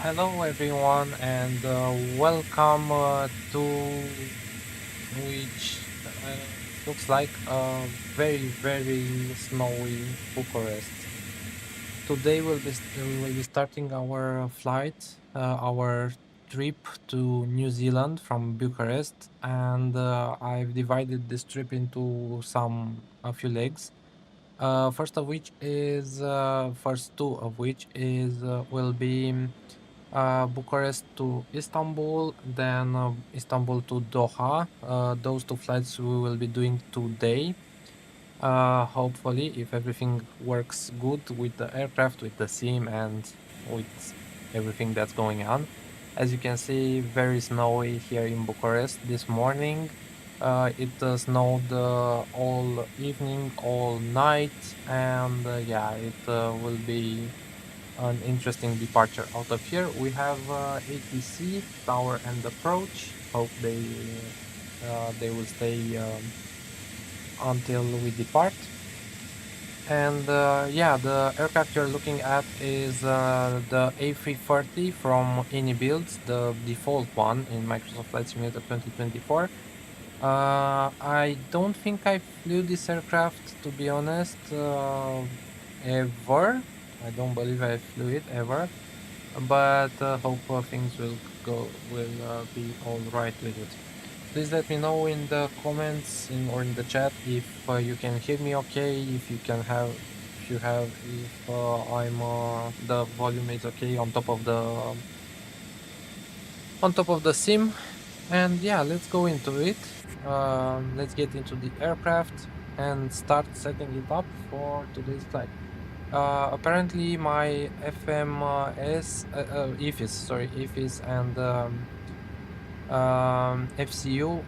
Hello everyone and welcome to which looks like a very snowy Bucharest. Today we will be starting our flight, our trip to New Zealand from Bucharest, and I've divided this trip into a few legs. First two of which is will be Bucharest to Istanbul, then Istanbul to Doha. Those two flights we will be doing today. Hopefully, if everything works good with the aircraft, with the SIM, and with everything that's going on. As you can see, very snowy here in Bucharest this morning. It snowed all evening, all night, and yeah, it will be an interesting departure out of here. We have ATC tower and approach. Hope they will stay until we depart. And yeah, the aircraft you're looking at is the A330 from AnyBuilds, the default one in Microsoft Flight Simulator 2024. I don't think I flew this aircraft, to be honest, ever. I don't believe I flew it ever, but hope things will be all right with it. Please let me know in the comments or in the chat if you can hear me okay, if I'm the volume is okay on top of the sim. And yeah, let's go into it. Let's get into the aircraft and start setting it up for today's flight. Apparently my EFIS and FCU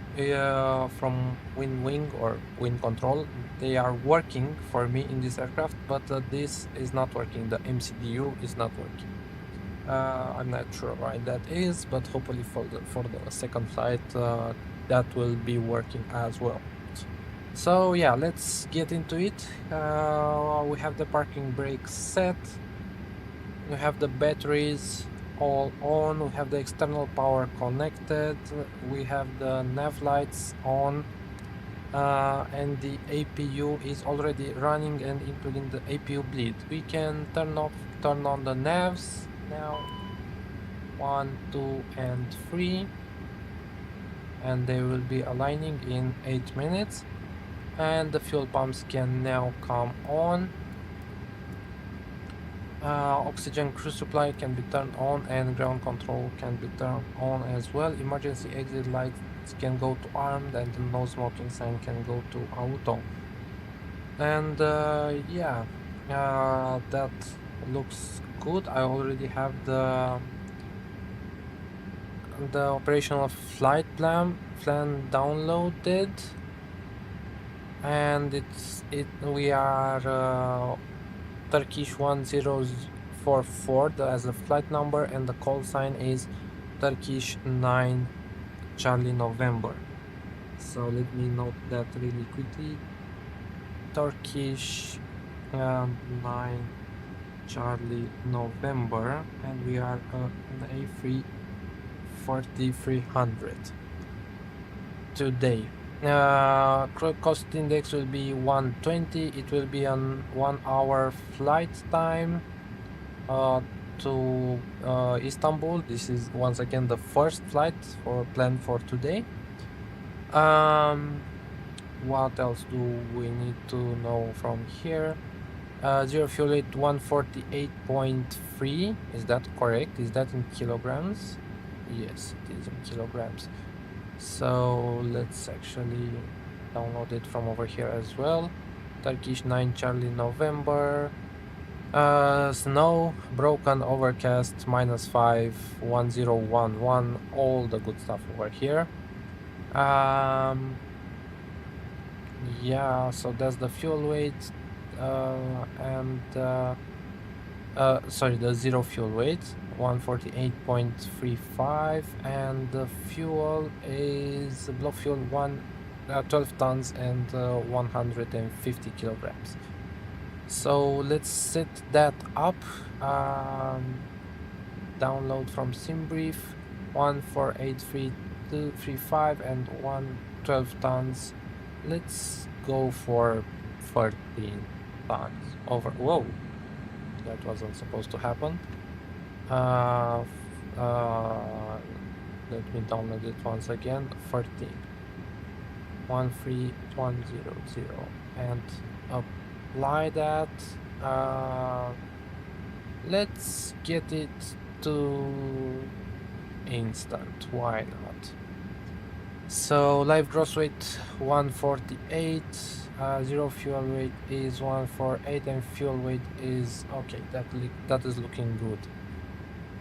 from Wing or Wind Control, they are working for me in this aircraft, but this is not working. The MCDU is not working. I'm not sure why that is, but hopefully for the second flight that will be working as well. So yeah, let's get into it. We have the parking brakes set. We have the batteries all on. We have the external power connected. We have the nav lights on. And the APU is already running and including the APU bleed. We can turn on the navs now. 1, 2, and 3. And they will be aligning in 8 minutes. And the fuel pumps can now come on. Oxygen crew supply can be turned on and ground control can be turned on as well. Emergency exit lights can go to armed and the no smoking sign can go to auto. And yeah, that looks good. I already have the operational flight plan downloaded, and we are Turkish 1044 as a flight number, and the call sign is Turkish 9 Charlie November. So let me note that really quickly. Turkish 9 Charlie November, and we are an A340-300 today. Cost index will be 120. It will be on 1 hour flight time to Istanbul. This is once again the first flight planned for today. What else do we need to know from here? Zero fuel weight 148.3. Is that correct? Is that in kilograms? Yes, it is in kilograms. So let's actually download it from over here as well. Turkish 9 Charlie November. Snow, broken, overcast, -5, 1011, all the good stuff over here. Yeah, so that's the fuel weight, sorry, the zero fuel weight, 148.35, and the fuel is block fuel 12 tons and 150 kilograms. So let's set that up. download from SimBrief, 148335 and 112 tons. Let's go for 13 tons over. Whoa, that wasn't supposed to happen. Let me download it once again. 13 13100 and apply that. Let's get it to instant, why not? So live gross weight 148, zero fuel weight is 148 and fuel weight is okay. That is looking good.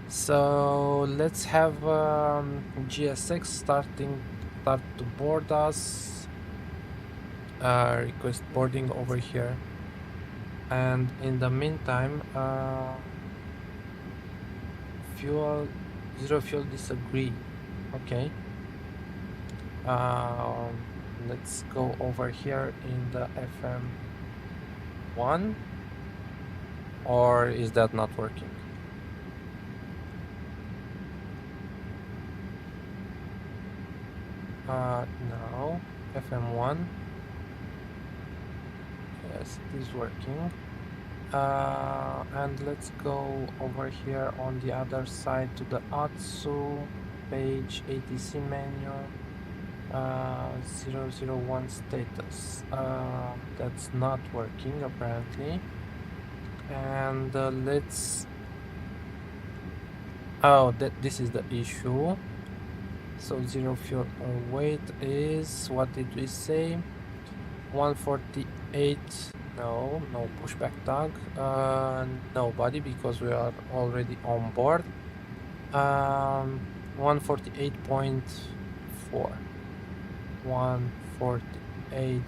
So let's have GSX start to board us. Request boarding over here, and in the meantime, zero fuel disagree. Okay. Let's go over here in the FM1, or is that not working? No, FM1. Yes, it is working. And let's go over here on the other side to the ATSU page, ATC menu, 001 status. That's not working apparently. And let's. Oh, this is the issue. So zero fuel weight is, what did we say? 148. No pushback tag. Nobody, because we are already on board. 148.4. 148.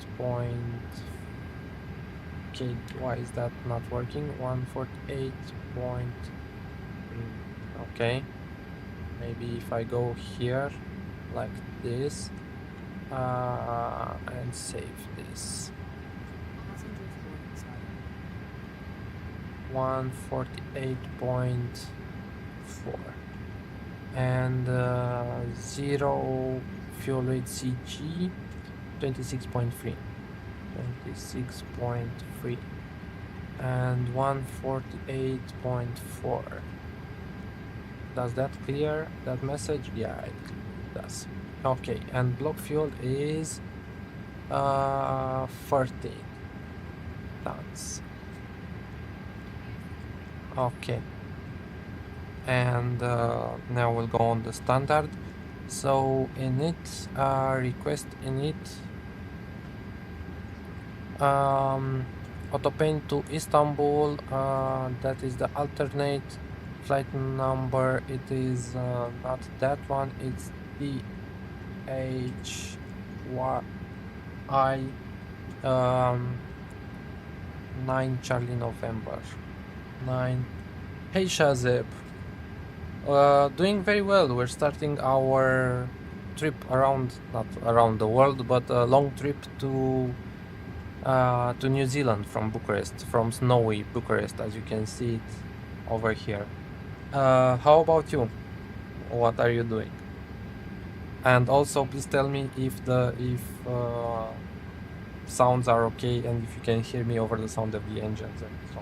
Okay, why is that not working? 148. Okay, maybe if I go here like this and save this. 148.4 and zero fuel weight CG 26.3 and 148.4. Does that clear that message? Yeah, it does. Okay, and block fuel is 13 tons. Okay, and now we'll go on the standard. So init, request init, autopane to Istanbul, that is the alternate flight number. It is not that one, it's DHY 9 Charlie November 9. Hey Shazib, doing very well. We're starting our trip around, not around the world, but a long trip to New Zealand from Bucharest, from snowy Bucharest, as you can see it over here. How about you? What are you doing? And also, please tell me if sounds are okay and if you can hear me over the sound of the engines and so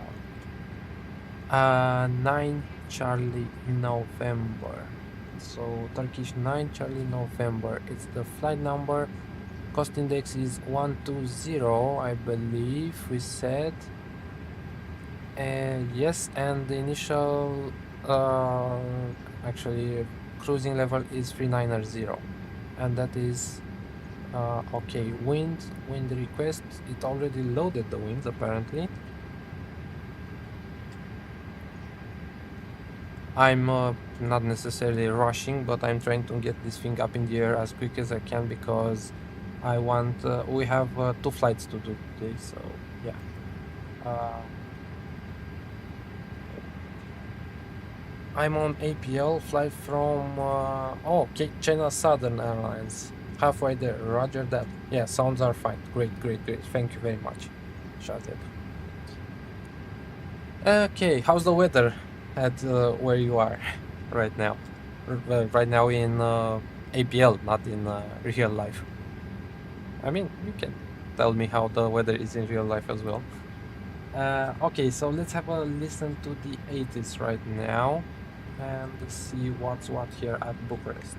on. 9 Charlie November. So Turkish 9 Charlie November. It's the flight number. Cost index is 120, I believe we said. And yes, and the initial actually cruising level is 390, and that is okay. Wind request. It already loaded the winds apparently. I'm not necessarily rushing, but I'm trying to get this thing up in the air as quick as I can, because I want, we have 2 flights to do today, so yeah. I'm on APL, flight from, okay, China Southern Airlines. Halfway there, roger that. Yeah, sounds are fine. Great. Thank you very much, Shazib. Okay, how's the weather at where you are? right now. Right now in APL, not in real life. I mean, you can tell me how the weather is in real life as well. Okay, so let's have a listen to the 80s right now and see what's what here at Bucharest.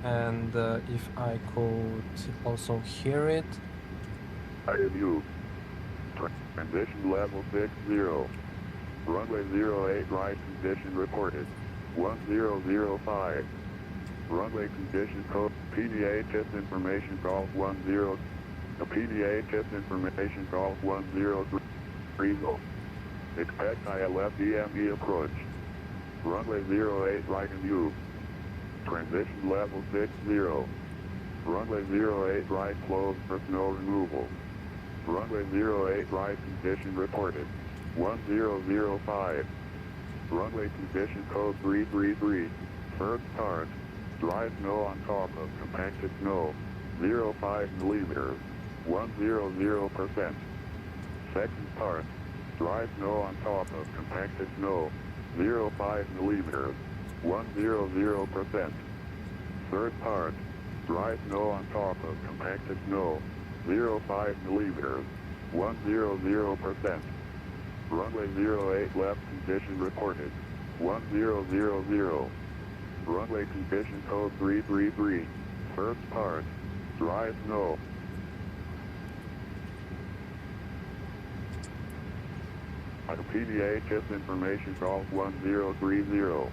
And if I could also hear it. IMU. Transition level 60. Runway 08 right condition reported. 1005. Runway condition code PDHS information golf 10. The PDHS information golf 1030. Expect ILF DME approach. Runway 08 right and U. Transition level 60. Runway 08 right closed for snow removal. Runway 08 right condition reported. 1005. Runway condition code 333. First part. Dry snow on top of compacted snow. 0.5 millimeters. 100%. Second part. Dry snow on top of compacted snow. 0.5 millimeters. 100%. Third part. Dry snow on top of compacted snow. 0.5 millimeters. 100%. Runway 08 left condition reported. 1000. Runway condition code 333. First part. Dry snow. PDHS information golf 1030.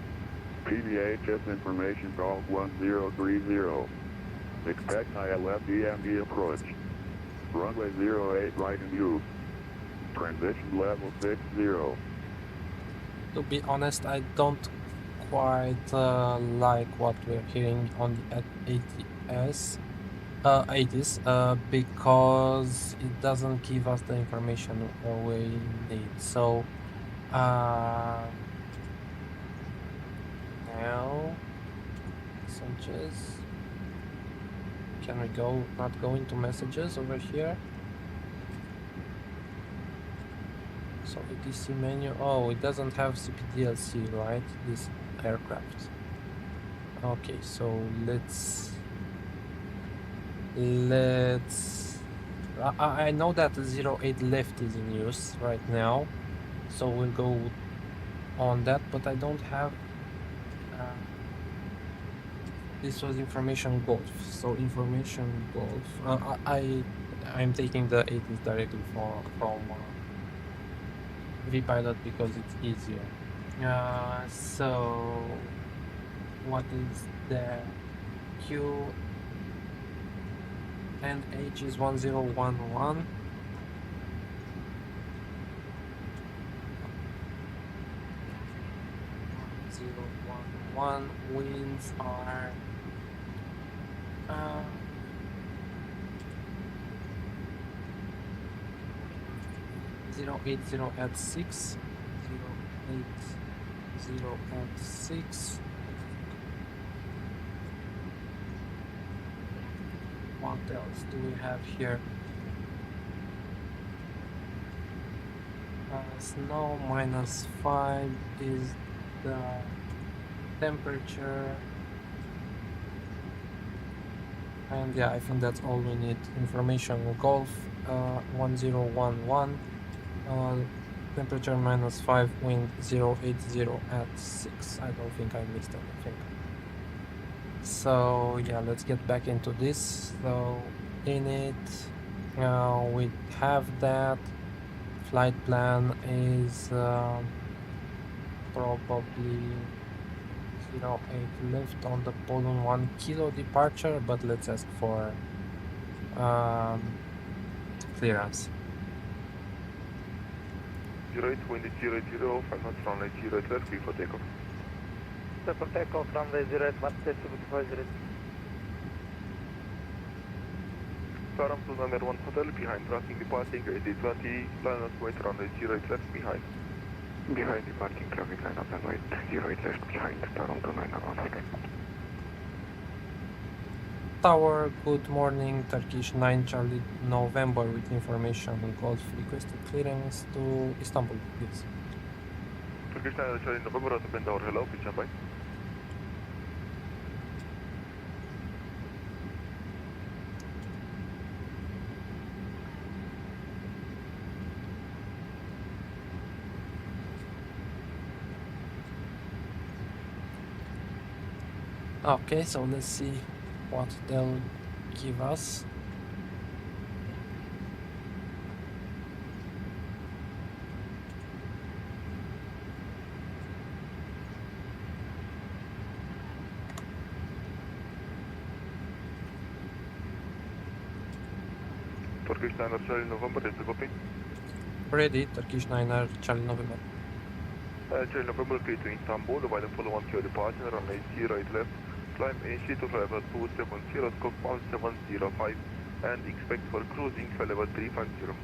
PDHS information golf 1030. Expect ILF DME approach. Runway 08 right and U. Transition level 60. To be honest, I don't quite like what we're hearing on the 80s, because it doesn't give us the information we need. So now messages. Can we not go into messages over here? So ATC menu. Oh, it doesn't have CPDLC, right? This aircraft. Okay, so let's. I know that 08 left is in use right now, so we'll go on that. But I don't have. This was information golf. So information golf. I'm taking the 80s directly from vPilot because it's easier. So what is the Q and H is 1011. Winds are 080 at 6, 080 at 6. What else do we have here? Snow -5 is the temperature. And yeah, I think that's all we need. Information golf 1011. Temperature -5, wind 080 at 6. I don't think I missed anything. So yeah, let's get back into this. So in it, we have that. Flight plan is probably 08 left on the Poland 1 kilo departure, but let's ask for clearance. 08 wind 00, 5 knots runway 08 left, clear for takeoff. Clear for takeoff, runway 08, 130 Param to number 1 hotel, behind tracking departing, AD20, line up wait, runway 08 left, behind. Behind departing traffic line up and wait, 08 left behind, Param to 9 hotel. Tower, good morning, Turkish 9 Charlie November with information Golf requested clearance to Istanbul, please. Turkish 9 Charlie November, open door, hello, please stand by. Okay, so let's see what they'll give us. Turkish 9 Charlie November, is the copy? Ready, Turkish 9er, Charlie November. Charlie November, clear to Istanbul, avoid and follow 1 kilo departure, runway 0 right left, climb initiate to level 270, scope 1705, and expect for cruising for level 350.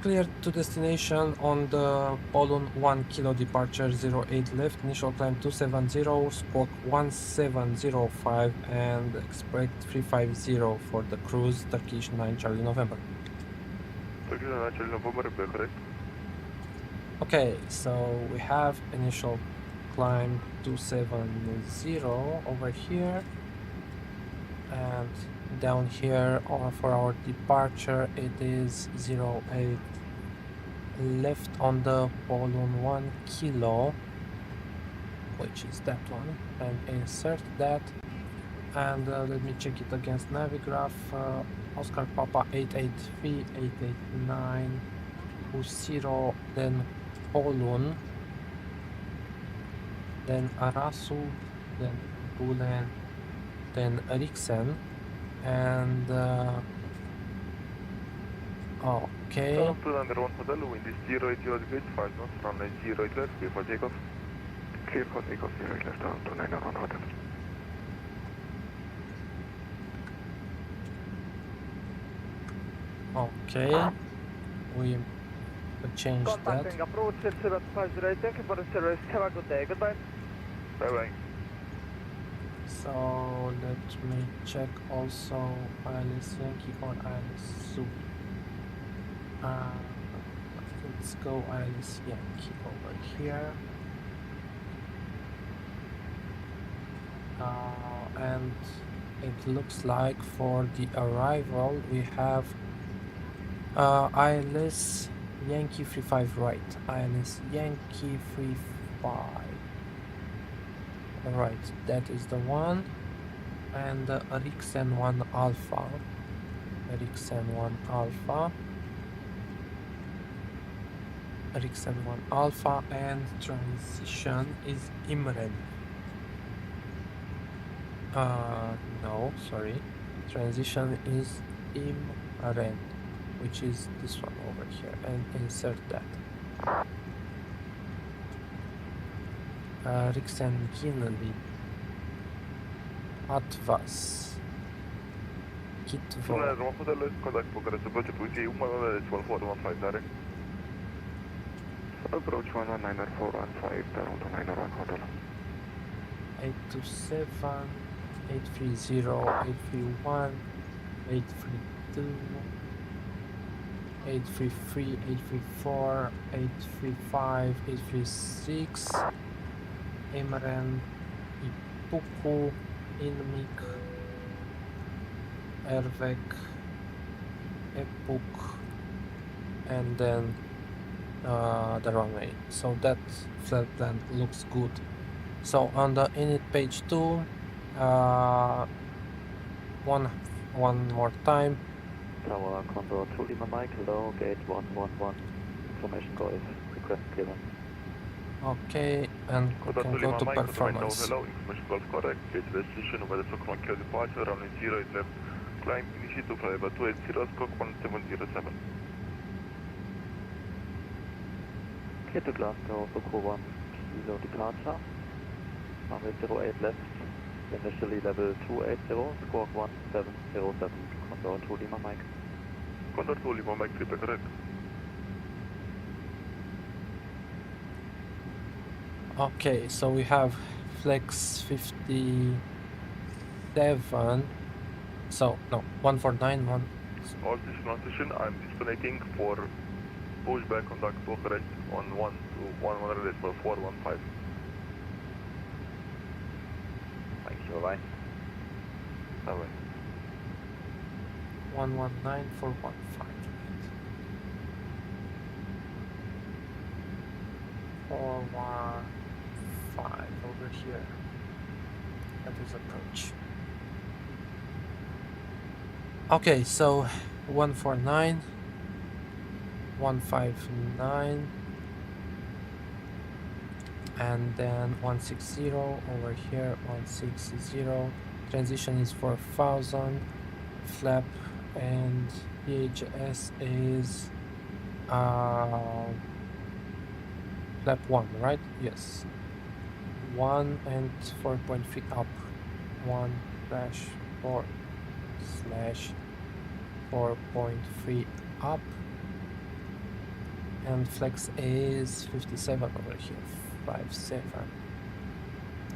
Clear to destination on the Polun 1 kilo departure 08 left, initial climb 270, squawk 1705 and expect 350 for the cruise, Turkish 9 Charlie November. Turkish 9 Charlie November, correct? Okay, so we have initial climb 270 over here, and down here for our departure it is 08 left on the Polun 1 kilo, which is that one, and insert that, and let me check it against Navigraph. Oscar Papa 883 889 Usiro, then Polun, then Arasu, then Bulen, then Eriksen, and okay. Taram to under 1 hotel, wind is 08 degrees, 5 knots, runway 08 left, clear for takeoff. Clear for takeoff 0 left, Taram to 901 hotel. Okay, we changed that. Contacting approach 750, thank you for the service, have a good day, goodbye. Bye bye. So let me check also ILS Yankee or ILS Soup. Let's go ILS Yankee over here. And it looks like for the arrival we have ILS Yankee 35 right, ILS Yankee 35. Right, that is the one, and Eriksen 1 Alpha, Eriksen 1 Alpha, Eriksen 1 Alpha, and transition is Imren. No, sorry, transition is Imren, which is this one over here, and insert that. Eriksen Ginelli, Atvas, Kitvo. 1 hotel, contact Bucharest, approach approach 1415 direct. Approach 119.415, Taram to 901 hotel. 827, 830, 831, 832, 833, 834, 835, 836, Emeren, Ipuku, Inmik, Ervek, Epuk, and then the runway. So that flight plan looks good. So on the init page 2, one more time. Tower Condor 2 Lima Mike, low gate 111, information go is request clearance. Okay, and we can go to performance. Hello, information golf correct, gate destination over the Stockholm Kilo departure, runway 08 left, climb initiate to fly over 280, scope 1707. Clear to Glasgow, Boko 1 Kilo departure, runway 08 left, initially level 280, squawk 1707, Condor 2 Lima Mike. Condor 2 Lima Mike, triple correct. Okay, so we have flex 57. So no, 149, one. All this transition, I'm disconnecting for pushback contact Bucharest on 1 to 100.415. Thank you, bye-bye. Bye-bye. 119415. 415 over here. That is approach. Okay, so 149, 159, and then 160 over here, 160. Transition is 4000. Flap and VHS is flap 1, right? Yes. 1 and 4.3 up. 1/4/4.3 up. And flex is 57 over here. 57.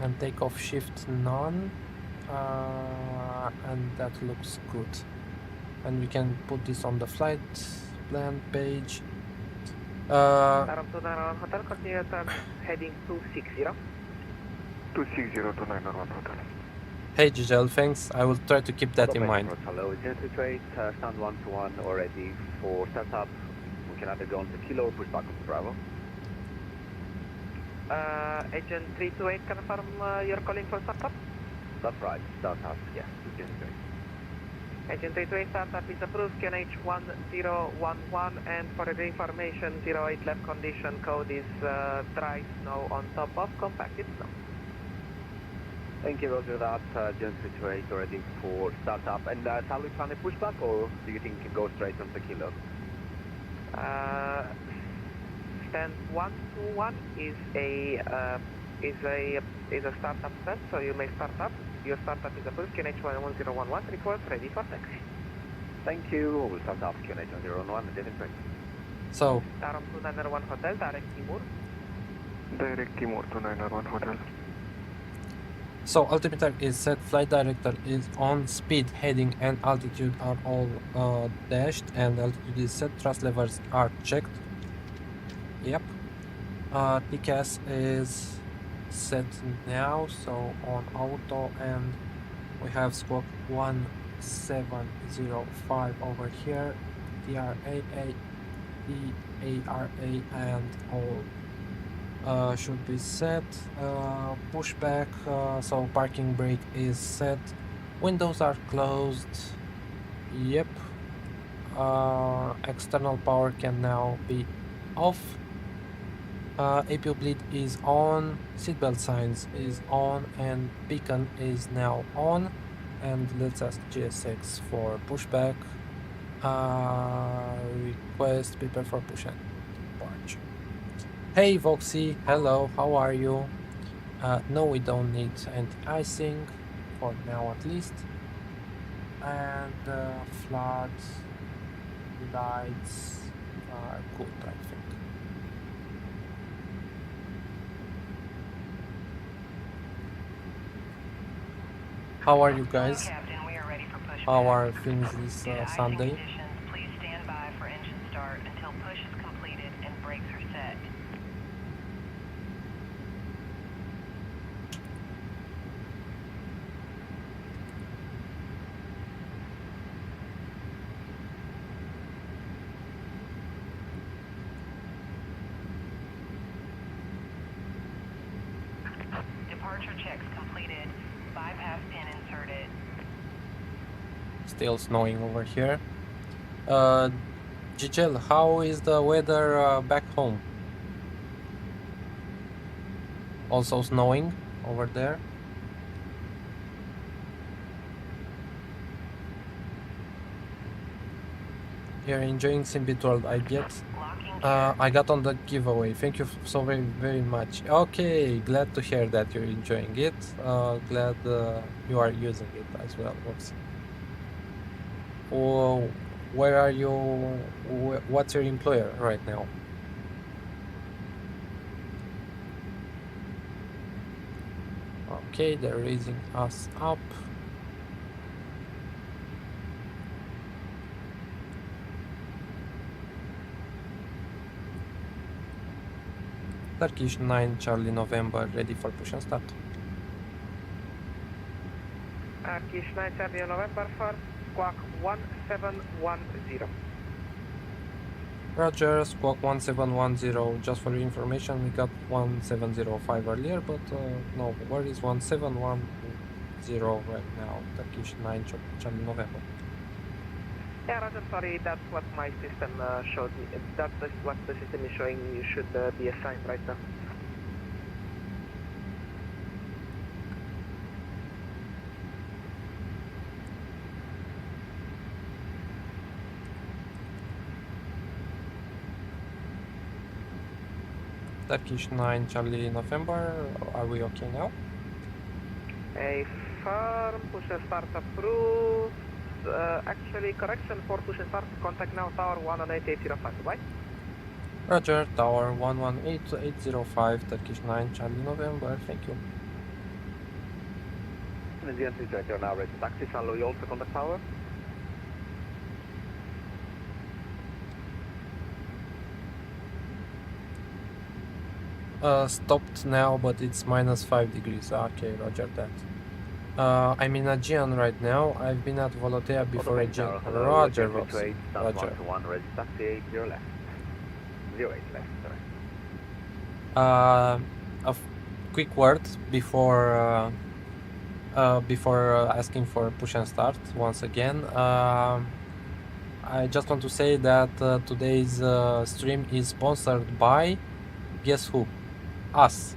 And takeoff shift none. And that looks good. And we can put this on the flight plan page. Aram 291 Hotel, continue turn heading 260. 260 to 901 Hotel. Hey Giselle, thanks. I will try to keep that in mind. Hello, Genesis rate, stand 121 already for startup. We can either go on to Kilo or push back on Bravo. Agent 328, confirm you're calling for startup? That's right, startup, yes, Genesis rate. Agent 328, startup is approved, QNH 1011, and for the information, 08 left condition code is dry snow on top of compacted snow. Thank you, roger that, Genesis rate already for startup. And shall we plan a pushback, or do you think we can go straight on to Kilo? Stand 121 is a startup stand, so you may start up. Your startup is approved, QNH 1011, report ready for taxi. Thank you, we'll start up QNH 1011, Genesis rate. So, Aram 291 Hotel, direct Timur. Direct Timur to 901 Hotel. so altimeter is set, flight director is on, speed, heading, and altitude are all dashed, and altitude is set, thrust levels are checked. Yep. TCAS is set now, so on auto, and we have squawk 1705 over here, TRAA, TARA, and all should be set. Pushback, so parking brake is set, windows are closed. Yep. External power can now be off. APL bleed is on, seatbelt signs is on, and beacon is now on. And let's ask GSX for pushback. Request prepare for push and departure. Hey Voxy, hello, how are you? No, we don't need anti-icing, for now at least. And flood lights are good, I think. How are you guys? Captain, we are ready for pushback. How are things this Due to icing Sunday? conditions, please stand by for engine start until push is completed and brakes are set. Departure checks completed. Bypass pin inserted. Still snowing over here. Giselle, how is the weather back home? Also snowing over there? You're enjoying SIMBITWORLD, I get. Locking I got on the giveaway. Thank you so very, very much. Okay, glad to hear that you're enjoying it. Glad you are using it as well. Whoops. Oh, where are you? What's your employer right now? Okay, they're raising us up. Turkish 9 Charlie November, ready for push and start. Turkish 9 Charlie November for squawk 1710. Roger, squawk 1710. Just for your information, we got 1705 earlier, but no worries, 1710 right now. Turkish 9 Charlie November. Yeah, Roger, sorry, that's what my system showed me. That's what the system is showing you should be assigned right now. Turkish 9 Charlie November, are we okay now? A firm push and start approved. Actually, correction for push and start. Contact now tower 118.805. Goodbye. Roger, tower 118.805, Turkish 9 Charlie November, thank you. Indian Street, you're now ready. Taxi, shall we also contact tower? Stopped now, but it's -5 degrees. Okay, roger that. I'm in Aegean right now. I've been at Volotea before Aegean. Roger, Ross. Roger. 1 ready. Taxi 80 left. 08 left, sorry. A quick word before asking for push and start once again. I just want to say that today's stream is sponsored by, guess who? Us.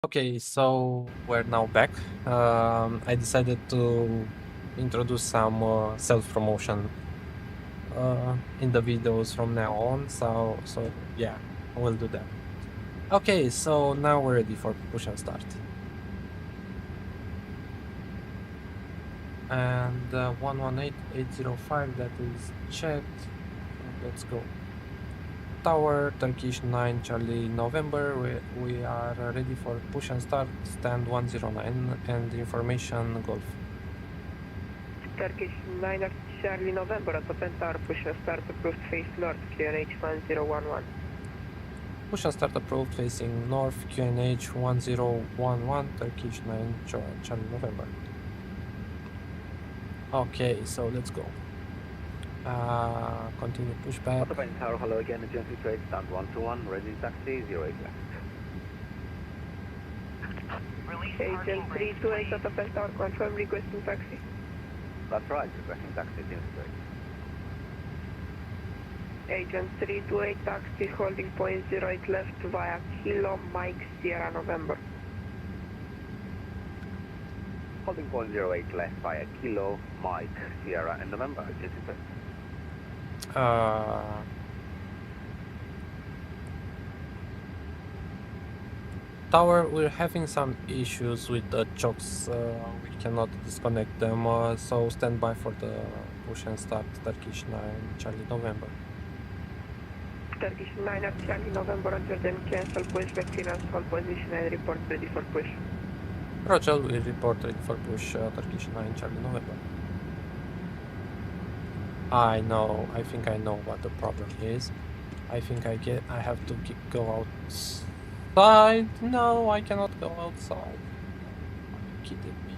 Okay, so we're now back. I decided to introduce some self-promotion in the videos from now on, so yeah, we'll do that. Okay, so now we're ready for push and start. And 118.805, that is checked. Let's go. Tower, Turkish 9 Charlie November, we are ready for push and start, stand 109 and information Golf. Turkish 9 Charlie November at Open Tower, push and start approved face north, QNH 1011. Push and start approved facing north, QNH 1011, Turkish 9 Charlie November. Okay, so let's go. Continue pushback. Open Tower, hello again, agency trade, stand 121, ready taxi, 08 left. Release Agent parking brakes, 328 please. at Open Tower, confirm requesting taxi. That's right, requesting taxi, agency trade. Agent 328 taxi holding point 08 left via Kilo Mike Sierra November. Holding point 08 left via Kilo, Mike, Sierra and November. Tower, we're having some issues with the chokes. We cannot disconnect them, so stand by for the push and start Turkish 9 Charlie November. Turkish 9 at Charlie November, Roger, then cancel push back clearance, hold position and report ready for push. Roger, we report ready for push Turkish 9 Charlie November. I know, I think I know what the problem is. I think I have to go outside. No, I cannot go outside. Are you kidding me?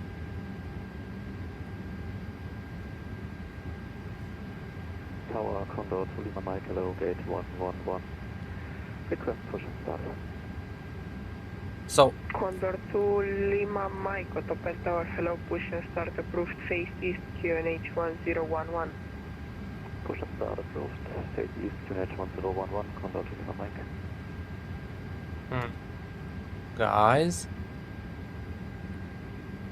Tower, Condor to Lima Mike, hello, gate 111. Request push and start. So, Condor to Lima Mike, Autopilot Tower, hello, push and start approved, face east, QNH 1011. Push and start approved, face east, QNH 1011, Condor to Lima Mike. guys,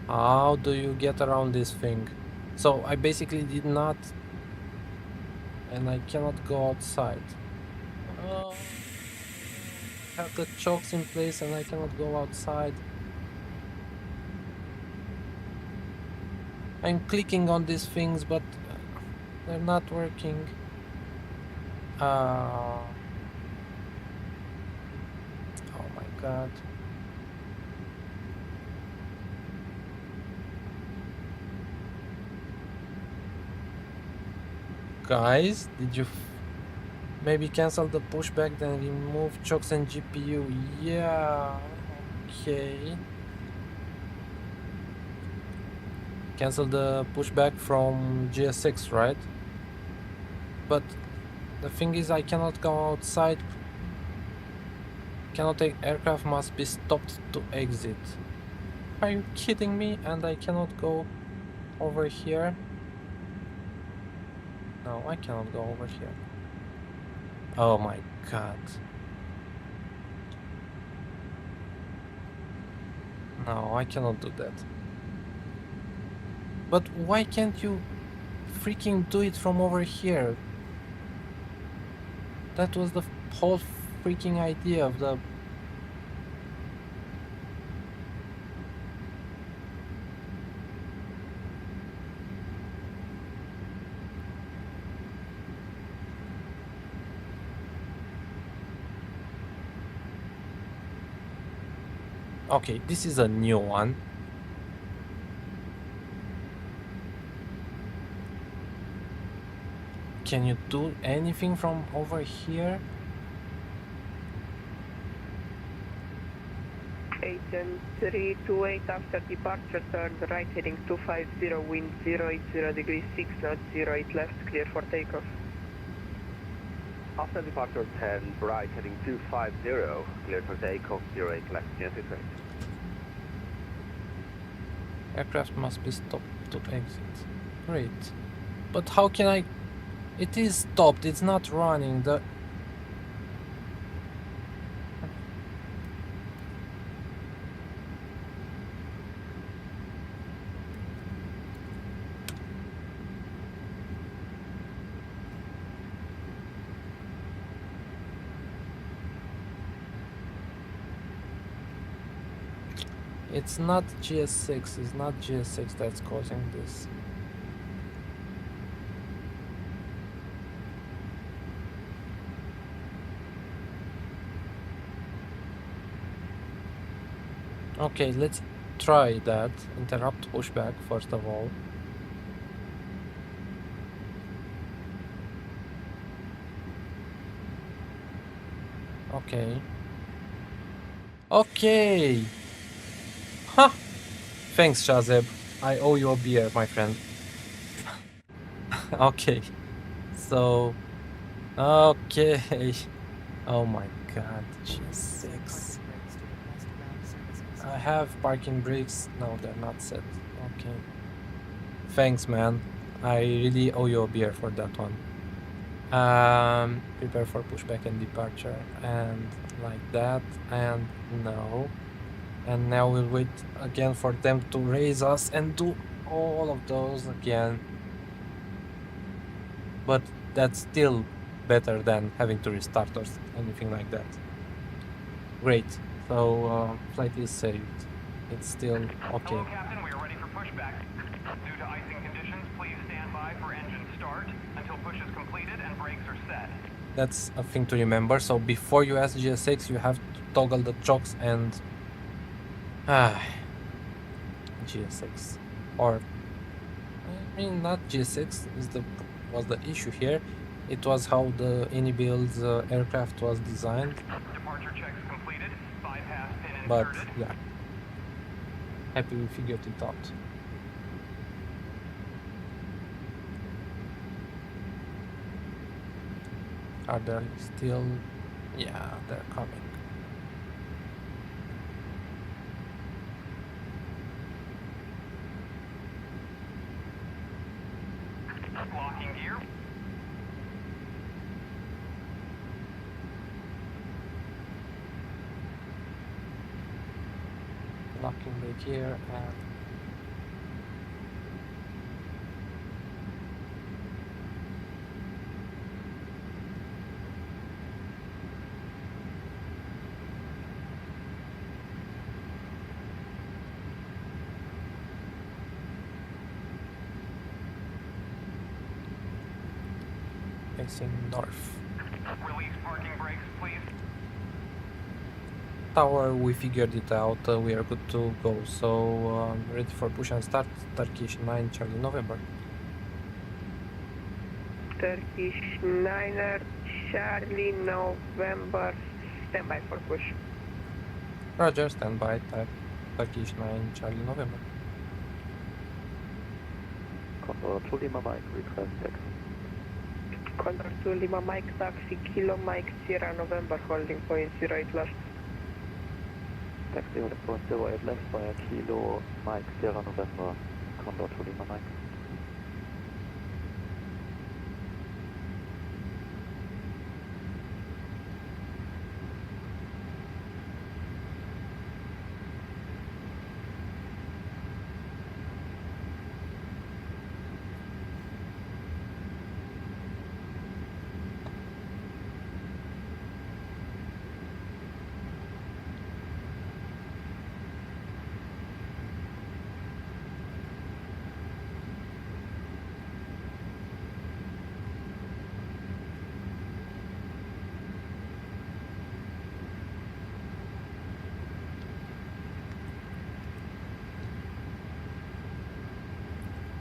how do you get around this thing? So, I basically did not, and I cannot go outside. Have the chokes in place and I cannot go outside. I'm clicking on these things, but they're not working. Oh my god. Guys, did you maybe cancel the pushback, then remove chokes and GPU? Yeah, okay. Cancel the pushback from GS6, right? But the thing is, I cannot go outside. Cannot take aircraft, must be stopped to exit. Are you kidding me? And I cannot go over here? No, I cannot go over here. Oh my god. No, I cannot do that. But why can't you freaking do it from over here? That was the whole freaking idea of the... Okay, this is a new one. Can you do anything from over here? Agent 328 after departure, turn right heading 250, wind 080 degrees 6 knots, 08 left, clear for takeoff. After departure 10, right heading 250, cleared for takeoff, 08 left, Genesis right. Aircraft must be stopped to exit. Great. But how can I... It is stopped, it's not running. The... It's not GS6, it's not GS6 that's causing this. Okay, let's try that. Interrupt pushback first of all. Okay. Okay! Huh! Thanks, Shazeb. I owe you a beer, my friend. Okay. So... Okay. Oh my god, GS6. I have parking brakes. No, they're not set. Okay. Thanks, man. I really owe you a beer for that one. Prepare for pushback and departure, and like that, and no. And now we'll wait again for them to raise us and do all of those again. But that's still better than having to restart or anything like that. Great. So flight is saved. It's still okay. Hello, Captain. We are ready for pushback. Due to icing conditions, please stand by for engine start until push is completed and brakes are set. That's a thing to remember. So before you ask GSX, you have to toggle the chocks and GSX, or I mean not GSX was the issue here. It was how the Inibuild aircraft was designed. Departure checks completed. Bypass pin But inserted. yeah, happy we figured it out. Are they still? Yeah, they're coming. Locking gear. Locking the gear and facing north. Release parking brakes, please. Tower, we figured it out. We are good to go. So ready for push and start. Turkish 9 Charlie November. Turkish 9er, Charlie November, standby for push. Roger, standby. Turkish 9 Charlie November. Condor 2 Lima Mike, request taxi. Condor 2 Lima Mike, taxi, Kilo Mike, Sierra November, holding point 08 left. Taxi on point 08 left via Kilo Mike, Sierra November, Condor 2 Lima Mike.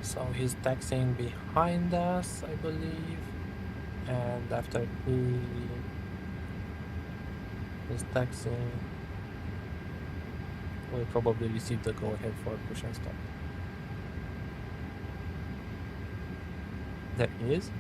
So he's taxiing behind us, I believe. And after he is taxiing, we'll probably receive the go-ahead for push and start. There he is.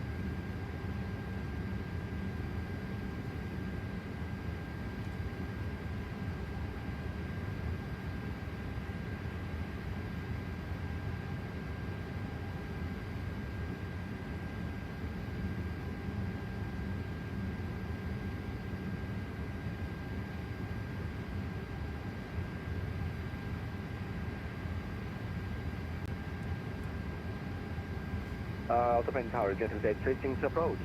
Autoplane Tower, get to that switching approach.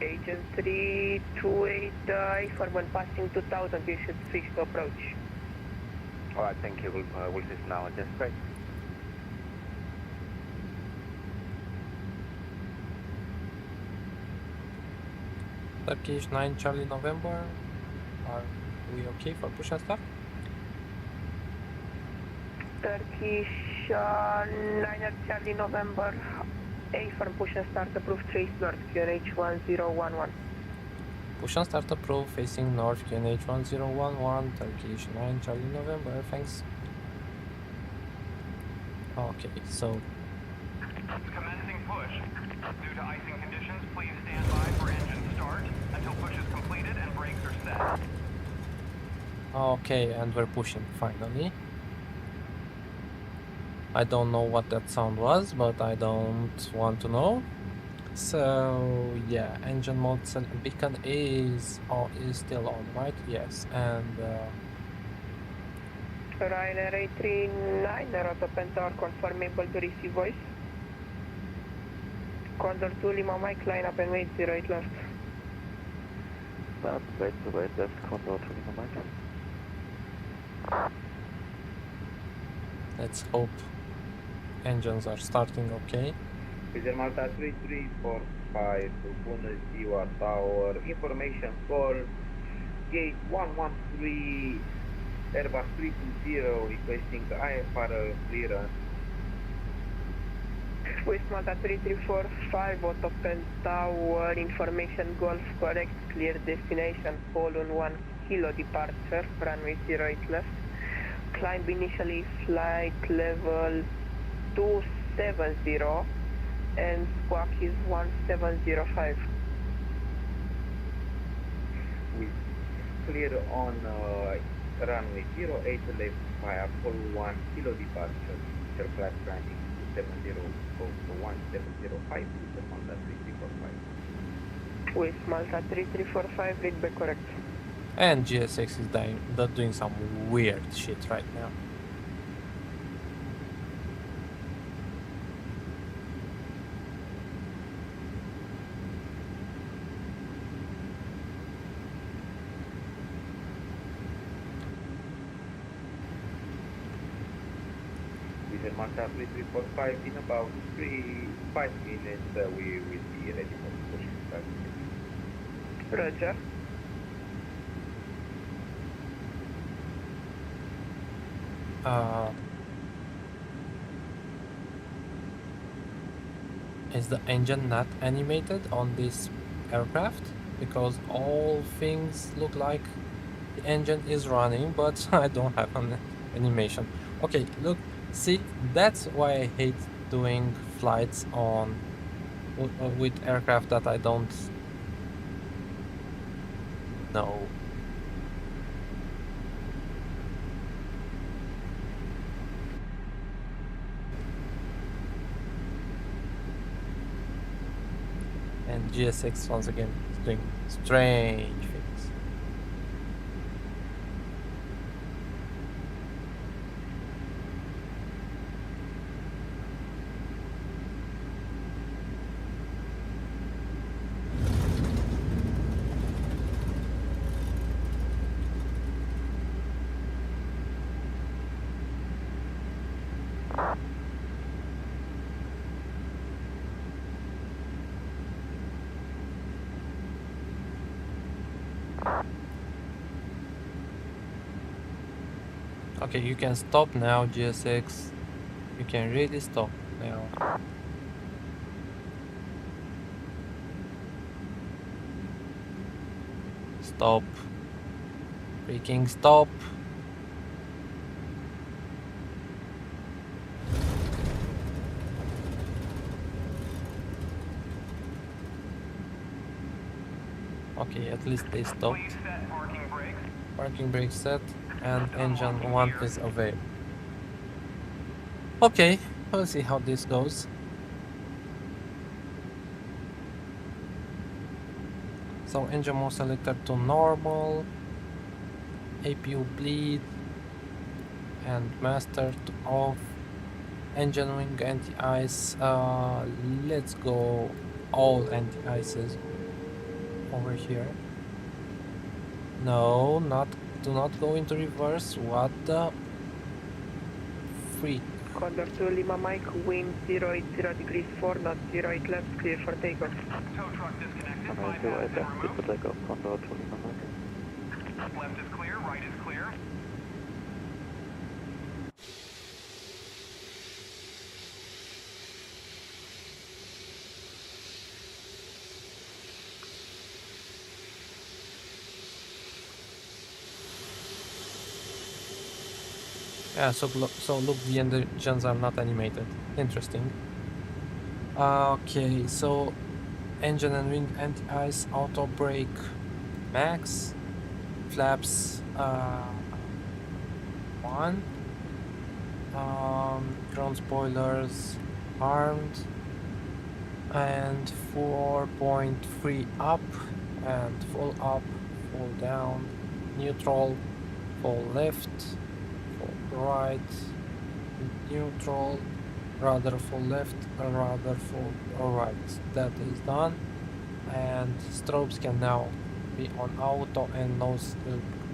Agent 328, Iforman passing 2000, you should switch to approach. Alright, thank you. We'll switch now. Just straight. Turkish 9 Charlie November. Are we okay for push and start? Turkish 9er, Charlie November, A for push and start approved, trace north, QNH 1011. Push and start approved, facing north, QNH 1011, Turkish 9 Charlie November, thanks. Okay, so Commencing push. Due to icing conditions, please stand by for engine start until push is completed and brakes are set. okay, and we're pushing finally. I don't know what that sound was, but I don't want to know. So yeah, engine mode beacon is still on, right? Yes, and Ryanair 839, Roto Pentaur, confirmable to receive voice. Condor 2 Lima Mike, line up and wait, 08 left. Line up and wait, 08 left, Condor 2 Lima Mike. let's hope engines are starting okay. Vision Malta 3345 to Bună Ziua Tower. Information call gate 113 Airbus 320 requesting IFR clearance. West Malta 3345, Auto Tower, information Golf correct, clear destination, Poland 1 kilo departure, runway 08 left. Climb initially flight level 270 and squawk is 1705. We clear on runway 08 left via Apollo 1 kilo departure. Aircraft landing 270 to 1705 with Malta 3345. West Malta 3345, read back correct. And GSX is doing some weird shit right now. Vision Malta 3345, in about 5 minutes we will be ready for the push start. Roger. Is the engine not animated on this aircraft? Because all things look like the engine is running, but I don't have an animation. Okay, look, see, that's why I hate doing flights on with aircraft that I don't know. And GSX once again is doing strange things. Okay, you can stop now, GSX. You can really stop now. Stop. Freaking stop. Okay, at least they stopped. Please set parking brakes. Parking brake set and engine 1 is available. Okay, we'll see how this goes. So engine mode selected to normal, APU bleed, and master to off, engine wing anti-ice. Let's go all anti-ices over here. No, do not go into reverse. What the freak? Condor 2 Lima Mike, wind 080 degrees 4 knots, 08 left, clear for takeoff. Tow truck disconnected. Runway 08 Bypass left, and clear for remote. takeoff, Condor 2 Lima Mike. Left is clear, right is clear. Yeah, so look, the engines are not animated. Interesting. Okay, so engine and wing anti-ice, auto brake, max, flaps 1, ground front spoilers armed, and 4.3 up, and full up, full down, neutral, full left, full right, neutral, rudder full left, rudder full right. That is done, and strobes can now be on auto and nose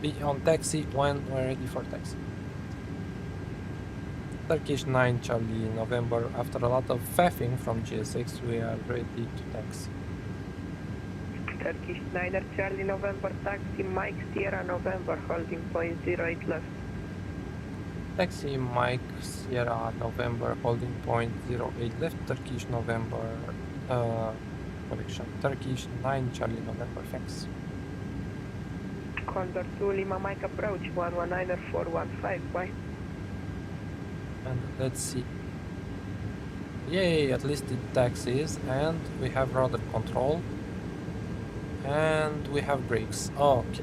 be on taxi when we're ready for taxi. Turkish 9 Charlie November. After a lot of faffing from GSX, we are ready to taxi. Turkish 9er Charlie November taxi Mike Sierra November holding point 08 left. Taxi Mike Sierra November holding point 08 left. Turkish November correction. Turkish 9 Charlie November, thanks. Condor 2 Lima Mike approach 119er 415, bye. And let's see. Yay, at least it taxis, and we have rudder control. And we have brakes. Oh, okay.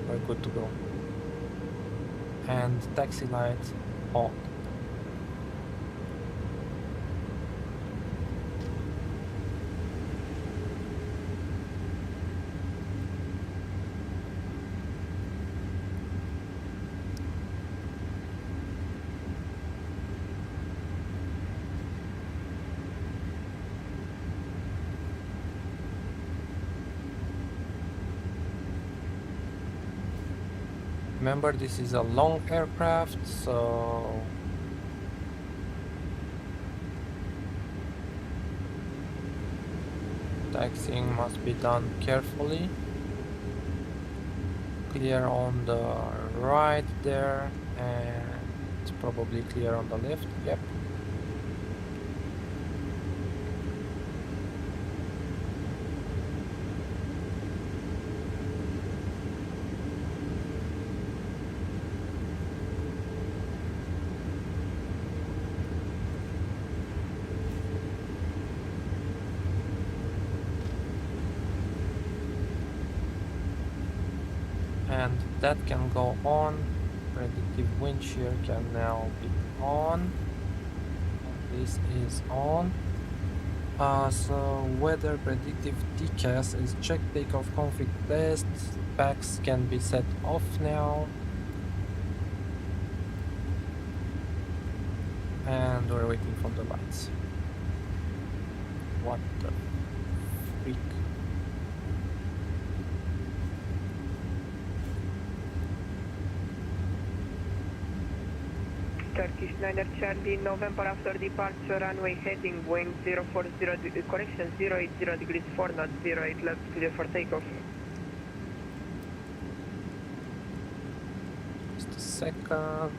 We're good to go. And taxi light on. Remember, this is a long aircraft, so taxiing must be done carefully. Clear on the right there, and probably clear on the left. Yep. And that can go on. Predictive wind shear can now be on. This is on. So weather predictive TCAS is check takeoff config test. Packs can be set off now. And we're waiting for the lights. What the freak? Turkish 9er Charlie November after departure runway heading Boeing 040 correction 080 degrees 4 knots 08 left clear for takeoff. Just a second.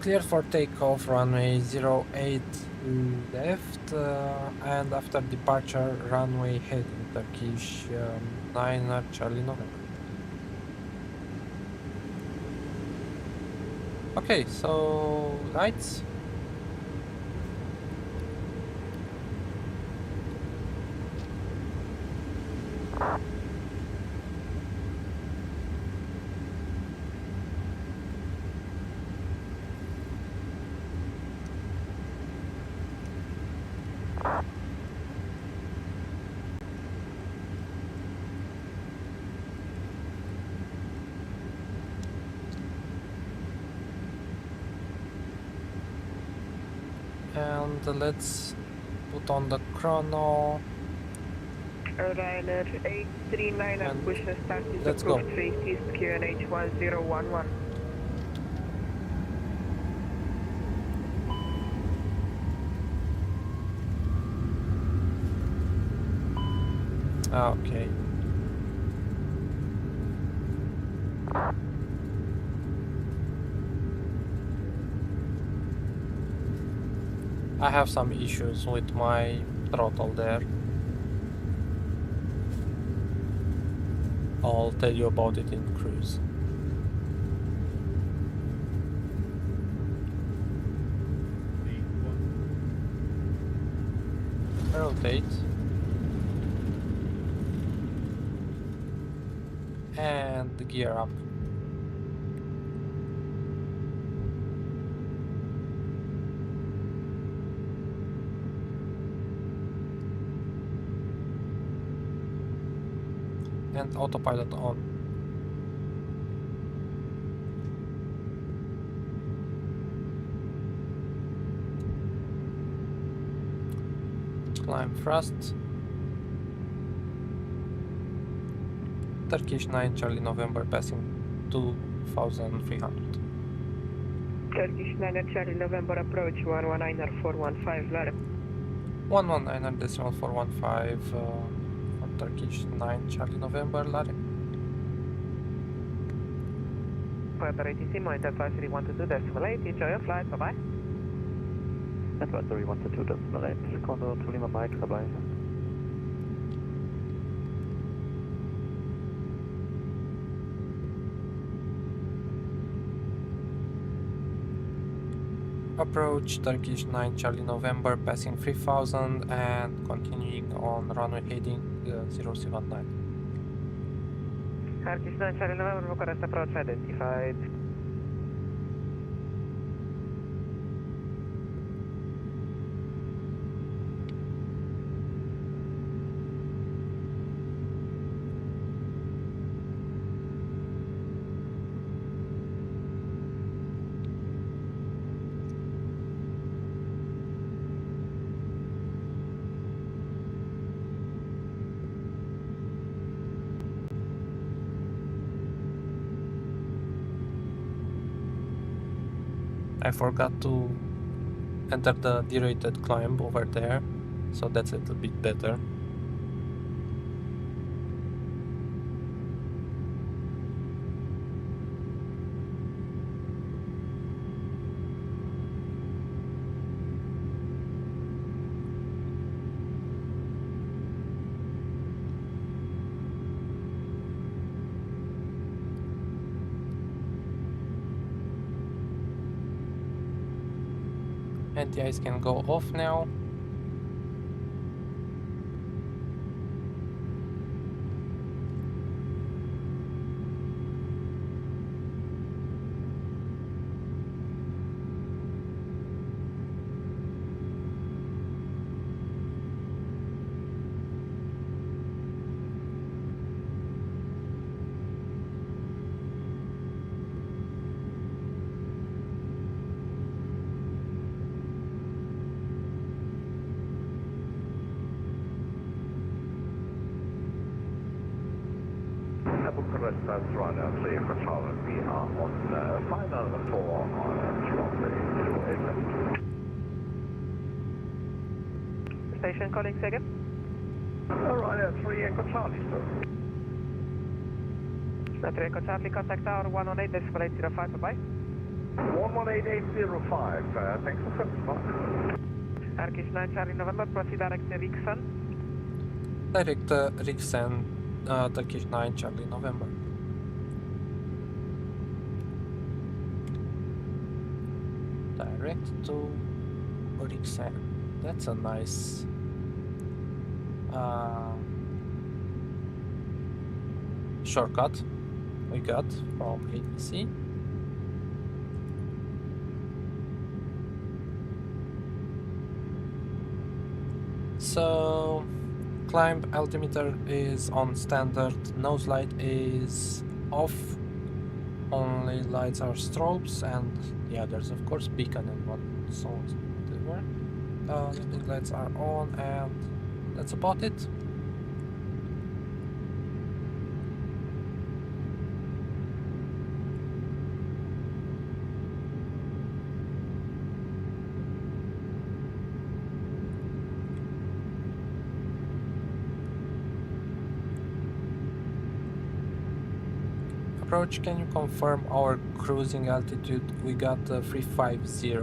Clear for takeoff runway 08 left, and after departure runway heading Turkish 9er Charlie November. Okay, so lights. And let's put on the chrono. Ryanair 839 and push and start is let's go. approved 3 East QNH 1011. Okay. I have some issues with my throttle there. I'll tell you about it in cruise. Rotate. And gear up. and autopilot on. Climb thrust. Turkish 9 Charlie November passing 2300. Turkish 9 Charlie November approach 119er415 LROP. 119er.415 for Turkish 9 Charlie November LROP. Further ATC, monitor advisory 122.8, enjoy your flight, bye bye. Advisory 122.8, Condor to Lima Mike, bye bye. Approach Turkish 9 Charlie November passing 3000 and continuing on runway heading 079. Turkish 9 Charlie November, Bucharest approach identified. I forgot to enter the derated climb over there, so that's a little bit better. Anti-ice can go off now. Bucharest, that's right, clear for Charlotte. We are on final 4 on runway 087. Station calling second. Alright, 3 Echo Charlie, sir. 3 Echo Charlie, contact tower 118.805, bye bye. 118805, thanks for service. Turkish 9 Charlie November, proceed direct to Rixon. Direct Rixen, Turkish 9 Charlie November. Direct to Rixen. That's a nice shortcut we got from ATC. So climb altimeter is on standard, nose light is off, only lights are strobes, and yeah, there's of course beacon and what so whatever. Landing lights are on, and that's about it. Approach, can you confirm our cruising altitude? We got 350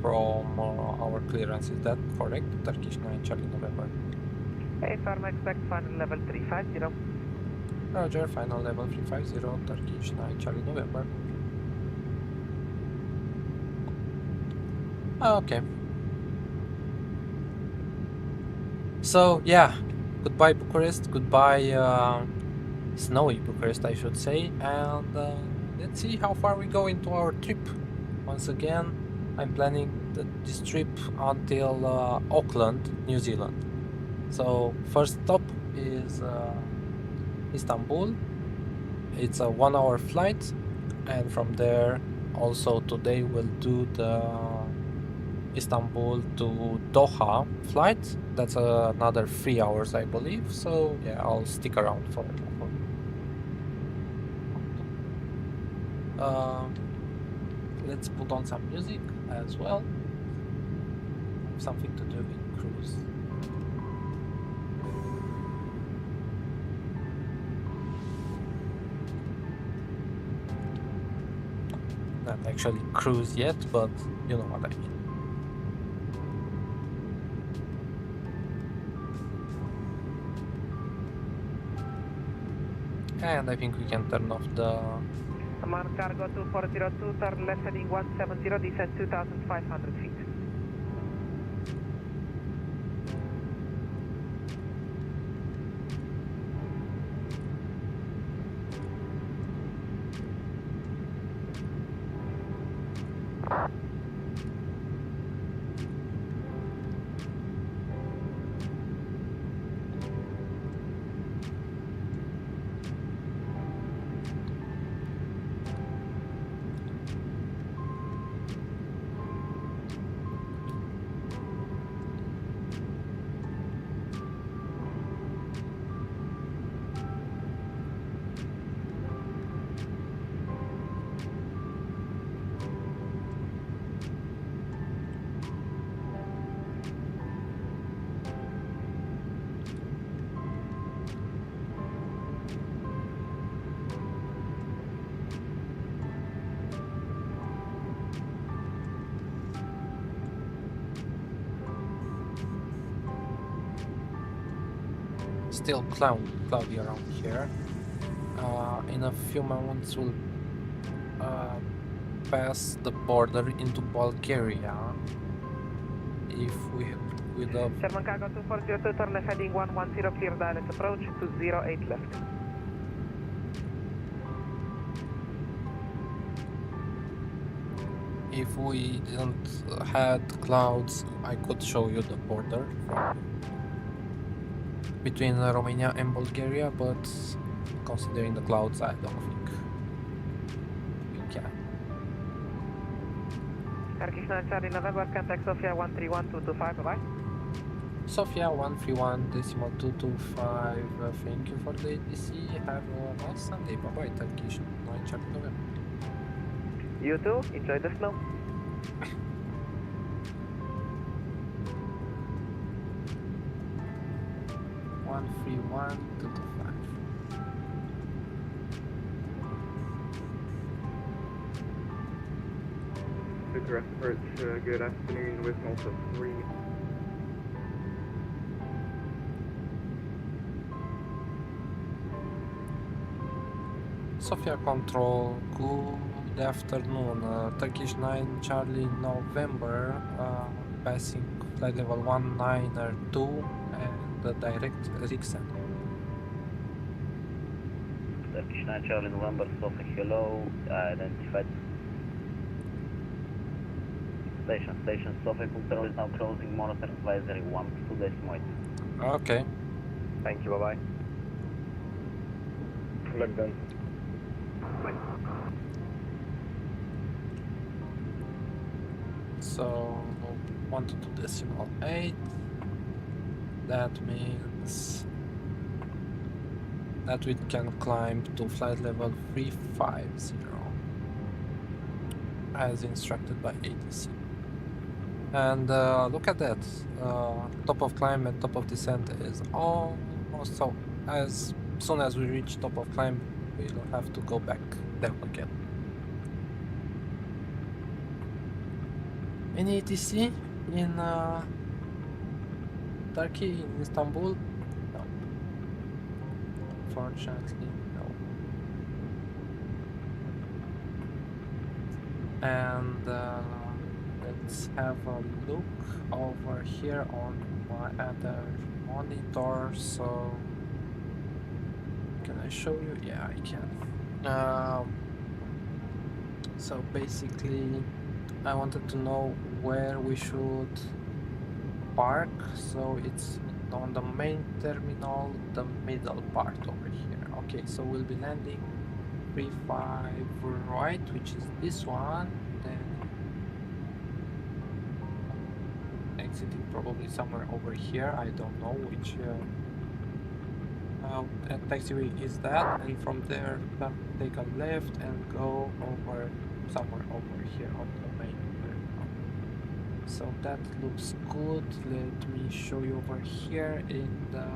from our clearance, is that correct? Turkish 9 Charlie November. Hey, farm, expect final level 350. Roger, final level 350, Turkish 9 Charlie November. Okay. So yeah, goodbye Bucharest, goodbye snowy Bucharest I should say, and let's see how far we go into our trip. Once again, I'm planning this trip until Auckland, New Zealand. So first stop is Istanbul. It's a 1-hour flight, and from there also today we'll do the Istanbul to Doha flight. That's another 3 hours, I believe. So yeah, I'll stick around for let's put on some music as well. Something to do in cruise. Not actually cruise yet, but you know what I mean. And I think we can turn off the... Hamad cargo 2402, turn left heading 170, descend 2,500 feet. Still cloudy around here. In a few moments we'll pass the border into Bulgaria. If we with a Sherman cargo 2402, turn left heading 110, clear direct approach to 08 left. if we didn't had clouds, I could show you the border between Romania and Bulgaria, but considering the clouds, I don't think you can. Turkish 9 Charlie November, contact Sofia 131225, bye-bye. Sofia 131.225, thank you for the ATC, have a nice Sunday, bye bye. Turkish 9 Charlie November. You too, enjoy the snow. One 131.225. Bucharest approach, good afternoon with Malta 3. Sofia Control, good afternoon. Turkish 9 Charlie November, passing flight level 192 and direct Rixen. Turkish 9 Charlie November, Sofia, hello, identified. Station, Sofia Control is now closing, monitor advisory 1 to decimoid. Okay. Thank you, bye-bye. Flag done. So 122.8, that means that we can climb to flight level 350 as instructed by ATC. And look at that, top of climb and top of descent is almost, so as soon as we reach top of climb we'll have to go back down again. Any ATC in Turkey, in Istanbul? No. Unfortunately, no. And let's have a look over here on my other monitor. So, can I show you? Yeah, I can. So basically, I wanted to know where we should park, so it's on the main terminal, the middle part over here. Okay, so we'll be landing 35 right, which is this one, then exiting probably somewhere over here. I don't know which taxiway is that, and from there take a left and go over somewhere over here on the main terminal. So that looks good. Let me show you over here in the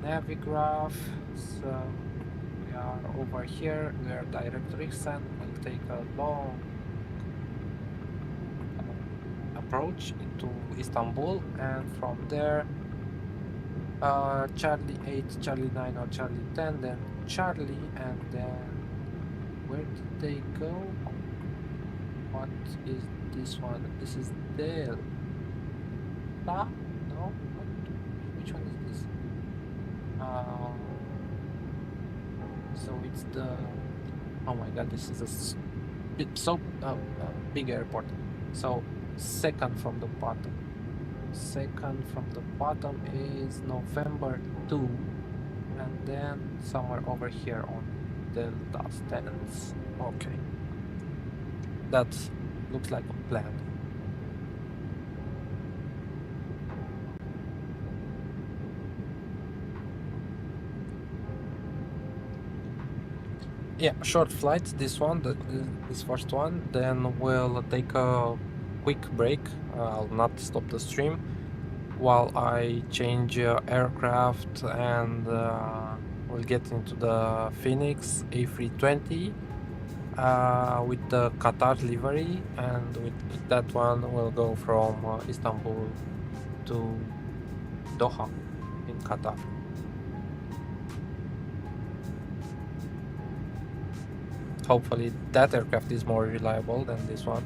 Navigraph. So we are over here where directrix and we'll take a long approach into Istanbul, and from there Charlie 8, Charlie 9 or Charlie 10, then Charlie, and then where did they go? What is this one? This is Delta? No? Which one is this? So it's the... Oh my god, this is a big airport. So second from the bottom. Second from the bottom is November 2, and then somewhere over here on Delta stands. Okay, that looks like a plan. Yeah, short flights, this one, this first one, then we'll take a quick break. I'll not stop the stream while I change aircraft, and we'll get into the Phoenix A320 with the Qatar livery, and with that one we'll go from Istanbul to Doha in Qatar. Hopefully that aircraft is more reliable than this one.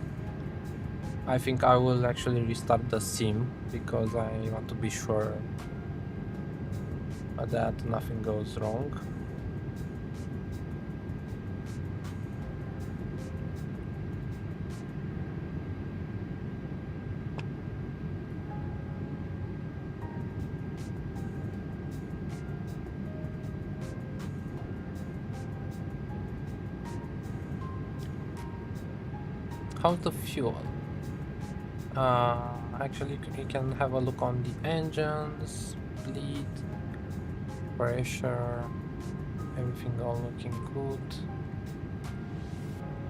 I think I will actually restart the sim because I want to be sure that nothing goes wrong. How's the fuel? Actually, you can have a look on the engines, bleed, pressure, everything all looking good.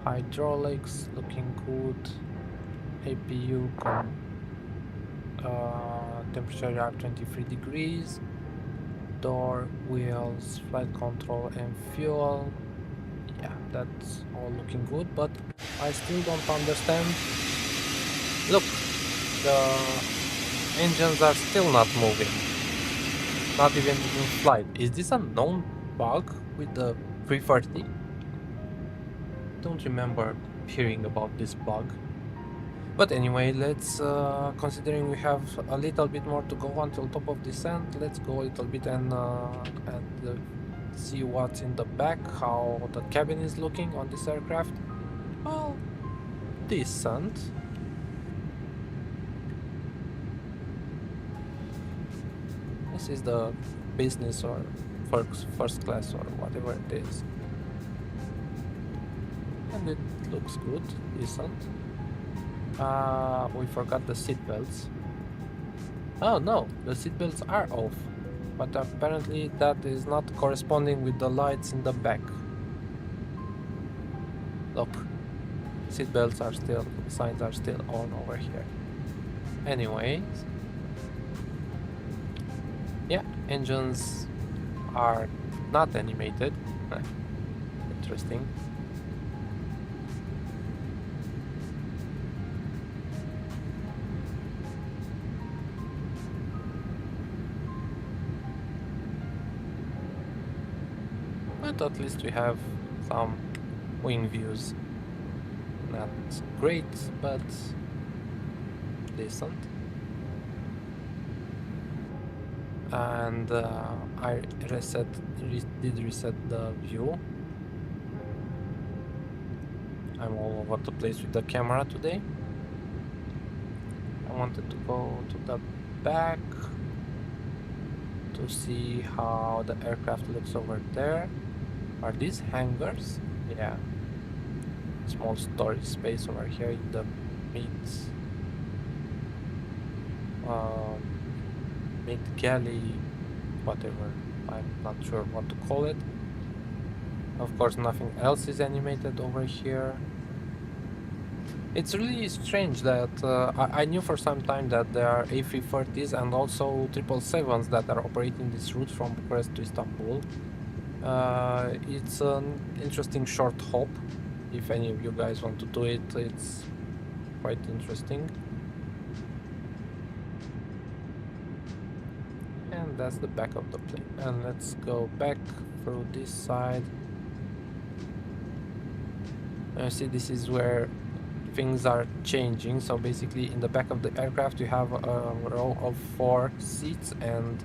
Hydraulics looking good. APU temperature are 23 degrees. Door, wheels, flight control and fuel. Yeah, that's all looking good, but I still don't understand. Look, the engines are still not moving, not even in flight. Is this a known bug with the 330? Don't remember hearing about this bug. But anyway, let's, considering we have a little bit more to go until top of descent, let's go a little bit and see what's in the back, how the cabin is looking on this aircraft. Well, decent. This is the business or first class or whatever it is. And it looks good, decent. We forgot the seatbelts. Oh no, the seatbelts are off. But apparently that is not corresponding with the lights in the back. Look, seatbelts are still, signs are still on over here. Anyways, yeah, engines are not animated. Interesting. But at least we have some wing views. Not great, but decent. And I did reset the view. I'm all over the place with the camera today. I wanted to go to the back to to see how the aircraft looks over there. Are these hangars? Yeah. Small storage space over here in the mid galley, whatever. I'm not sure what to call it. Of course, nothing else is animated over here. It's really strange that I knew for some time that there are A330s and also 777s that are operating this route from Bucharest to Istanbul. It's an interesting short hop. If any of you guys want to do it, it's quite interesting. And that's the back of the plane. And let's go back through this side. You see, this is where things are changing. So basically in the back of the aircraft you have a row of 4 seats, and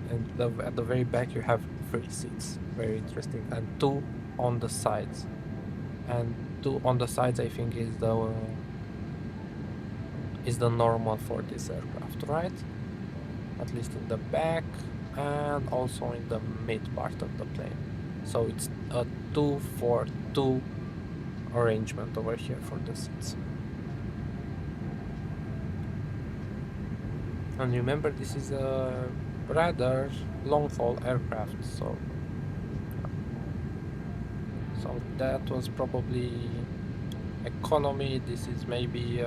at the very back you have 3 seats. Very interesting. And 2 on the sides. And 2 on the sides I think is the normal for this aircraft, right? At least in the back and also in the mid part of the plane. So it's a 2-4-2 arrangement over here for the seats. And remember, this is a rather long-haul aircraft, so that was probably economy. This is maybe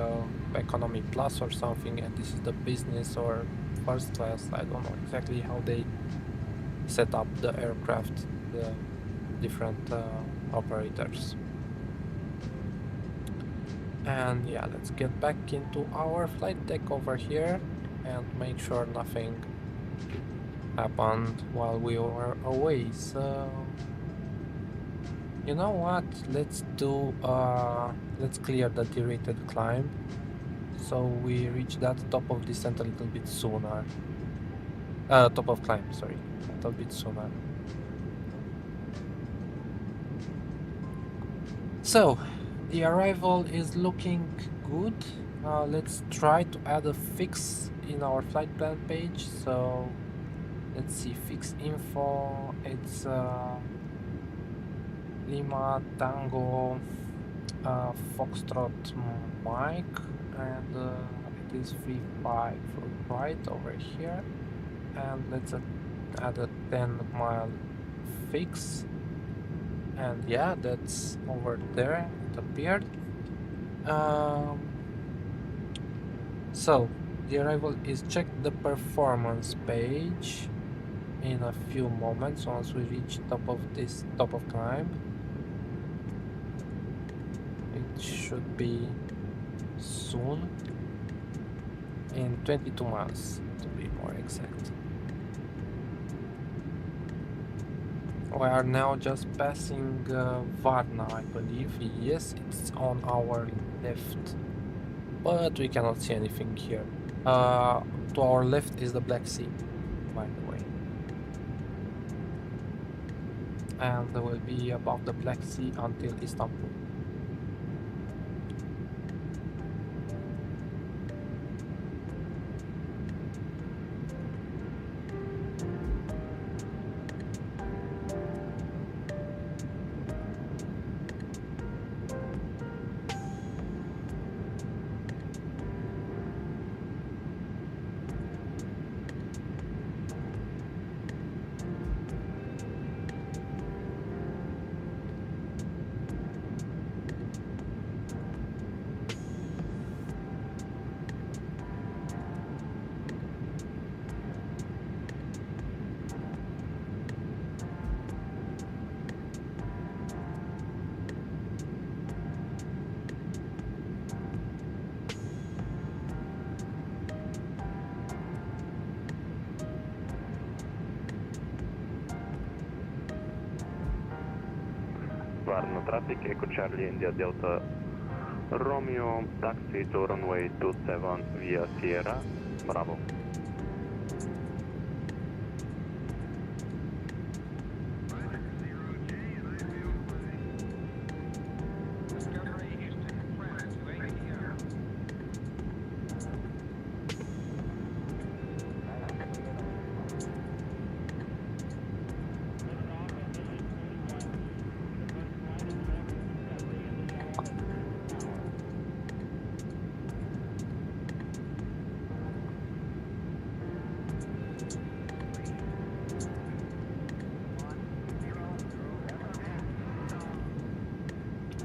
economy plus or something, and this is the business or first class. I don't know exactly how they set up the aircraft, the different operators. And yeah, let's get back into our flight deck over here and make sure nothing happened while we were away. So you know what, let's clear the derated climb so we reach that top of descent a little bit sooner. Top of climb, sorry, a little bit sooner. So the arrival is looking good. Let's try to add a fix in our flight plan page. So let's see, fix info. It's Lima Tango Foxtrot Mike, and it is 35 right over here. And let's add a 10-mile fix. And yeah, that's over there. It appeared. So the arrival is check the performance page in a few moments once we reach top of climb. It should be soon, in 22 miles to be more exact. We are now just passing Varna, I believe. Yes, it's on our left, but we cannot see anything here. To our left is the Black Sea, by the way. And there will be above the Black Sea until Istanbul. Varna traffic, Echo Charlie India Delta Romeo, taxi to runway 27 via Sierra, Bravo.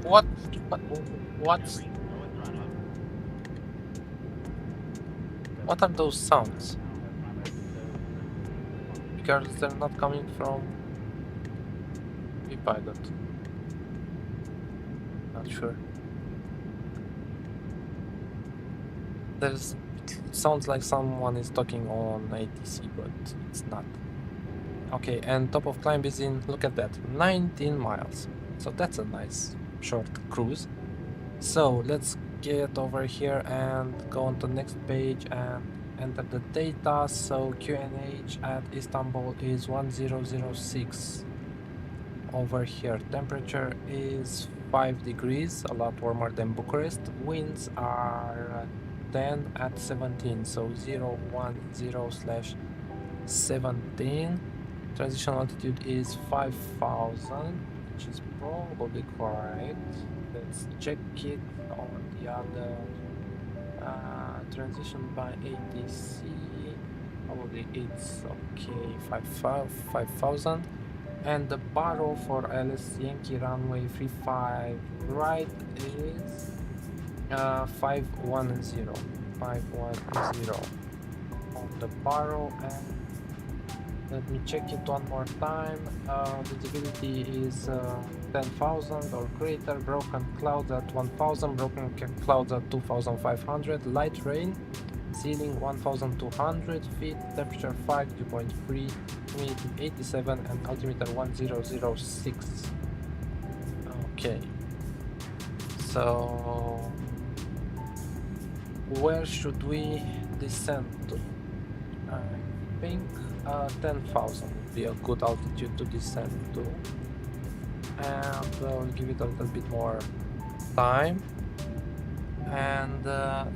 What? What's... What are those sounds? Because they're not coming from the pilot. Not sure. There's... It sounds like someone is talking on ATC, but it's not. Okay, and top of climb is in, look at that, 19 miles. So that's a nice short cruise. So let's get over here and go on to the next page and enter the data. So QNH at Istanbul is 1006. Over here, temperature is 5 degrees, a lot warmer than Bucharest. Winds are 10 at 17, so 010/17. Transition altitude is 5,000, which is probably correct. Let's check it on the other transition by ATC. Probably it's okay, 5,000. And the baro for LS Yankee runway 35 right is 510 on the baro. And let me check it one more time. Visibility is 10,000 or greater, broken clouds at 1,000, broken clouds at 2,500, light rain, ceiling 1,200 feet, temperature 5, 2.3, humidity 87, and altimeter 1006. Okay, so where should we descend to? I think 10,000 would be a good altitude to descend to, and we'll give it a little bit more time. And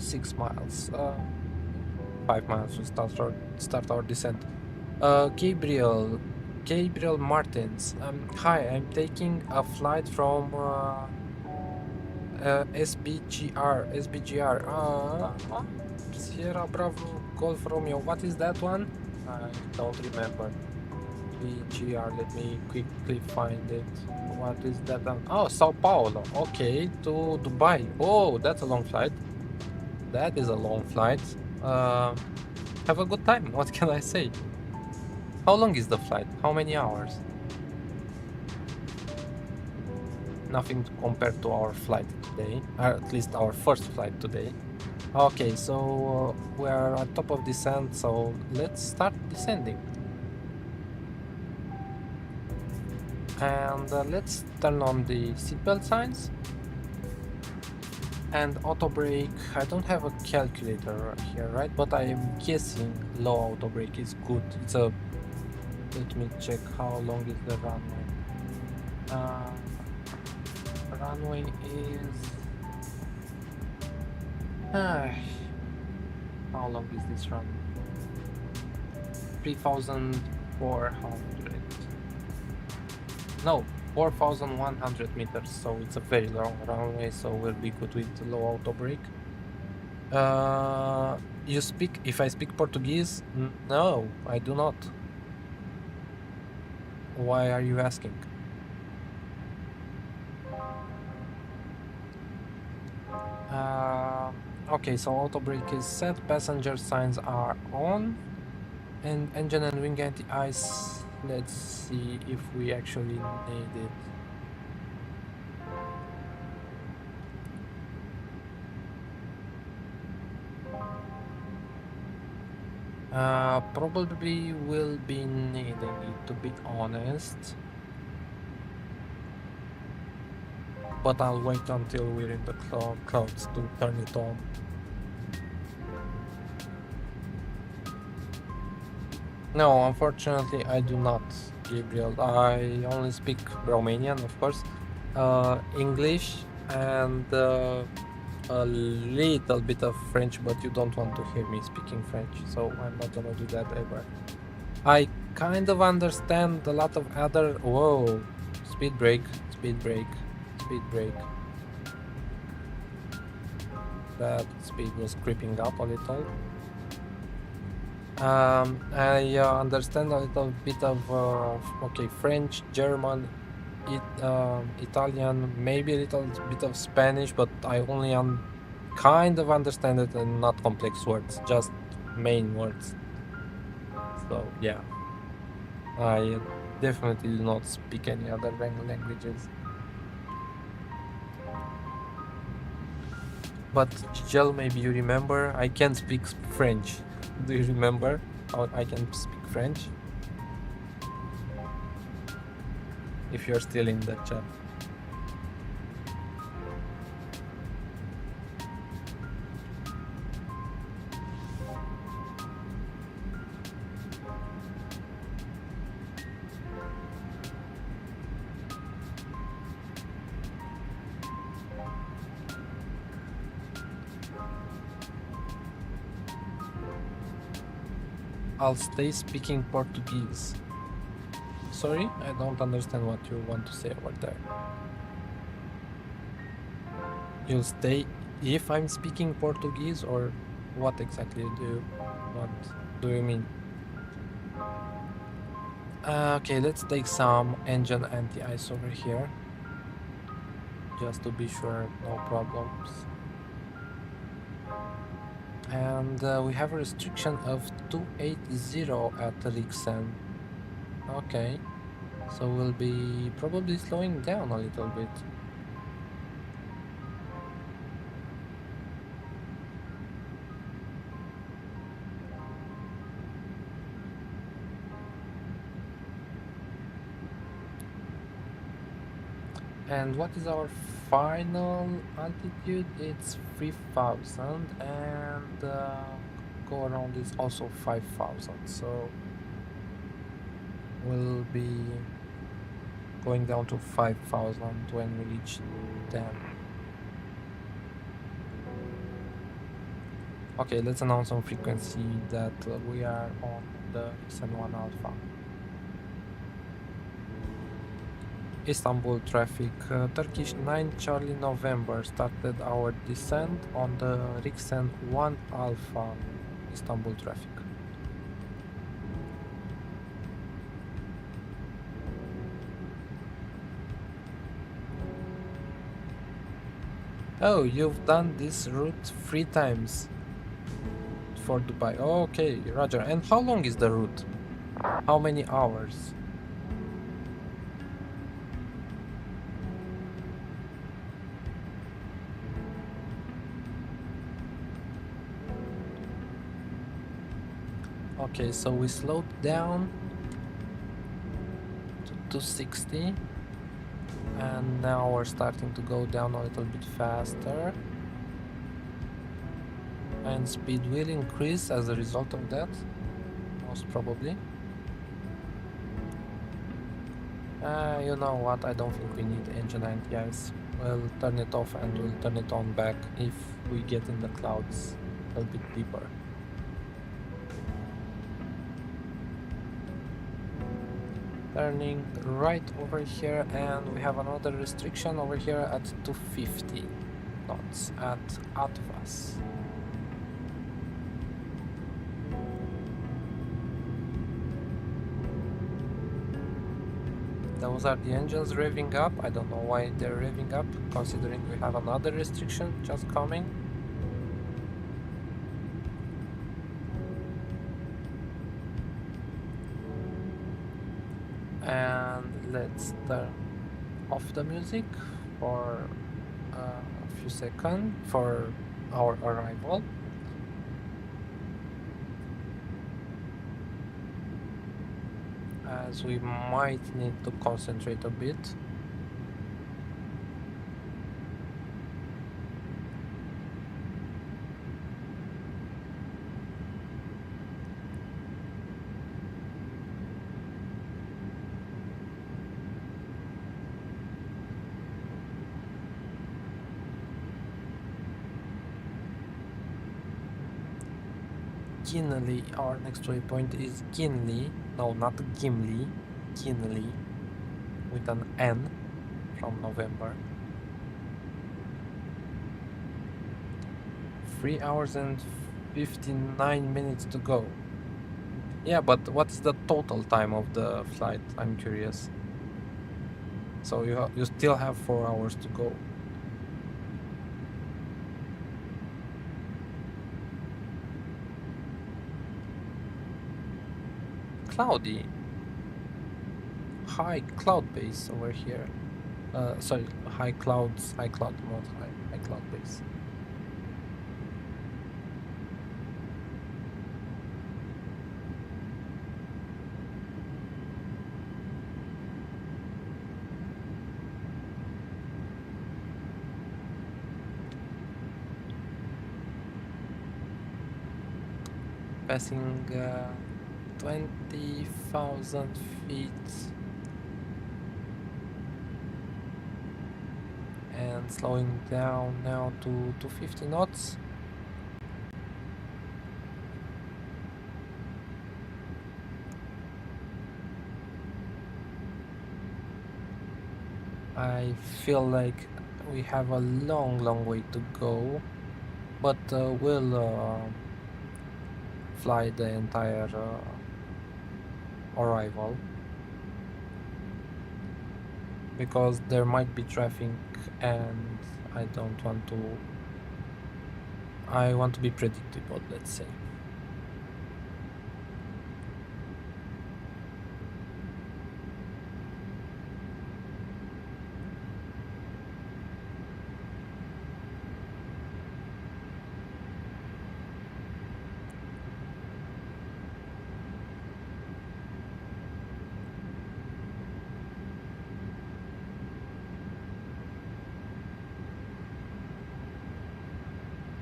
6 miles, 5 miles to start our descent. Gabriel Martins. Hi, I'm taking a flight from SBGR. Sierra Bravo Golf Romeo. What is that one? I don't remember. BGR. Let me quickly find it. What is that one? Oh, Sao Paulo. Okay, to Dubai. Oh, that's a long flight. That is a long flight. Have a good time. What can I say? How long is the flight? How many hours? Nothing to compare to our flight today, or at least our first flight today. Okay, so we are at top of descent, so let's start descending. And let's turn on the seatbelt signs and auto brake. I don't have a calculator here, right? But I am guessing low auto brake is good. It's a... Let me check how long is the runway. Runway is... how long is this run? 3,400. No, 4,100 meters. So it's a very long runway. So we'll be good with low auto brake. You speak? If I speak Portuguese? No, I do not. Why are you asking? Okay, so auto brake is set, passenger signs are on, and engine and wing anti-ice. Let's see if we actually need it. Probably will be needing it, to be honest. But I'll wait until we're in the clouds to turn it on. No, unfortunately I do not, Gabriel. I only speak Romanian, of course, English, and a little bit of French, but you don't want to hear me speaking French, so I'm not gonna do that ever. I kind of understand a lot of other... Whoa, speed brake. That speed was creeping up a little. I understand a little bit of okay, French, German, Italian, maybe a little bit of Spanish, but I only kind of understand it and not complex words, just main words. So yeah, I definitely do not speak any other languages. But Gel, maybe you remember, I can speak French. Do you remember how I can speak French? If you're still in the chat. I'll stay speaking Portuguese. Sorry, I don't understand what you want to say over there. You'll stay if I'm speaking Portuguese, or what exactly do you mean? Okay, let's take some engine anti-ice over here, just to be sure, no problems. And we have a restriction of 280 at Riksen. Okay, so we'll be probably slowing down a little bit. And what is our final altitude? It's 3000, and go around is also 5000, so we'll be going down to 5000 when we reach them. Okay, let's announce on frequency that we are on the SN1 Alpha. Istanbul traffic, Turkish 9 Charlie November started our descent on the Riksen 1 Alpha, Istanbul traffic. Oh, you've done this route 3 times for Dubai. Okay, Roger. And how long is the route? How many hours? Okay, so we slowed down to 260, and now we're starting to go down a little bit faster, and speed will increase as a result of that, most probably. You know what, I don't think we need engine anti-ice. We'll turn it off and we'll turn it on back if we get in the clouds a little bit deeper. Turning right over here, and we have another restriction over here at 250 knots at Atvas. Those are the engines revving up. I don't know why they're revving up, considering we have another restriction just coming. And let's turn off the music for a few seconds for our arrival. As we might need to concentrate a bit. Gimli, our next waypoint is Gimli. No, not Gimli, Gimli, with an N from November. 3 hours and 59 minutes to go. Yeah, but what's the total time of the flight? I'm curious. So you still have 4 hours to go. Cloudy. High cloud base over here. Sorry, high cloud, not high cloud base. Passing 20,000 feet and slowing down now to 250 knots. I feel like we have a long way to go, but we'll fly the entire arrival, because there might be traffic and I want to be predictable, let's say.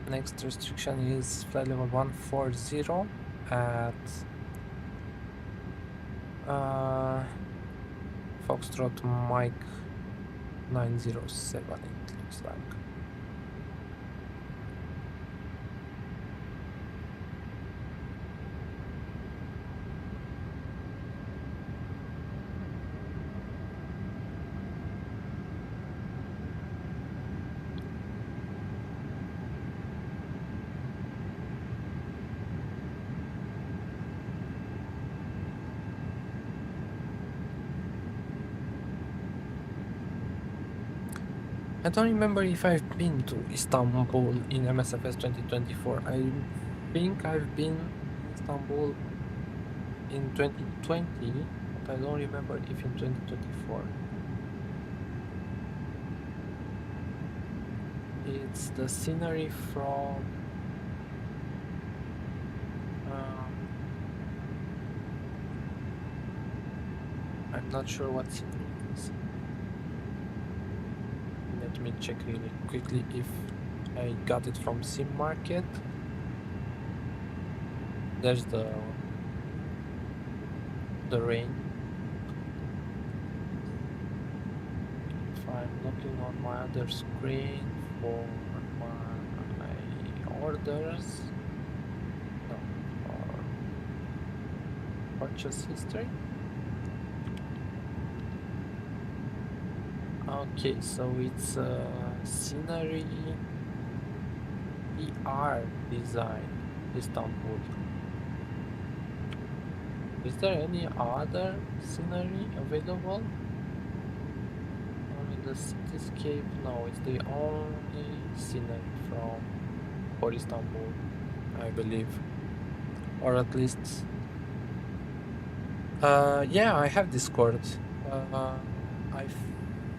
Next restriction is flight level 140 at Foxtrot Mike 907, it looks like. I don't remember if I've been to Istanbul in MSFS 2024. I think I've been in Istanbul in 2020, but I don't remember if in 2024. It's the scenery from I'm not sure what scenery it is. Let me check really quickly if I got it from Sim Market. There's the rain. If I'm looking on my other screen for my orders, no, for purchase history. Okay, so it's scenery ER design Istanbul. Is there any other scenery available? Only the cityscape? No, it's the only scenery for Istanbul, I believe, or at least. Yeah, I have Discord. I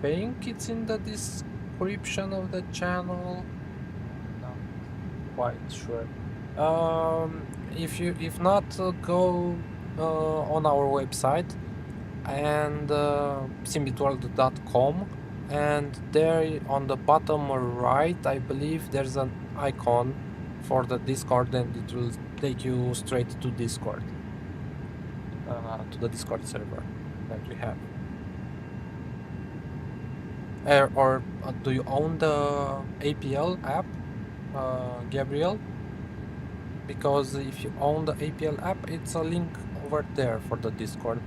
think it's in the description of the channel. Not quite sure. If not, go on our website and SIMBITWORLD.com, and there on the bottom right, I believe there's an icon for the Discord, and it will take you straight to Discord, to the Discord server that we have. Or do you own the APL app, Gabriel? Because if you own the APL app, it's a link over there for the Discord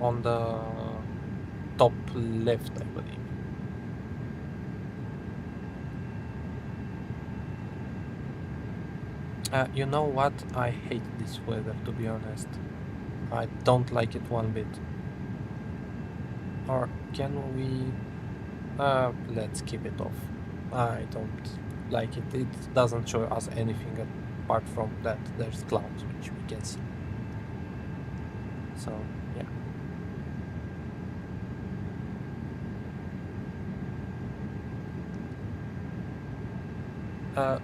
on the top left, I believe. You know what? I hate this weather, to be honest. I don't like it one bit. Or can we... let's keep it off. I don't like it. It doesn't show us anything apart from that there's clouds, which we can see. So, yeah.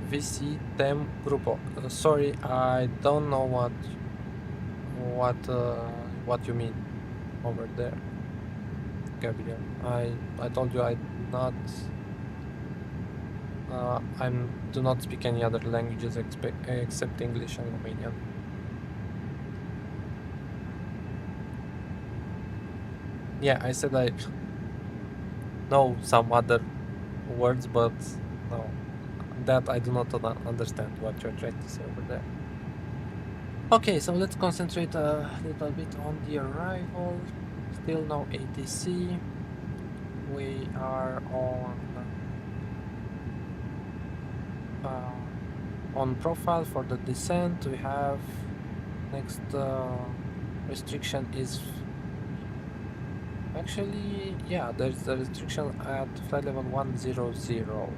VC Tem Grupo. Sorry, I don't know what you mean over there, Gabriel. I told you I do not speak any other languages except English and Romanian. Yeah, I said I know some other words, but no, that I do not understand what you're trying to say over there. Okay, so let's concentrate a little bit on the arrival. Still no ATC. We are on profile for the descent. We have next restriction is actually, yeah, there's the restriction at flight level 100.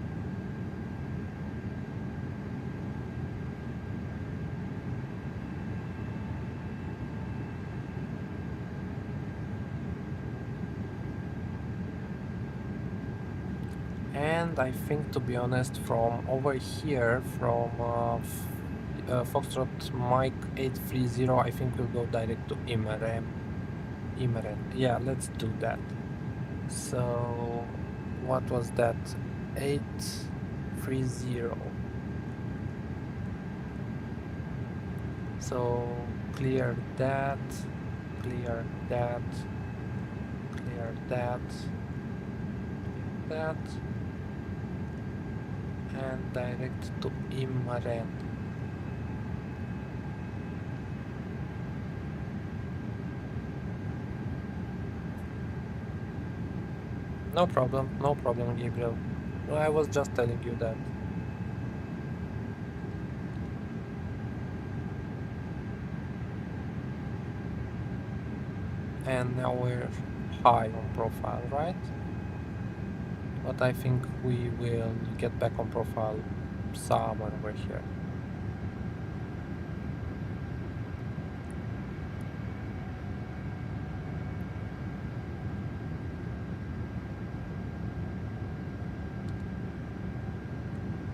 And I think, to be honest, from over here, from Foxtrot Mike 830, I think we'll go direct to Imeren. Yeah, let's do that. So, what was that? 830. So, clear that, clear that, clear that, that. And direct to Imaren. No problem, Gabriel. I was just telling you that. And now we're high on profile, right? But I think we will get back on profile somewhere over here.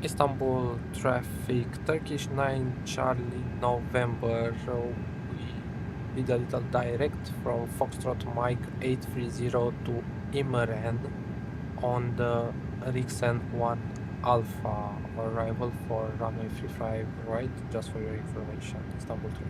Istanbul traffic, Turkish 9 Charlie November. So we did a little direct from Foxtrot Mike 830 to Imeren on the Rixen 1 Alpha arrival for runway 35 right, just for your information. Istanbul traffic.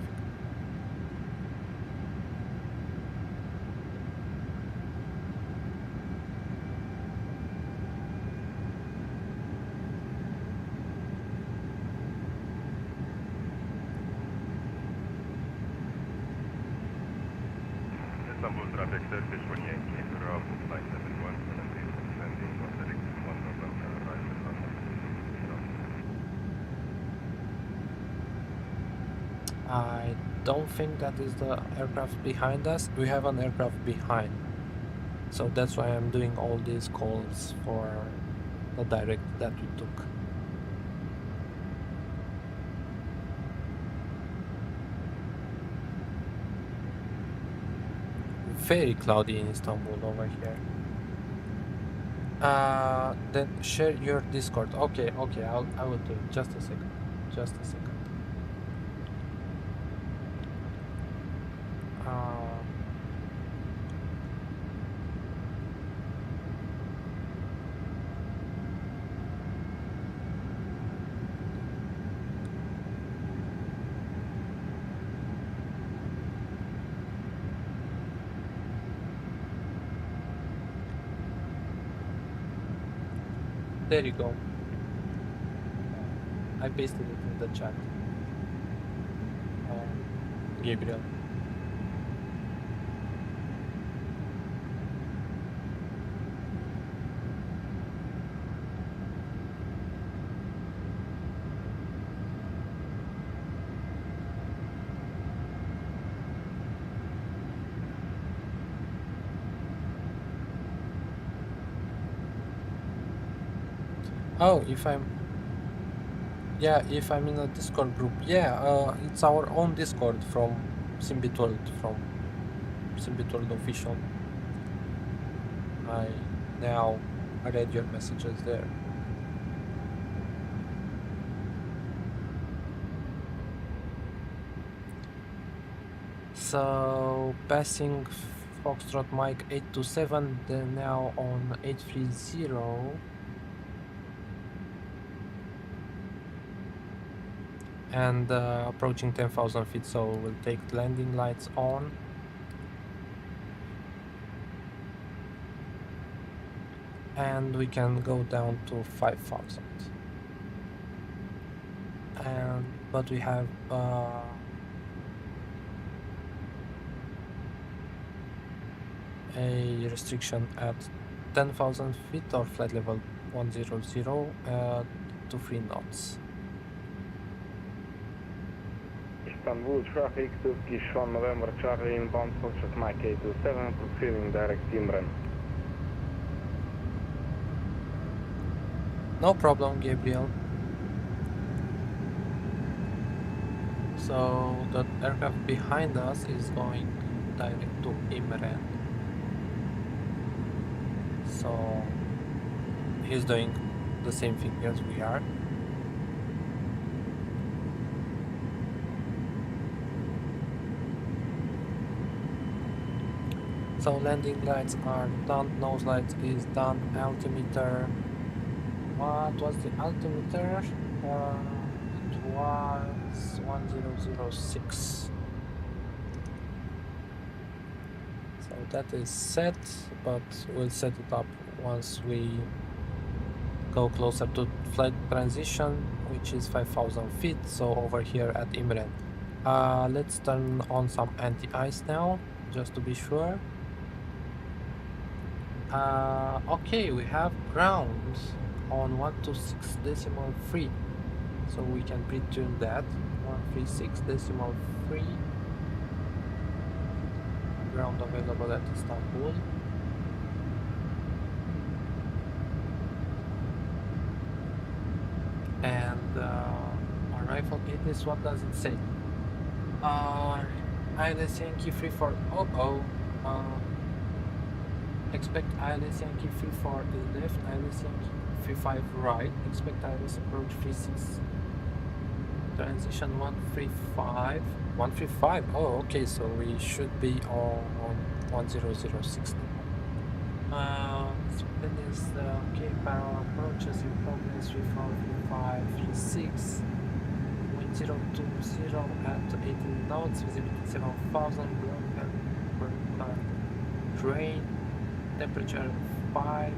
Istanbul traffic, Turkish 1Yankee, LROP, flight 71, descending on the Rixen 1 November, arrival I don't think that is the aircraft behind us. We have an aircraft behind. So that's why I'm doing all these calls for the direct that we took. Very cloudy in Istanbul over here. Then share your Discord. Okay, I will do it. Just a second. There you go. I pasted it in the chat. Gabriel. Oh, if I'm in a Discord group, it's our own Discord from SIMBITWORLD, from SIMBITWORLD official. I now read your messages there. So passing Foxtrot Mike 827, then now on 830. And approaching 10,000 feet, so we'll take landing lights on. And we can go down to 5,000. But we have a restriction at 10,000 feet or flight level 100 to 3 knots. Istanbul traffic, Turkish 1 November Charlie inbound Foxtrot Mike 827, confirming direct Imran. No problem, Gabriel. So the aircraft behind us is going direct to Imran. So he's doing the same thing as we are. So landing lights are done, nose lights is done, altimeter. What was the altimeter? It was 1006. So that is set, but we'll set it up once we go closer to flight transition, which is 5,000 feet, so over here at Imran. Let's turn on some anti-ice now, just to be sure. Okay, we have ground on 126.3, so we can pre-tune that. 136.3 ground available at Istanbul. And arrival it is, what does it say? ILS Yankee 3400. Expect ILS Yankee 34 left, ILS Yankee 35 right. Expect ILS approach 36. Transition 135. 135. Oh, okay. So we should be on 10060. Then is okay. Parallel approaches in progress 343536. Wind 020 at 18 knots. Visibility 7,000. Train. Temperature 5.3,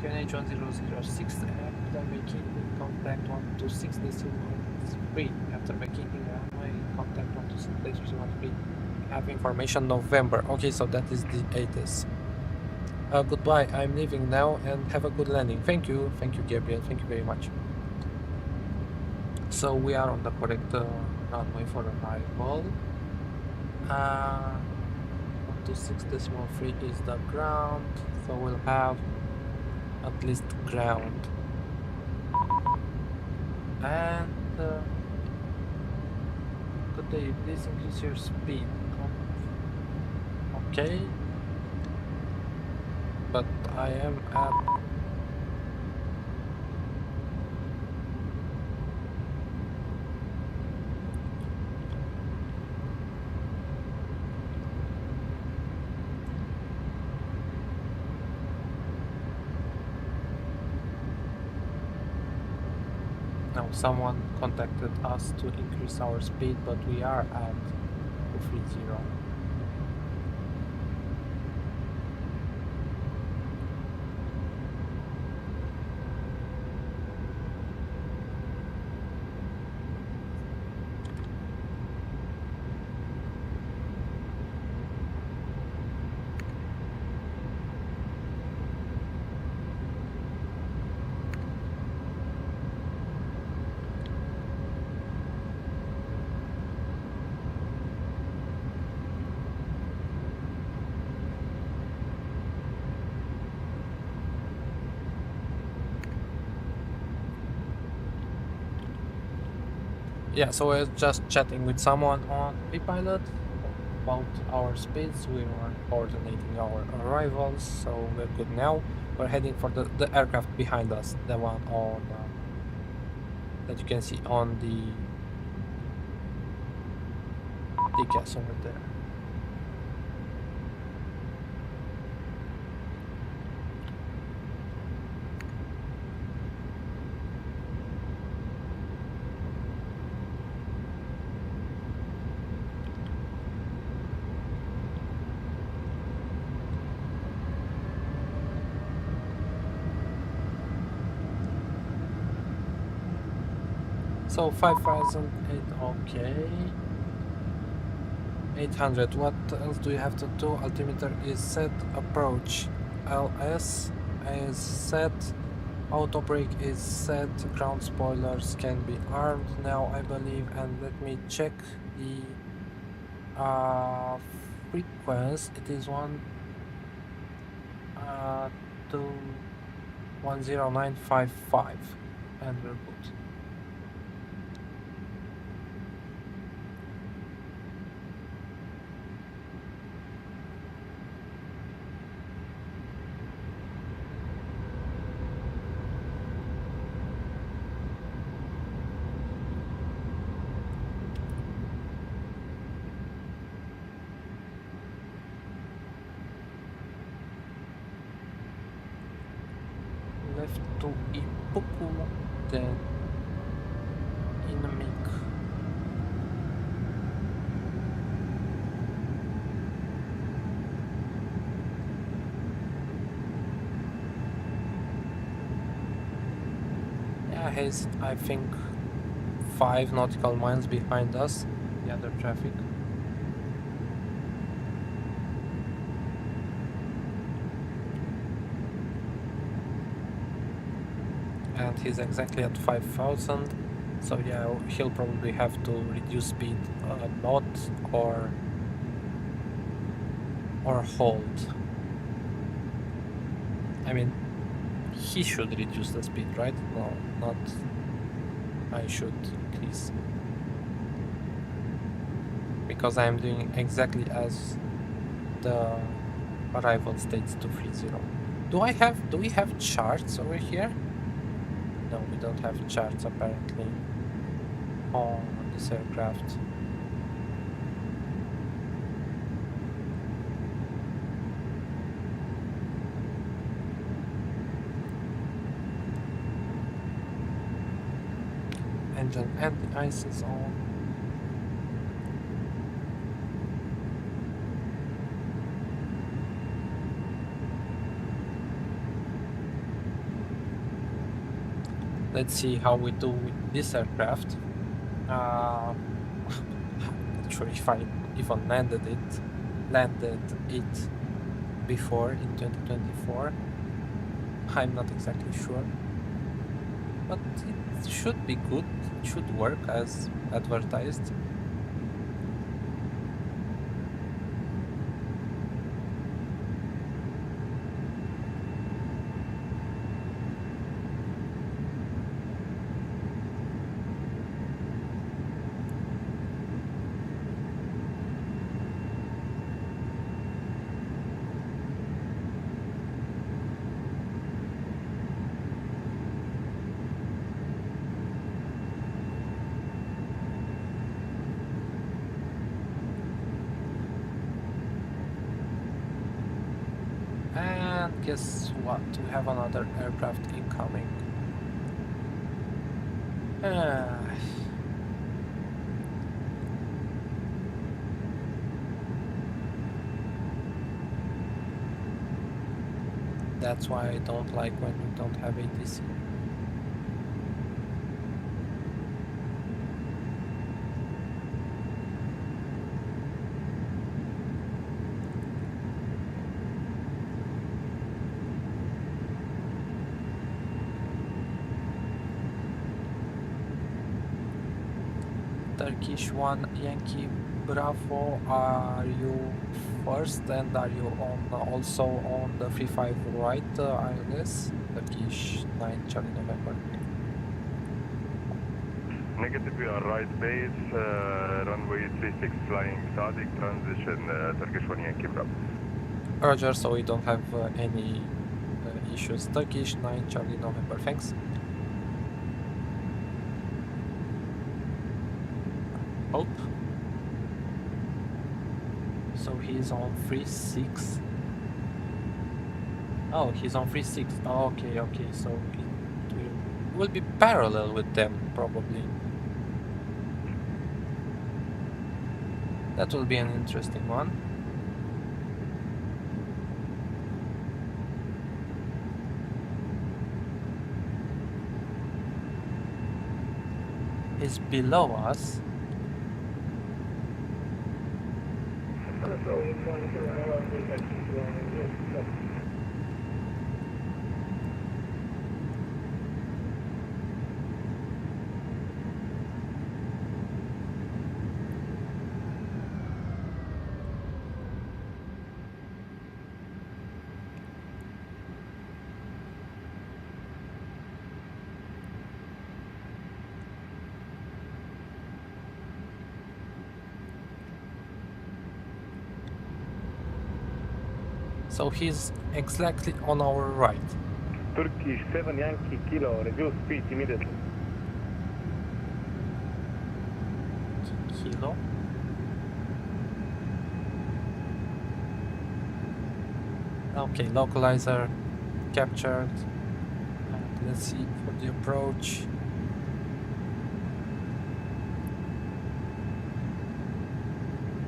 QNH 1006, after vacating contact 126.3, after vacating runway contact 126.3, have information November. Okay, so that is the ATIS. Goodbye, I'm leaving now and have a good landing. Thank you, Gabriel, thank you very much. So we are on the correct runway for arrival. 126.3 is the ground, so we'll have at least ground. And good day, please increase your speed. Okay, but I am at now. Someone contacted us to increase our speed, but we are at 230. Yeah, so we're just chatting with someone on Pilot about our speeds. We were coordinating our arrivals, so we're good now. We're heading for the aircraft behind us, the one on that you can see on the tickets over there. So 5,008, okay. 800, what else do you have to do? Altimeter is set, approach. LS is set, auto brake is set, ground spoilers can be armed now, I believe, and let me check the frequency. It is 10955, and we're good. Left to Ipuku, then Inamik. Yeah, he's, I think, 5 nautical miles behind us, the other traffic. And he's exactly at 5,000, so yeah, he'll probably have to reduce speed a lot or hold. I mean, he should reduce the speed, right? No, not I should increase, because I am doing exactly as the arrival states 230. Do we have charts over here? No, we don't have charts apparently on this aircraft. Engine and the ice is on. Let's see how we do with this aircraft. Not sure if I even landed it before in 2024. I'm not exactly sure, but it should be good. It should work as advertised. And guess what? We have another aircraft incoming. That's why I don't like when we don't have ATC. Turkish 1 Yankee Bravo, are you first, and are you on also on the 35 right ILS? Turkish 9 Charlie November. Negative, we are right base, runway 36 flying static, transition Turkish 1 Yankee Bravo. Roger, so we don't have any issues. Turkish 9 Charlie November, thanks. Hope. So he's on 36. Oh, he's on 36. Oh, okay, so it will be parallel with them, probably. That will be an interesting one. He's below us. So he's exactly on our right. Turkish 7 Yankee Kilo, reduce speed immediately. Kilo. Okay, localizer captured. And let's see for the approach.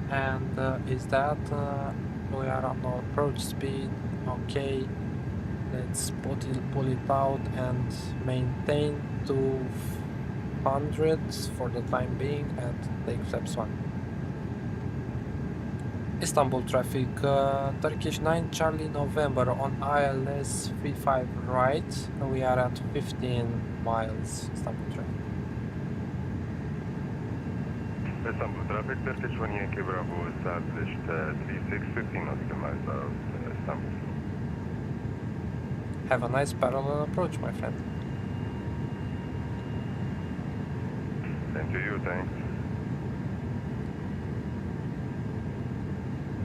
And is that we are on our approach speed? Okay, let's pull it out and maintain 200 for the time being and take flaps 1. Istanbul traffic, Turkish 9 Charlie November on ILS 35 right. We are at 15 miles Istanbul traffic. Istanbul traffic, Turkish 1 Yankee Bravo established 3615 nautical miles out Istanbul. Have a nice parallel approach, my friend. Same to you, thanks.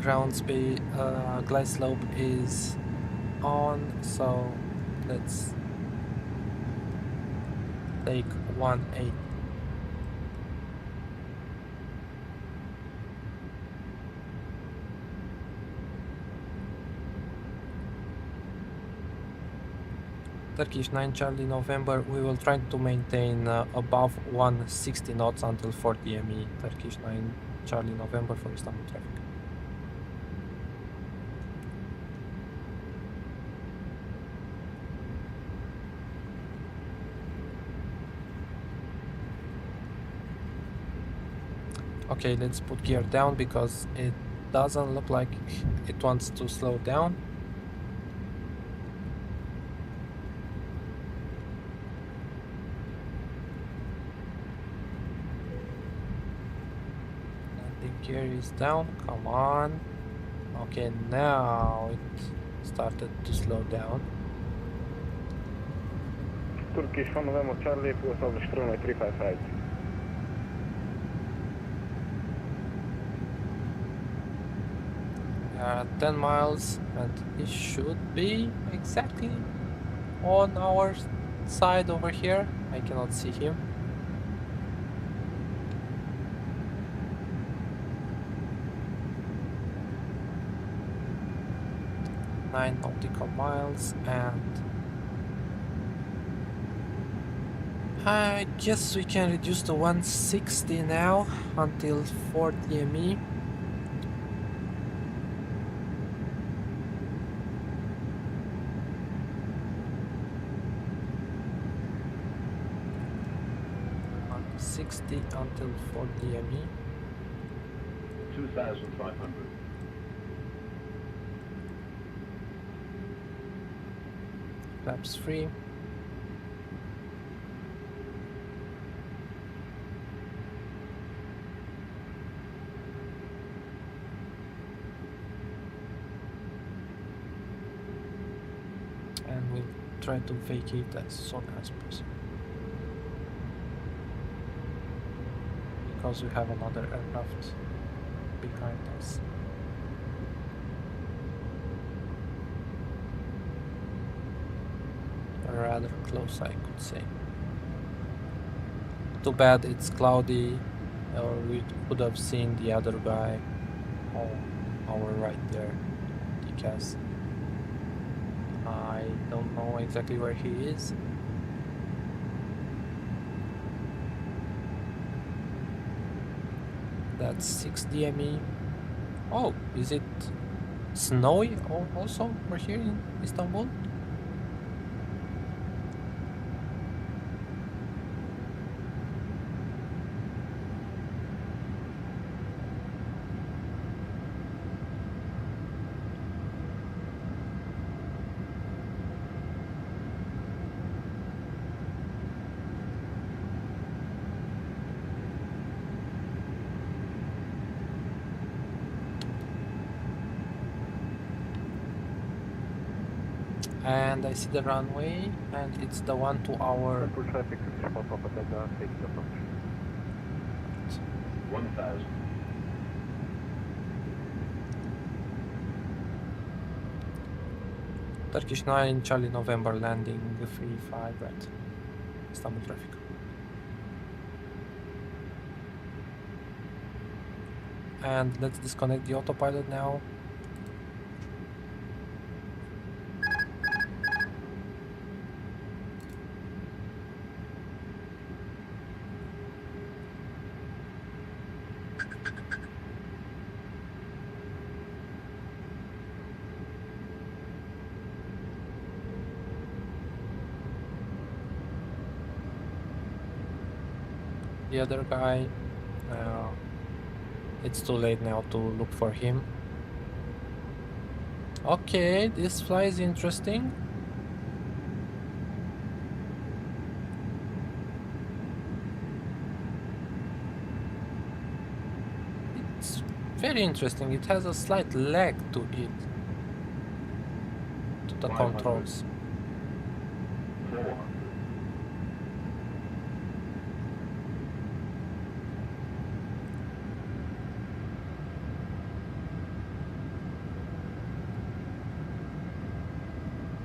Ground speed, glide slope is on, so let's take 1-8. Turkish 9 Charlie November, we will try to maintain above 160 knots until 40 ME. Turkish 9 Charlie November for Istanbul traffic. Okay, let's put gear down because it doesn't look like it wants to slow down. Gear is down, come on. Okay, now it started to slow down. Turkish 1 November Charlie, fuel establish runway 35 right. We are at 10 miles and it should be exactly on our side over here. I cannot see him. 9 nautical miles, and I guess we can reduce to 160 now until 40 ME. Until 40 ME. 2,500. Flaps free. And we'll try to vacate as soon as possible. because we have another aircraft behind us. Rather close, I could say. Too bad it's cloudy, or we could have seen the other guy on our right there, because I don't know exactly where he is. That's 6 DME. Oh, is it snowy also over here in Istanbul? And I see the runway, and it's the one to our... traffic, spot opposite taking approach. 1000. Turkish 9, Charlie November, landing 35 right. Istanbul traffic. And let's disconnect the autopilot now. The other guy, it's too late now to look for him. Okay, this fly is interesting. It's very interesting. It has a slight lag to it, to the controls. 400.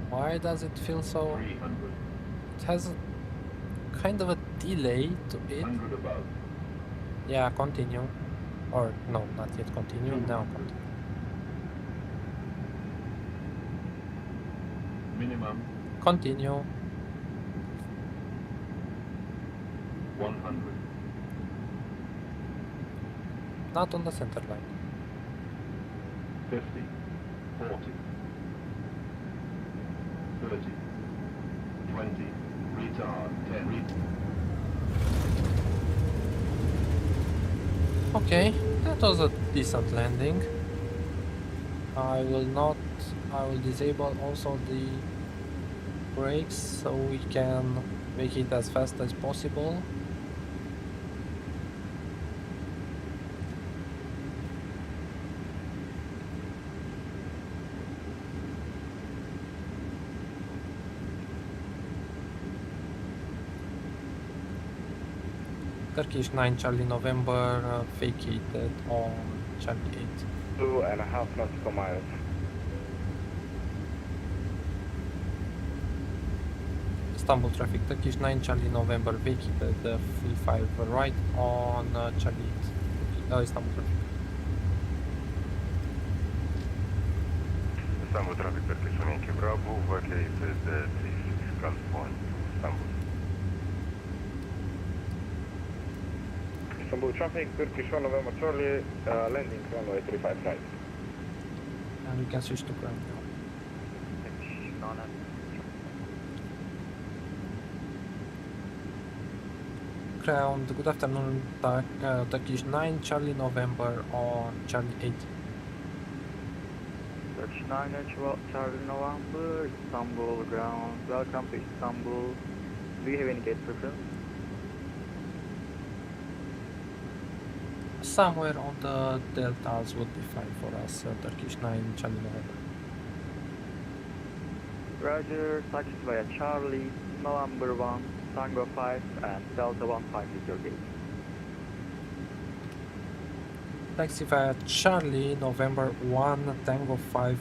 Why does it feel so? 300. It has a kind of a delay to it. 100 above. Yeah, continue. Or no, not yet continue. Now continue. Minimum Continue. 100. Not on the center line. 50. 40. 30. 20. Retard. 10. Okay, that was a decent landing. I will disable also the brakes so we can make it as fast as possible. Turkish 9 Charlie November vacated on Charlie 8. 2.5 nautical miles. Istanbul traffic, Turkish 9 Charlie November vacated 35 right on Charlie 8. Istanbul traffic. Istanbul traffic, Turkish 1 Yankee Bravo, vacated 36 Gulf 1, Istanbul. Istanbul traffic, Turkish 1 November Charlie, landing runway 35 right. And we can switch to ground now. Ground, good afternoon, Turkish 9 Charlie November on Charlie 8. Turkish 9 Charlie November, Istanbul ground. Welcome to Istanbul. Do you have any gate preference? Somewhere on the deltas would be fine for us, Turkish 9 Charlie November. Roger, taxi via Charlie, November 1, Tango 5, and Delta 15 is your gate. Taxi via Charlie, November 1, Tango 5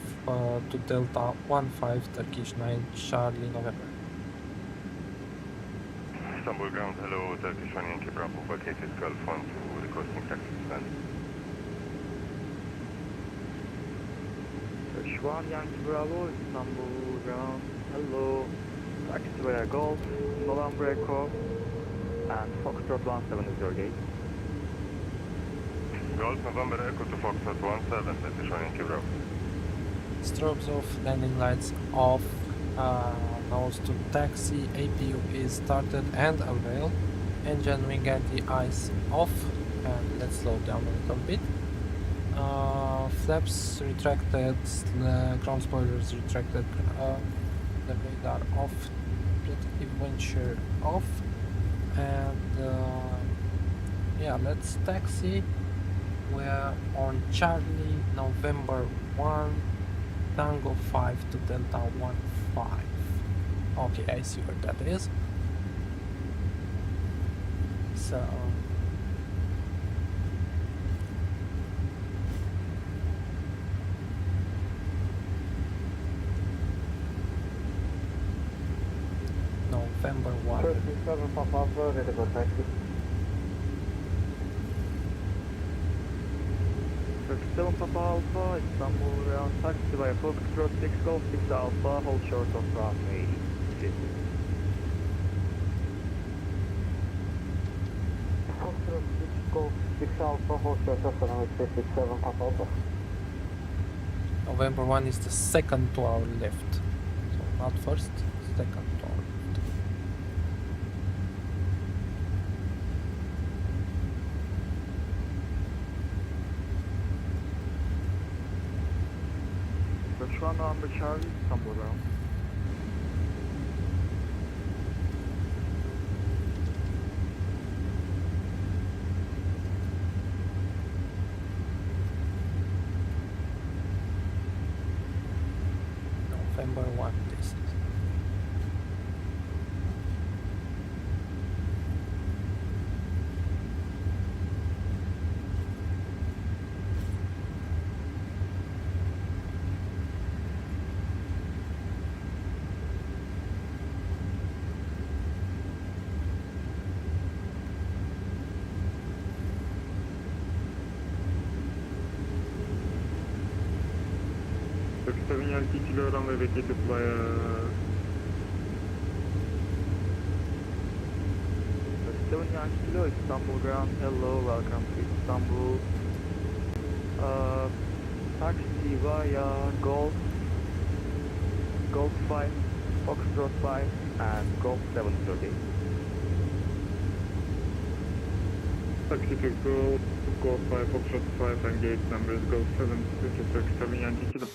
to Delta 15, Turkish 9, Charlie, November. Istanbul ground, hello, Turkish 1 Yankee Bravo, vacated Gulf 1 to requesting taxi stand. Turkish 1 Yankee Bravo, Istanbul ground, hello, taxi via Golf, November Echo, and Foxtrot 17 is your gate. Golf November Echo to Foxtrot 17, Turkish 1 Yankee Bravo. Strobes off, landing lights off, nose to taxi, APU is started and avail, engine wing anti-ice off, and let's slow down a little bit. Flaps retracted, ground spoilers retracted, the radar off, protective wind shear off, and yeah, let's taxi. We're on Charlie, November 1, Tango 5 to Delta 15. Okay, I see where that is. So November 1. 37 Papa, ready to go taxi. 37 Papa Alpha, Istanbul ground, taxi via Foxtrot 6 Golf 6 Alpha, hold short of runway 50. Foxtrot 6 Golf 6 Alpha, hold short of runway 57 Papa Alpha. November 1 is the second to our left. So not first, second to our left. Turkish 1 November Charlie, Istanbul ground. November 1 this is. Turkish Yankee Kilo runway vacated via 37 Yankee Kilo, Istanbul ground, hello, welcome to Istanbul. Taxi via Golf 5, Foxtrot 5, and Golf 7 is your gate. taxi to Golf 5, Foxtrot 5, and gate numbers Golf 7, this is Turkish Yankee Kilo.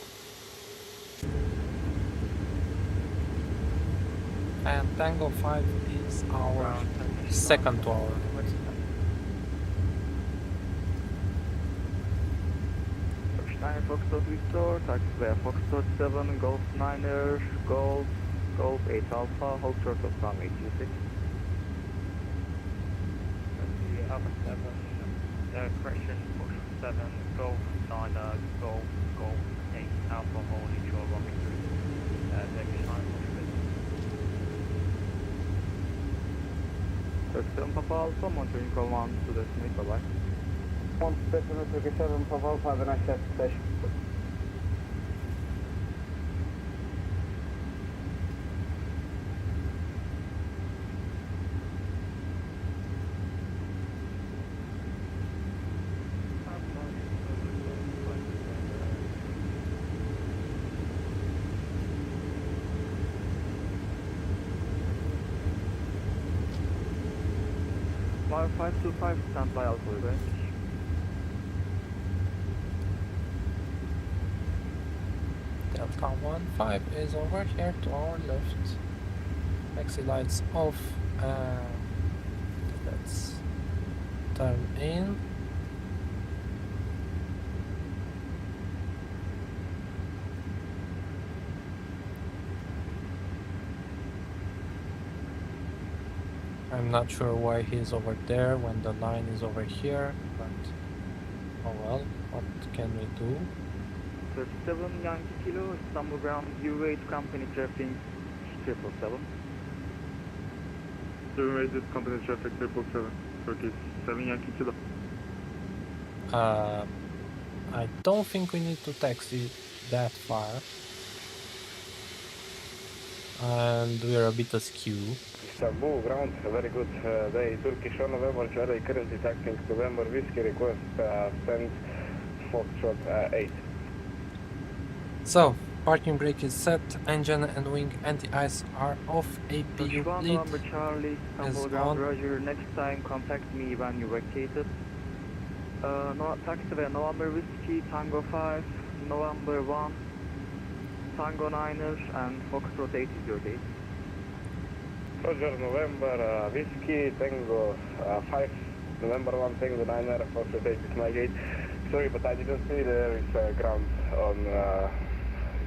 And Tango 5 is our second to our left. Turkish 9 Foxtrot Victor, taxi via Foxtrot 7, Golf 9er, Golf 8 Alpha, hold short of runway 26. Alpha 7, correction, Foxtrot 7, Golf 9er, Golf 8 Alpha, holding short runway 3, Turkish 9 37 Papa Alpha, monitoring call 1 to destination, bye bye. 1 specimen Turkish 7 Papa Alpha, have a nice station. Mile 525, stand by Alpha range. Delta 15 is over here to our left. Taxi lights off, and let's turn in. I'm not sure why he's over there when the line is over here, but Oh well, what can we do? 37 Yankee Kilo, Istanbul ground, U8 company traffic 777. 7 is company traffic 777. Turkey 7 Yankee Kilo. I don't think we need to taxi that far. And we're a bit askew. Istanbul ground, very good day. Turkish on November Charlie, currently taxiing November Whiskey, request send Foxtrot 8. So, parking brake is set, engine and wing anti-ice are off, APU One lead November Charlie, Istanbul is ground, on. Roger. Next time contact me when you vacated. No, taxiway November Whiskey, Tango 5, November 1, Tango 9er, and Foxtrot 8 is your date. Roger, November Whiskey, Tango 5, November 1, Tango 9er, Foxtrot 8 is my gate. Sorry, but I didn't see there is ground on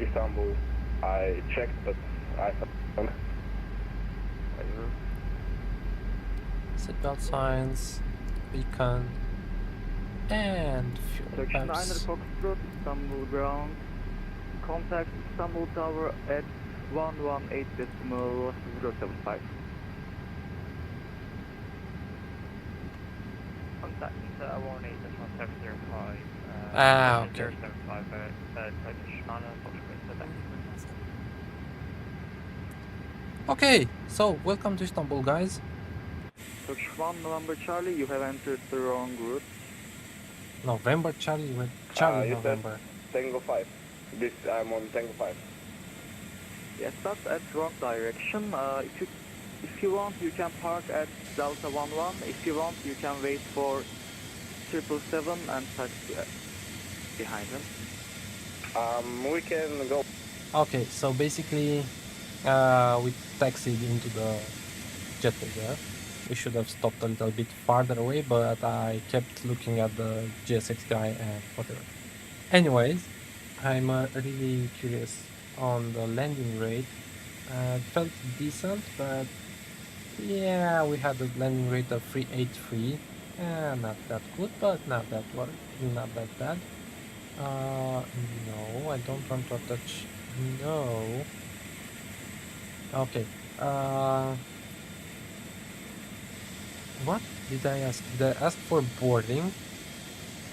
Istanbul. I checked, but I found. Seatbelt signs, beacon, and fuel Section 9er pumps. Foxtrot, Istanbul ground. Contact Istanbul Tower at 118.075. Contact 118.705. Ah, okay. 075, Turkish 9 Foxtrot. Okay, so welcome to Istanbul, guys. Turkish 1 November Charlie, you have entered the wrong route. November Charlie, with Charlie You said November. Tango 5. This I'm on Tango 5. Yes, that's at wrong direction. If you want, you can park at Delta 11. If you want, you can wait for 777 and taxi behind him. We can go. Okay, so basically, we taxied into the jetway there. We should have stopped a little bit farther away, but I kept looking at the GSX guy and whatever. Anyways, I'm really curious on the landing rate. It felt decent, but yeah, we had a landing rate of 383. Not that good, but not that bad. No, I don't want to touch. No. Okay. What did I ask? Did I ask for boarding?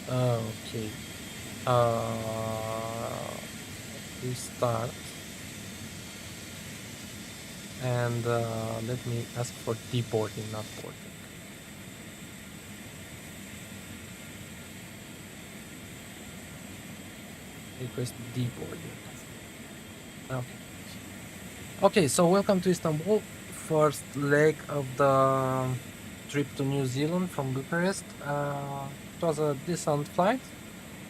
Okay. Restart. And let me ask for deboarding, not boarding. Request deboarding. Okay. Okay, so welcome to Istanbul. First leg of the trip to New Zealand from Bucharest. It was a decent flight.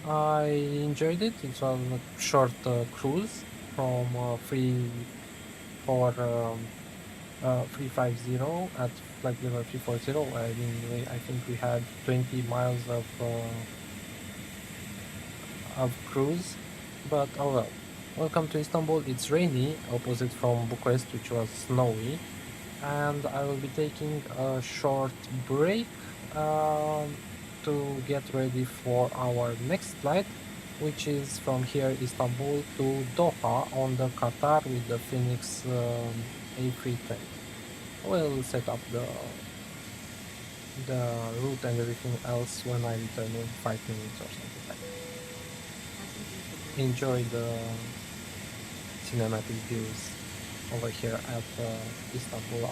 I enjoyed it. It was a short cruise from 350 at flight level 340. I think we had 20 miles of cruise, but oh well. Welcome to Istanbul. It's rainy, opposite from Bucharest, which was snowy, and I will be taking a short break to get ready for our next flight, which is from here Istanbul to Doha on the Qatar with the Phoenix A310. We'll set up the route and everything else when I return in 5 minutes or something like that. Enjoy the cinematic views over here at Istanbul.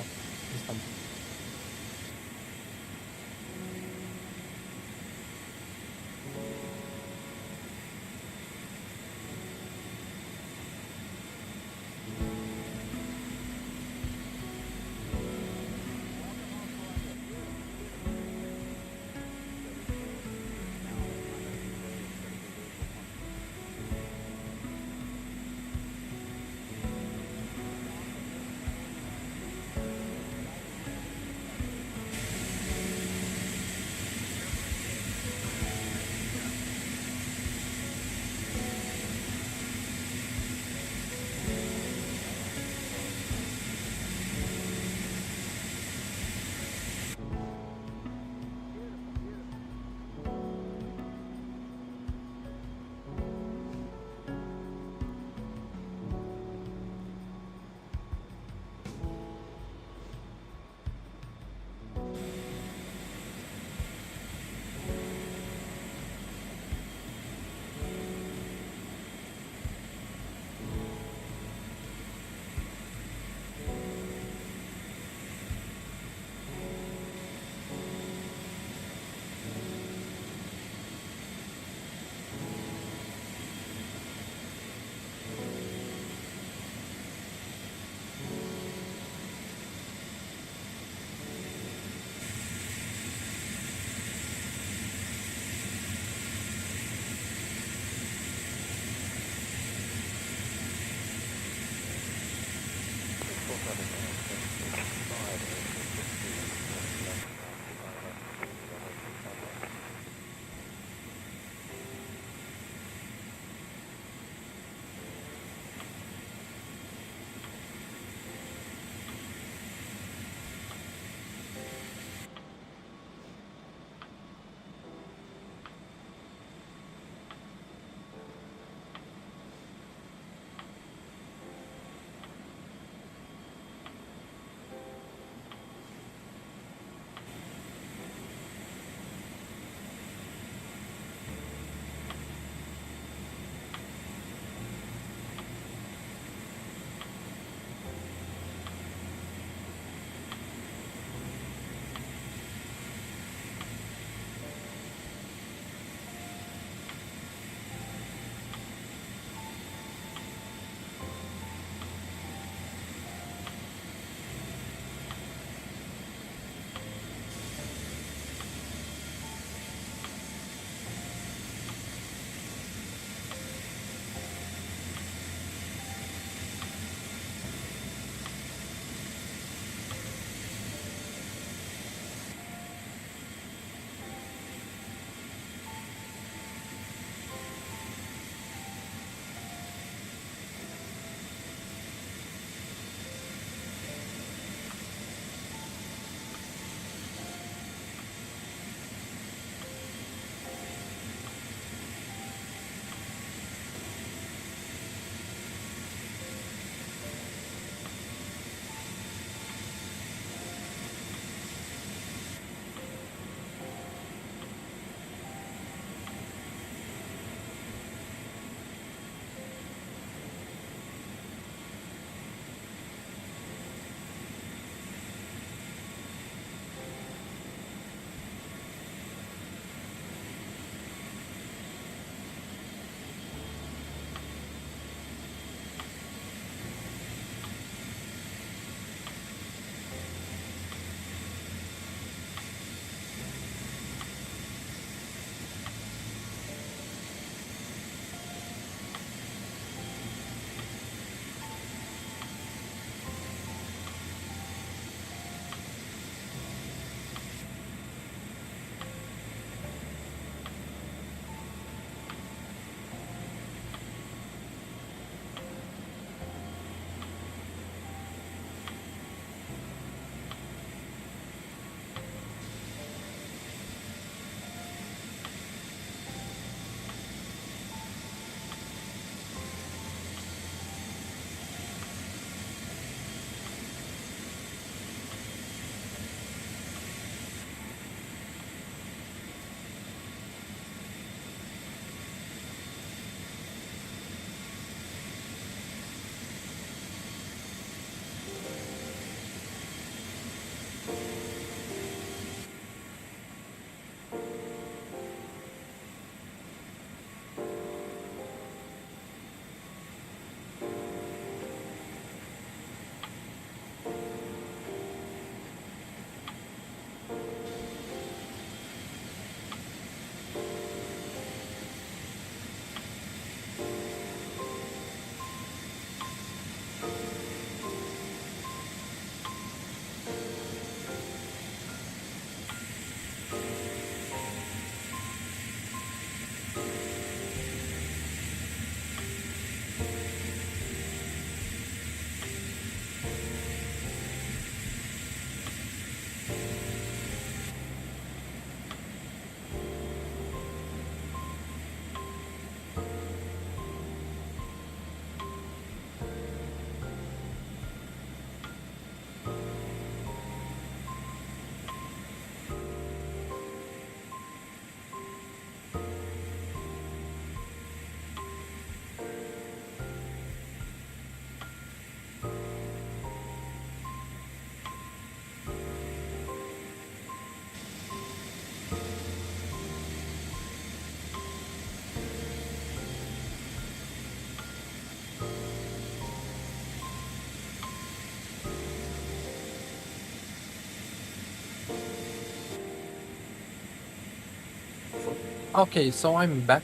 Okay, so I'm back,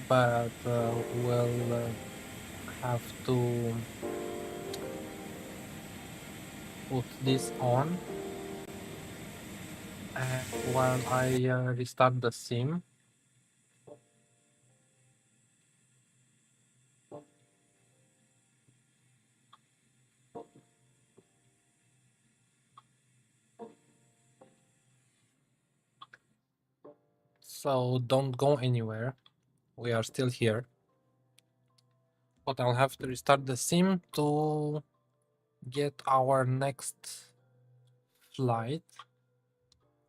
but we'll have to put this on, and while I restart the sim. So don't go anywhere. We are still here. But I'll have to restart the sim to get our next flight.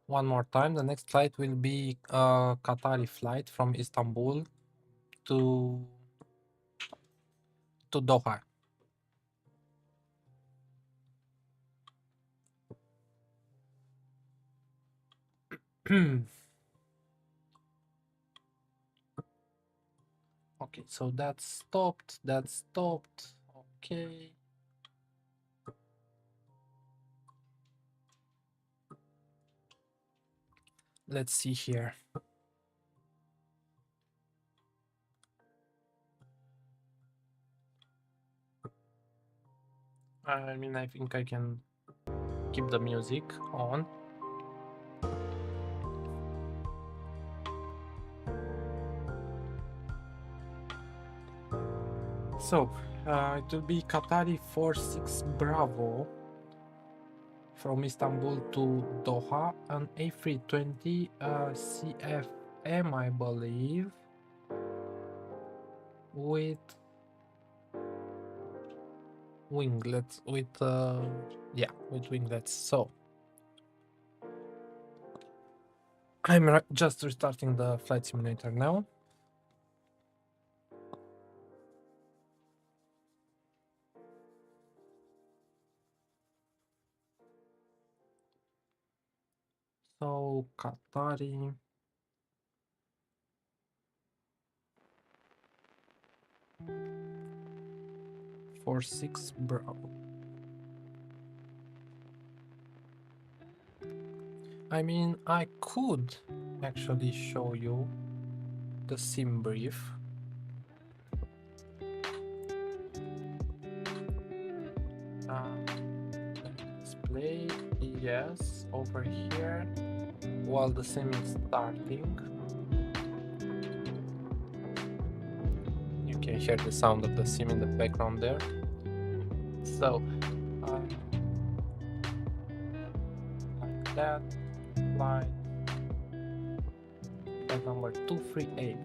One more time. The next flight will be a Qatari flight from Istanbul to Doha. Okay, so that's stopped. That's stopped. Okay. Let's see here. I mean, I think I can keep the music on. So, it will be Qatari 46 Bravo from Istanbul to Doha, an A320 CFM, I believe, with winglets, with winglets. So, I'm just restarting the flight simulator now. So, Qatari 46 Bravo. I mean, I could actually show you the sim brief. Display, yes, over here, while the sim is starting. You can hear the sound of the sim in the background there. So, like that, flight number 238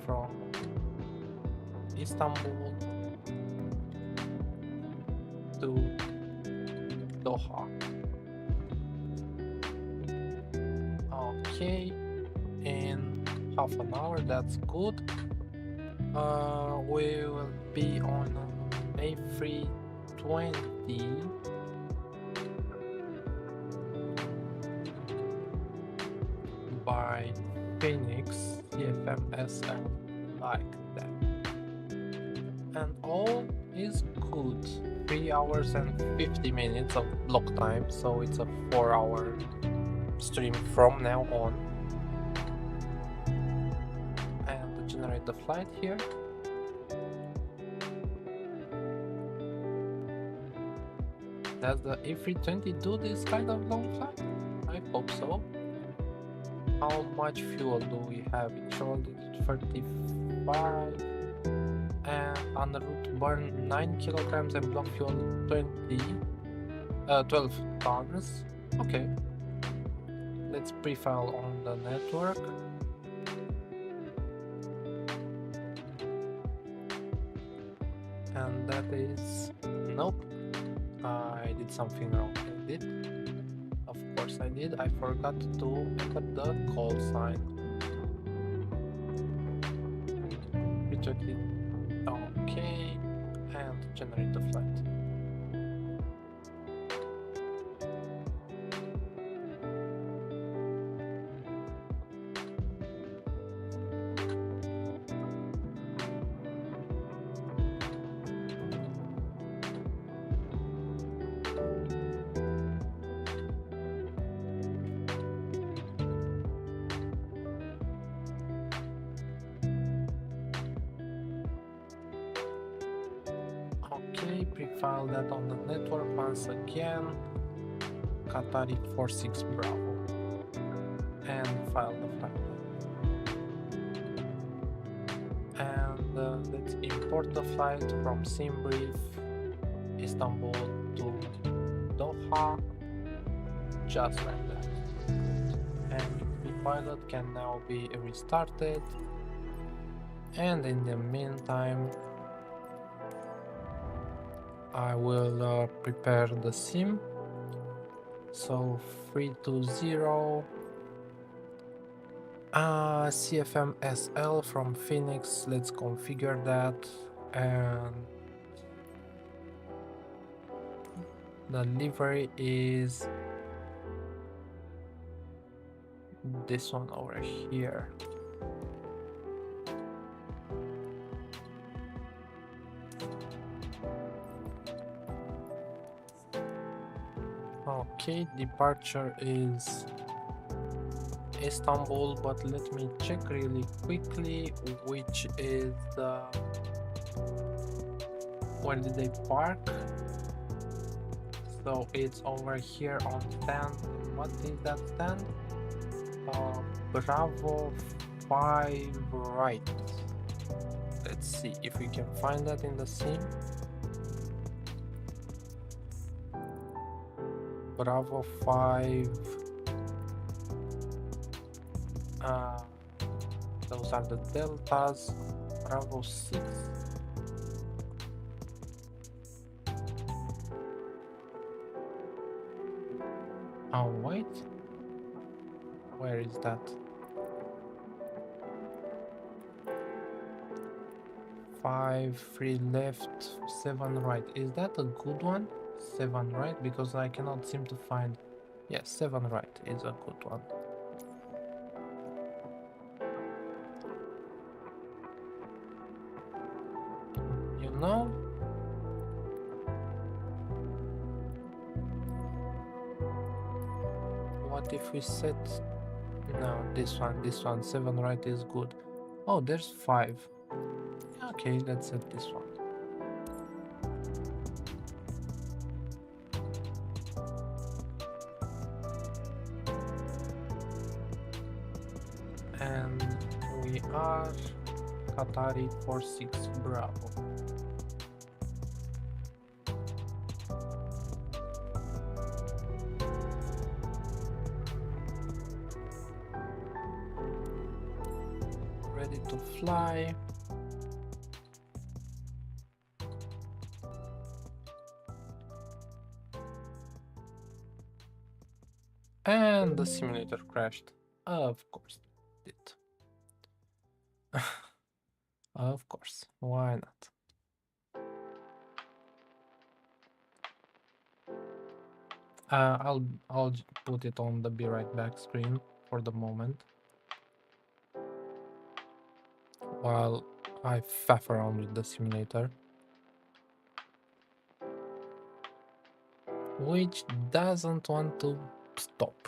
from Istanbul to Doha. Okay, in half an hour, that's good. We will be on A320 by Phoenix CFM like that, and all is good. 3 hours and 50 minutes of block time, so it's a 4-hour stream from now on. And to generate the flight here, does the A320 do this kind of long flight? I hope so. How much fuel do we have? It showed 35, and on the route burn 9 kilograms and block fuel 12 tons. Okay, let's pre-file on the network. And that is, nope, I did something wrong. I did, of course I did. I forgot to enter the call sign. Okay, and generate the flight. pre-file that on the network once again. Qatari 46 Bravo. And file the flight plan. And let's import the flight from SimBrief, Istanbul to Doha, just like that. And the pilot can now be restarted. And in the meantime, I will prepare the SIM. So 320 CFM SL from Phoenix. Let's configure that, and the livery is this one over here. Okay, departure is Istanbul, but let me check really quickly which is the, where did they park? So it's over here on stand. What is that stand? Bravo 5 right. Let's see if we can find that in the scene. Bravo 5. Those are the deltas. Bravo 6. Oh wait, where is that? 5, 3 left, 7 right. Is that a good one? 7 right, because I cannot seem to find. Yes, 7 right is a good one. You know, what if we set, no, this one, 7 right is good. Oh, there's 5. Okay, let's set this one. And we are Qatari 46 Bravo. Ready to fly. And the simulator crashed. Of course it did. Of course, why not? I'll put it on the be right back screen for the moment, while I faff around with the simulator, which doesn't want to stop.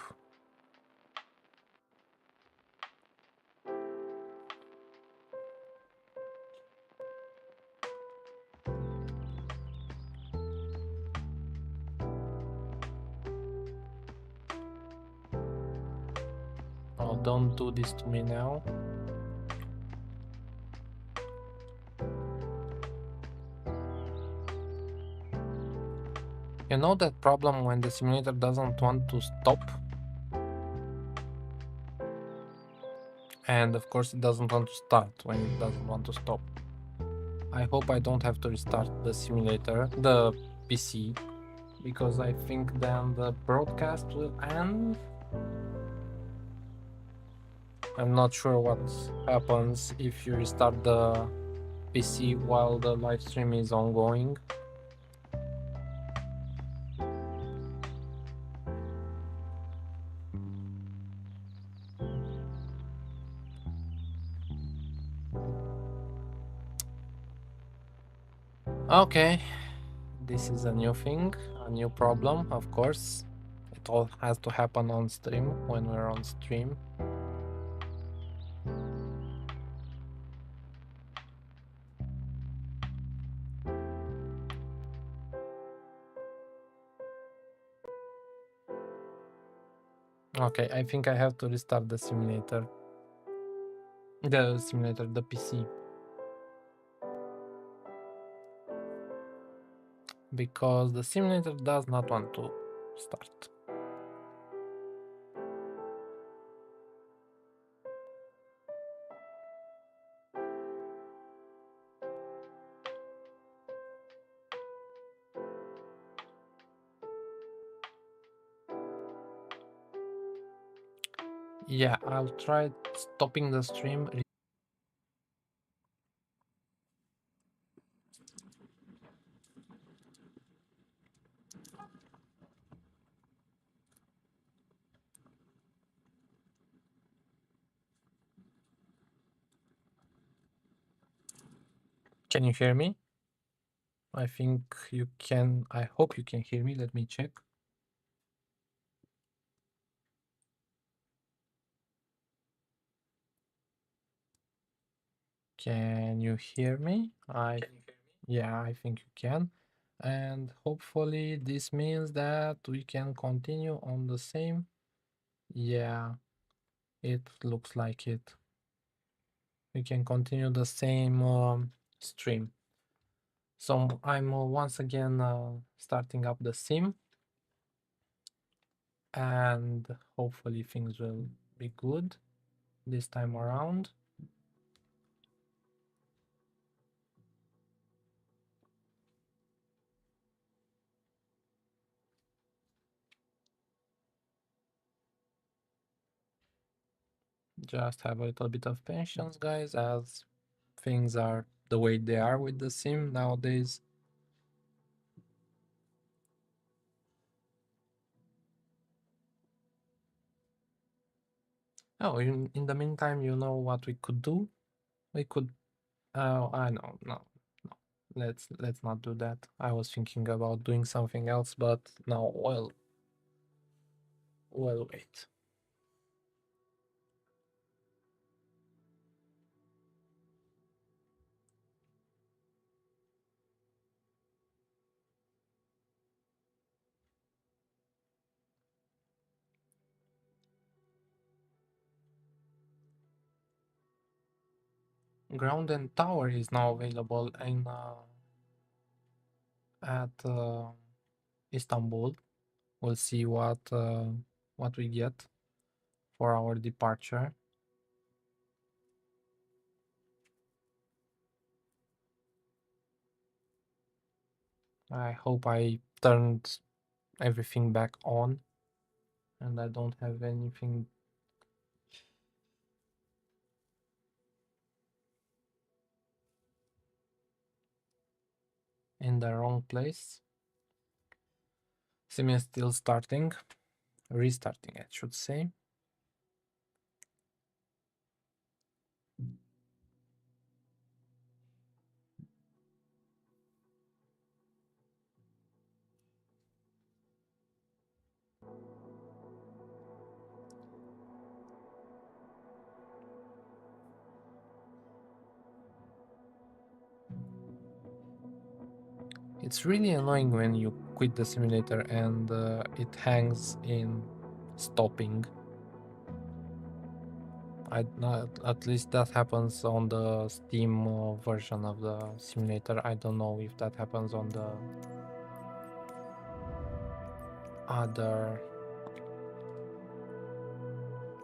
Oh, don't do this to me now. You know that problem when the simulator doesn't want to stop? And of course it doesn't want to start when it doesn't want to stop. I hope I don't have to restart the simulator, the PC, because I think then the broadcast will end. I'm not sure what happens if you restart the PC while the live stream is ongoing. Okay, this is a new thing, a new problem, of course. It all has to happen on stream when we're on stream. Okay, I think I have to restart the simulator. The PC. Because the simulator does not want to start. Yeah, I'll try stopping the stream. Can you hear me? I think you can. I hope you can hear me. Let me check. Can you hear me? Yeah, I think you can. And hopefully this means that we can continue on the same. Yeah, it looks like it. We can continue the same stream. So I'm once again starting up the sim, and hopefully things will be good this time around. Just have a little bit of patience, guys, as things are the way they are with the sim nowadays. Oh, in the meantime, you know what we could do? We could. I know, no. Let's not do that. I was thinking about doing something else, but no. Well, wait. Ground and tower is now available in at Istanbul. We'll see what we get for our departure. I hope I turned everything back on and I don't have anything in the wrong place. Sim is still starting, restarting, I should say. It's really annoying when you quit the simulator and it hangs in stopping. At least that happens on the Steam version of the simulator. I don't know if that happens on the other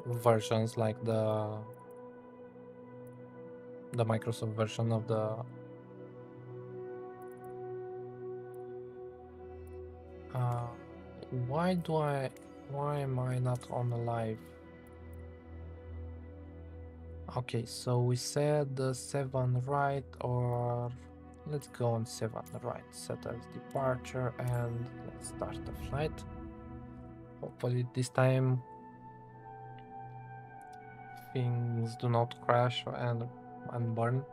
versions, like the Microsoft version of the why am I not on the live? Okay, so we said the 7 right, or let's go on 7 right, set as departure, and let's start the flight. Hopefully this time things do not crash and burn.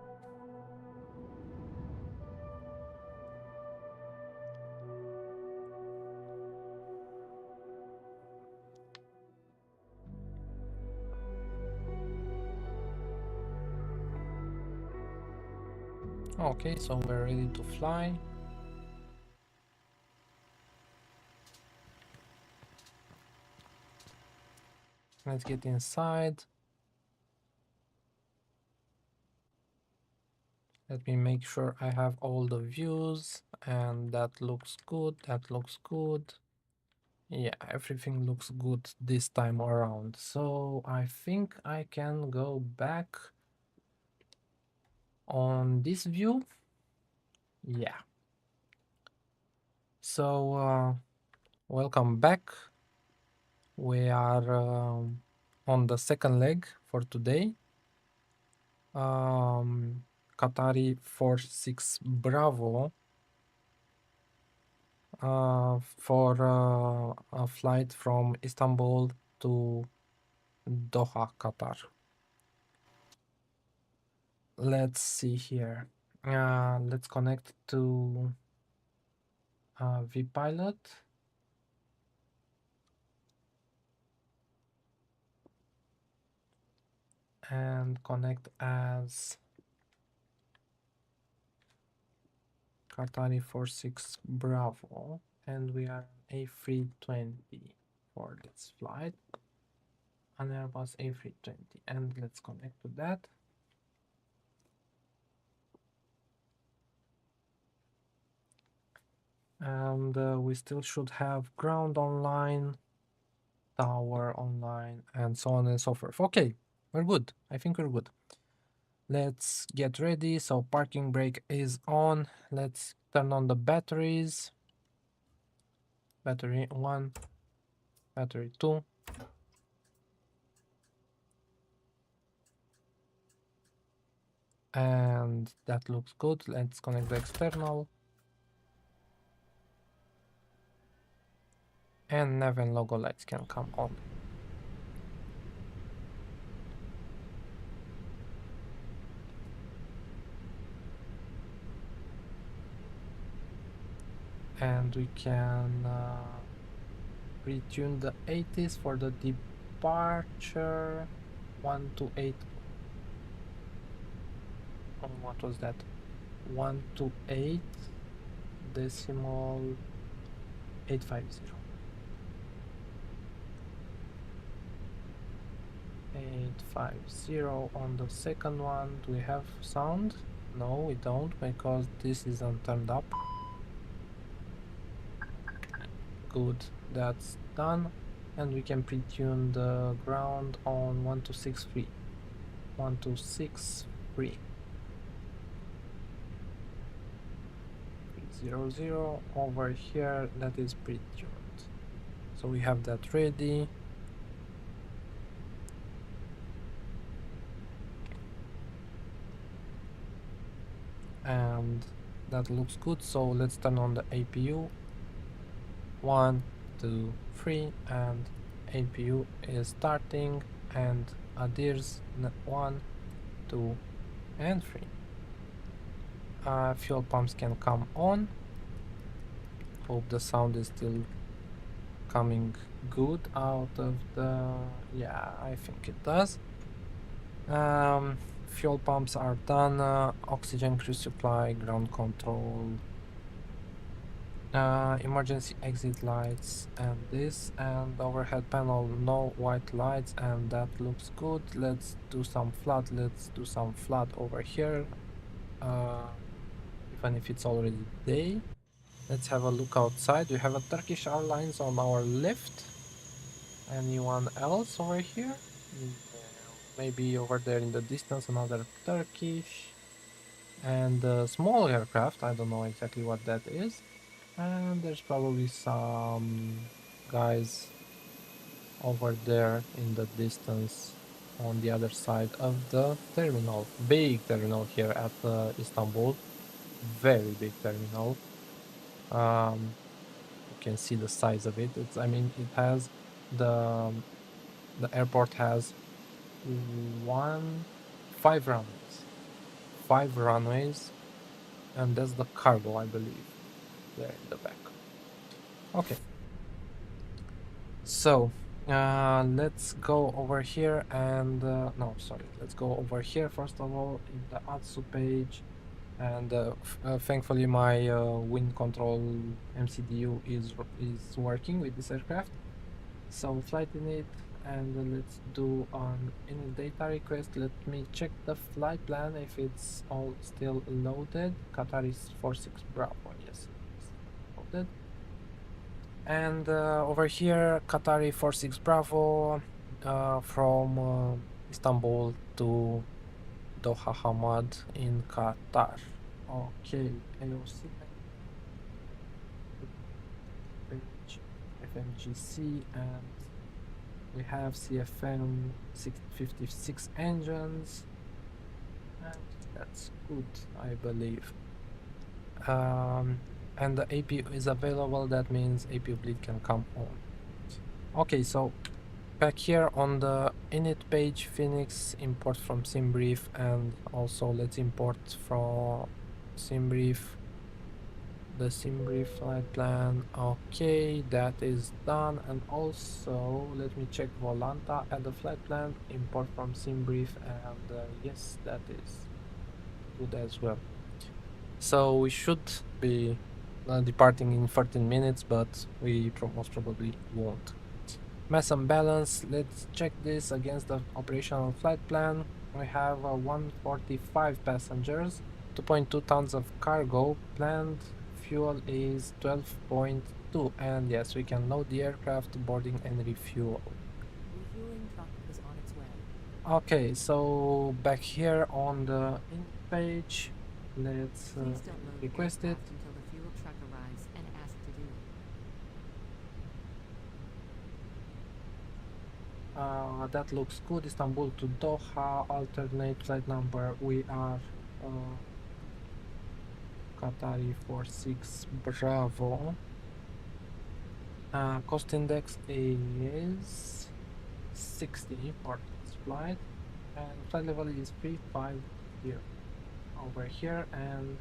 Okay, so we're ready to fly. Let's get inside. Let me make sure I have all the views, and that looks good, that looks good. Yeah, everything looks good this time around. So I think I can go back on this view. Yeah. So welcome back. We are on the second leg for today. Qatari 46 Bravo for a flight from Istanbul to Doha, Qatar. Let's see here. Let's connect to vPilot. And connect as Qatari 46 Bravo, and we are A320 for this flight, an Airbus A320, and let's connect to that. And we still should have ground online, tower online, and so on and so forth. Okay, we're good. I think we're good. Let's get ready. So parking brake is on. Let's turn on the batteries. Battery 1, battery 2. And that looks good. Let's connect the external. And nav and logo lights can come on. And we can retune the 80s for the departure. 128. Oh, what was that? 128 decimal 850. 850 on the second one. Do we have sound? No, we don't, because this isn't turned up. Good, that's done. And we can pre-tune the ground on 1263. 1263. 00 over here, that is pre-tuned. So we have that ready. And that looks good, so let's turn on the APU. 1, 2, 3, and APU is starting and adheres 1, 2, and 3. Fuel pumps can come on. Hope the sound is still coming good out of the... yeah, I think it does. Fuel pumps are done. Oxygen crew supply, ground control, emergency exit lights, and this, and overhead panel, no white lights, and that looks good. Let's do some flood. Let's do some flood over here, even if it's already day. Let's have a look outside. We have a Turkish Airlines on our left. Anyone else over here? Maybe over there in the distance another Turkish, and a small aircraft. I don't know exactly what that is. And there's probably some guys over there in the distance on the other side of the terminal. Big terminal here at Istanbul. Very big terminal. You can see the size of it. I mean, it has the airport has 5 runways. 5 runways, and that's the cargo, I believe, there in the back. Okay. So let's go over here and no, sorry, let's go over here first of all in the ATSU page, and thankfully my wind control MCDU is working with this aircraft. So flight init, and let's do any data request. Let me check the flight plan if it's all still loaded. Qatar is 46 Bravo, yes, it's loaded. And over here, Qatari 46 Bravo from Istanbul to Doha Hamad in Qatar. Okay, AOC page FMGC, and we have CFM 656 engines, and that's good, I believe. And the AP is available, that means AP bleed can come on. Okay, so back here on the init page, Phoenix import from SimBrief, and also let's import from SimBrief the SimBrief flight plan. Okay, that is done. And also let me check Volanta, add the flight plan, import from SimBrief, and yes, that is good as well. So we should be departing in 13 minutes, but we most probably won't. Mass and balance, let's check this against the operational flight plan. We have 145 passengers, 2.2 tons of cargo, planned fuel is 12.2, and yes, we can load the aircraft, boarding and refuel. Refueling truck is on its way. Okay, so back here on the in page, let's Please don't load the request it. aircraft until the fuel truck arrives and ask to do it. That looks good. Istanbul to Doha, alternate flight number. We are Qatari 46 Bravo. Cost index is 60 for this flight, and flight level is 350 over here, and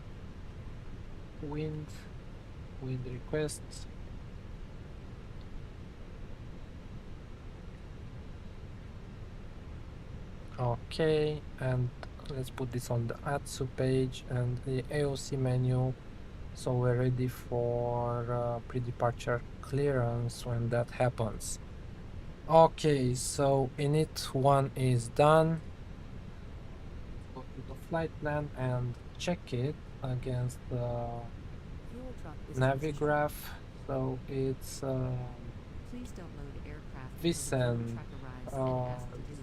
wind requests. Okay, and let's put this on the ATSU page and the AOC menu, so we're ready for pre-departure clearance when that happens. Okay, so init 1 is done. Go to the flight plan and check it against the Navigraph. So it's Please don't load aircraft Vicen,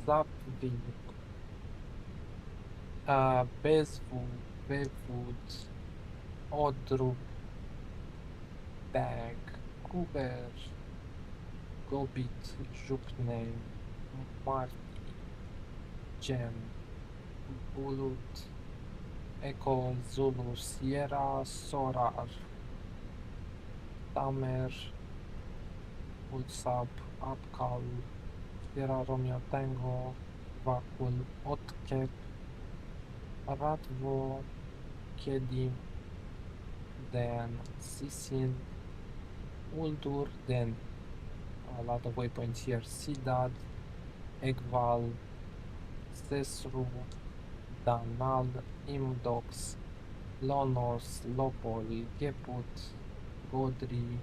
Zapvi, Bezwood, Odrup, Bag, Kuber, Gobit, Jupne, Marti, Gem, Bulut, Echo, Zulu, Sierra, Sorar, Tamer, Ulsab, Apkal, Sierra Romeo Tango, Vakul, Otkep, Radvo, Kedi, then Sisin, Uldur, then a lot of waypoints here, Sidad, Egval, Sesru, Danal, Imdox, Lonos, Lopol, Geput, Godri,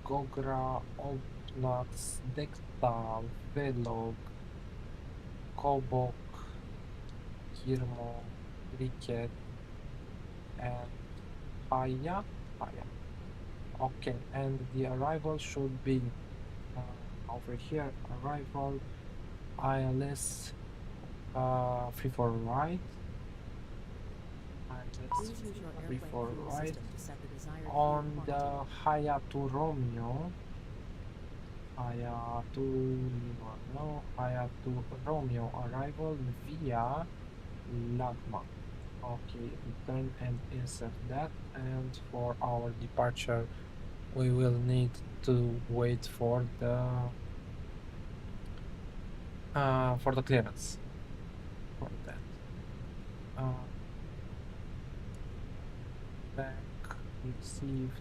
Gogra, Obnax, Dekta, Velog, Kobok, Kirmo, Riket, and Paya. Okay, and the arrival should be over here. Arrival ILS 34 right. Please use your airplane fuel right system to set the desired on fuel the quantity. Hayatu Romeo. Hayatu Romeo arrival via Lagma. Okay, return and insert that, and for our departure we will need to wait for the clearance for that. Back received.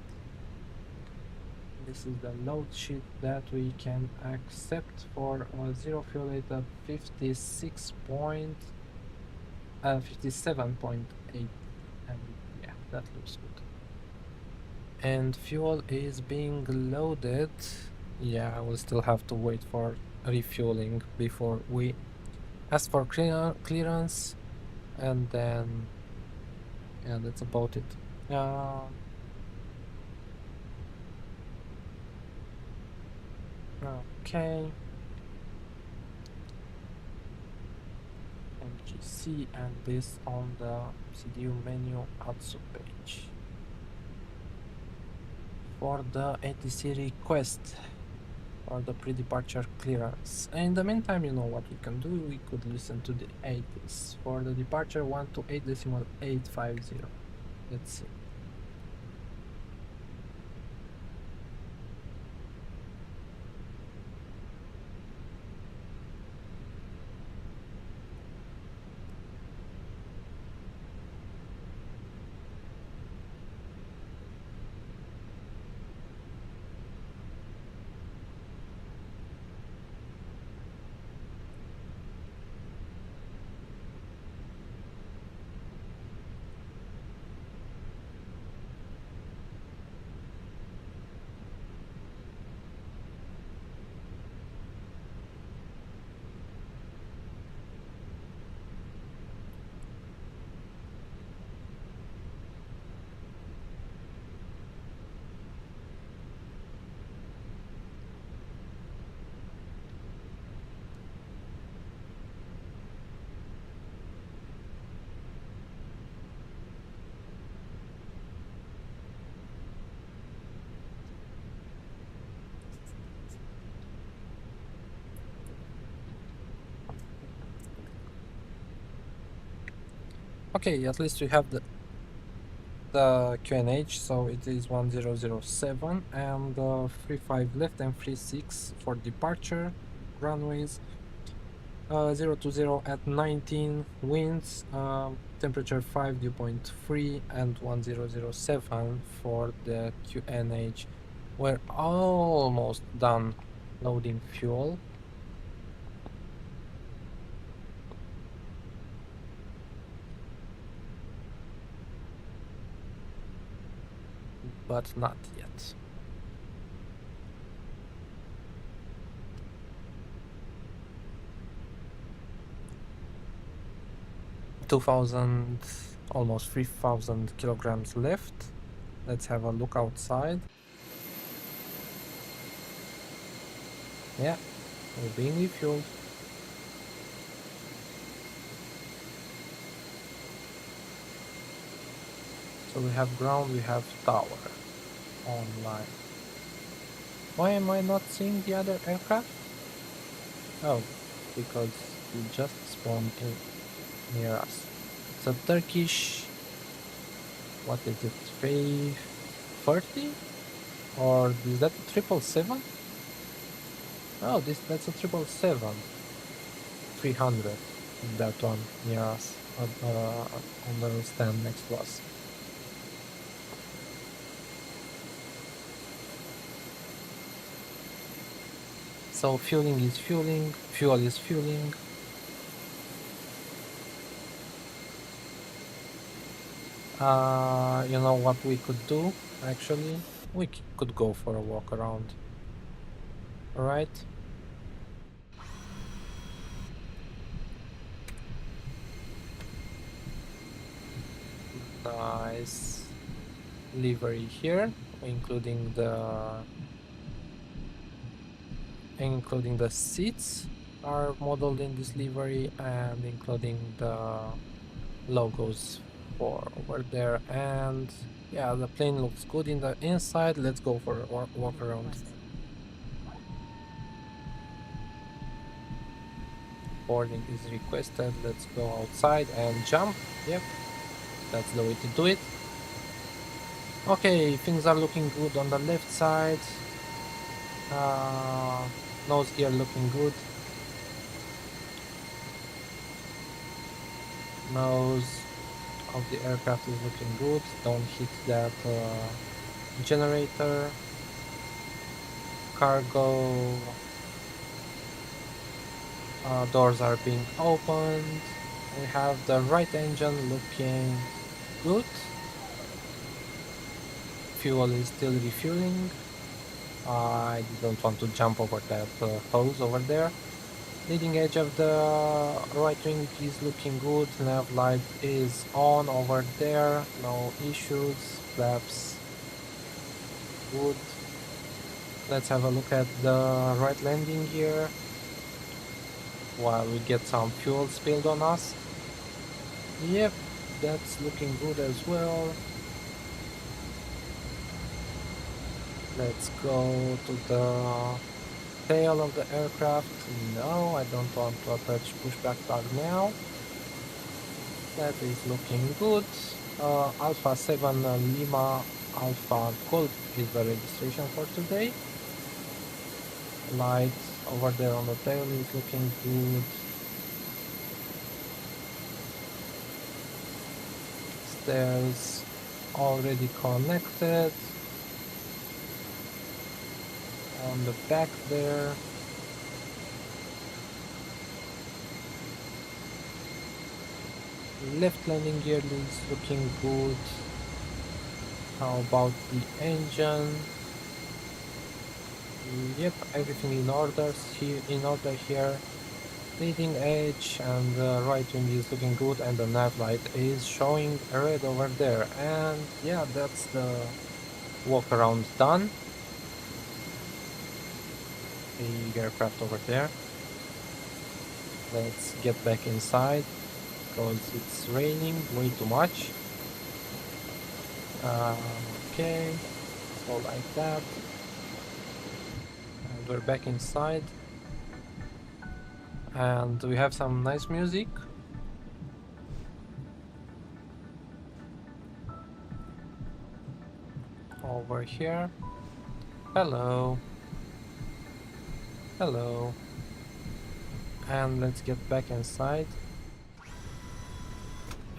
This is the load sheet that we can accept for 0 fuel rate of 57.8, and yeah, that looks good. And fuel is being loaded. Yeah, we'll still have to wait for refueling before we ask for clearance, and then yeah, that's about it. Okay. MGC, and this on the CDU menu also page for the ATC request or the pre-departure clearance. In the meantime, you know what we can do, we could listen to the 80s for the departure 128.850. Let's see. Okay, at least we have the QNH, so it is 1007 and 35 left and 36 for departure. Runways 020 at 19, winds, temperature 5, dew point 3, and 1007 for the QNH. We're almost done loading fuel. But not yet. Almost 3,000 kilograms left. Let's have a look outside. Yeah, we're being refueled. So we have ground, we have tower online. Why am I not seeing the other aircraft? Oh, because we just spawned in near us. It's a Turkish, what is it, 330? Or is that a 777? Oh, that's a 777. 300, that one near us, on the stand next to us. So fueling is fueling, fuel is fueling. You know what we could do, actually? We could go for a walk around. Alright? Nice livery here, including the seats are modeled in this livery, and including the logos for over there. And yeah, the plane looks good in the inside. Let's go for a walk around. Boarding is requested. Let's go outside and jump. Yep, that's the way to do it. Okay, things are looking good on the left side. Nose gear looking good. Nose of the aircraft is looking good. Don't hit that generator. Cargo doors are being opened. We have the right engine looking good. fuel is still refueling. I don't want to jump over that hose over there. Leading edge of the right wing is looking good. Nav light is on over there. No issues. Flaps good. Let's have a look at the right landing gear while we get some fuel spilled on us. Yep, that's looking good as well. Let's go to the tail of the aircraft. No, I don't want to attach pushback tug now. That is looking good. Alpha 7 Lima Alpha Golf is the registration for today. Light over there on the tail is looking good. Stairs already connected. On the back there. Left landing gear is looking good. How about the engine? Yep, everything in order here. Leading edge and the right wing is looking good, and the nav light is showing red over there. And yeah, that's the walk around done. The aircraft over there. Let's get back inside because it's raining way too much. Okay, so like that. And we're back inside. And we have some nice music. Over here. Hello. Hello. And let's get back inside.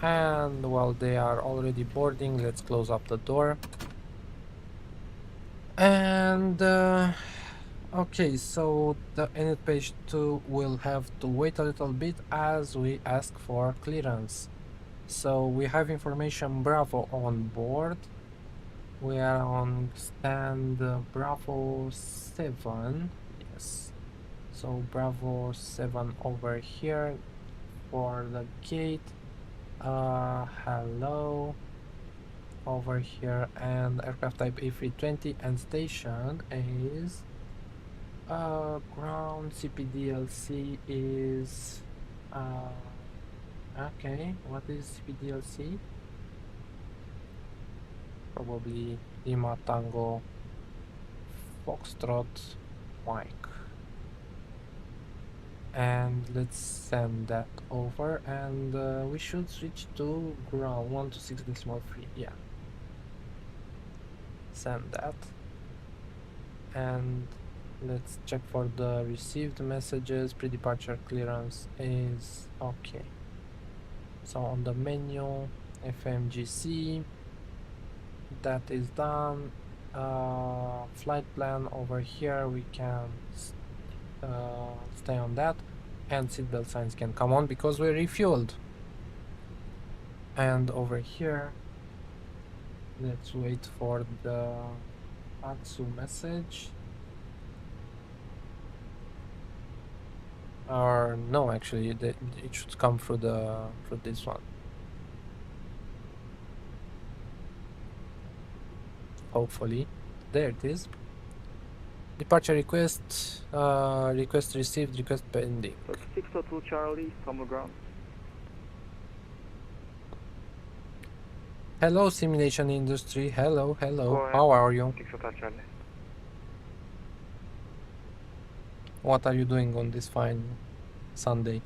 And while they are already boarding, let's close up the door. And okay, so the init page 2 will have to wait a little bit as we ask for clearance. So we have information Bravo on board. We are on stand Bravo 7. Yes. So Bravo 7 over here for the gate. Hello. Over here, and aircraft type A320, and station is ground. CPDLC is okay. What is CPDLC? Probably Lima Tango Foxtrot Mike. And let's send that over, and we should switch to ground 126.3. Yeah. Send that, and let's check for the received messages. Pre-departure clearance is okay. So on the menu, FMGC, that is done. Flight plan over here, we can stay on that, and seatbelt signs can come on because we're refueled. And over here, let's wait for the ATSU message. Or no, actually, it should come through this one. Hopefully, there it is. Departure request. Request received. Request pending. 602 Charlie, Istanbul ground. Hello, simulation industry. Hello, hello. How are you? 602 Charlie. What are you doing on this fine Sunday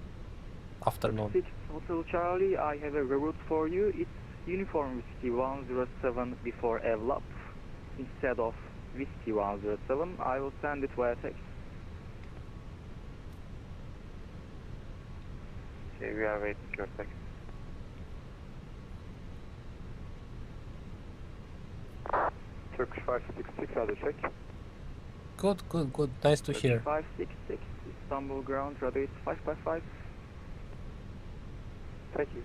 afternoon? 602 Charlie, I have a route for you. It's Uniform Whiskey 107 before LROP. Instead of Whiskey 107, I will send it via text. Okay, we are waiting your text. Turkish 566, other check. Good, good, good. Nice to hear. 566, Istanbul ground, radar is 555. Thank you.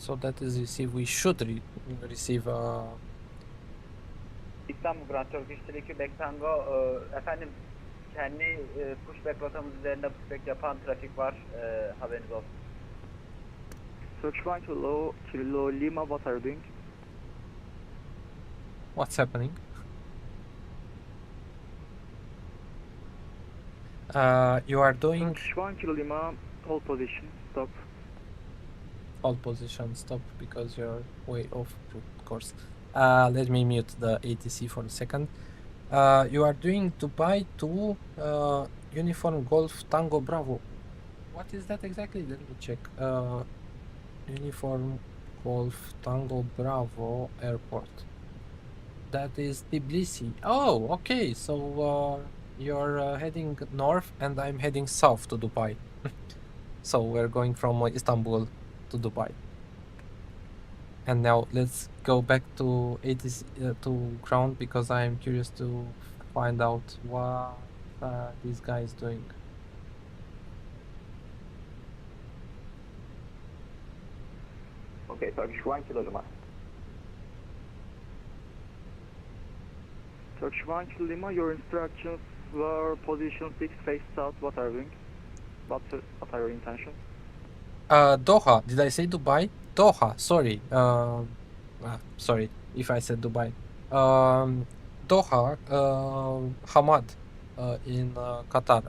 So that is receive. We should receive. İstanbul Grand Turkish 3 Quebec Tango. Efendim kendi pushback rotamız üzerinde pushback yapan trafik var. Haberiniz olsun. Search 1 Kilo Lima, what are you doing? What's happening? You are doing. Search 1 Kilo Lima, hold position, stop. Hold position, stop, because you're way off course. Let me mute the ATC for a second. You are doing Dubai to Uniform Golf Tango Bravo. What is that exactly? Let me check. Uniform Golf Tango Bravo Airport. That is Tbilisi. Oh, okay. So you're heading north and I'm heading south to Dubai. So we're going from Istanbul to Dubai. And now let's go back to ATC, to ground, because I'm curious to find out what this guy is doing. Okay, Turkish 1 Kilo Lima. Turkish 1 Kilo Lima, your instructions were position 6 face south, what are you doing? What are your intentions? Doha. Did I say Dubai? Doha. Sorry. Sorry if I said Dubai. Doha. Hamad. In Qatar.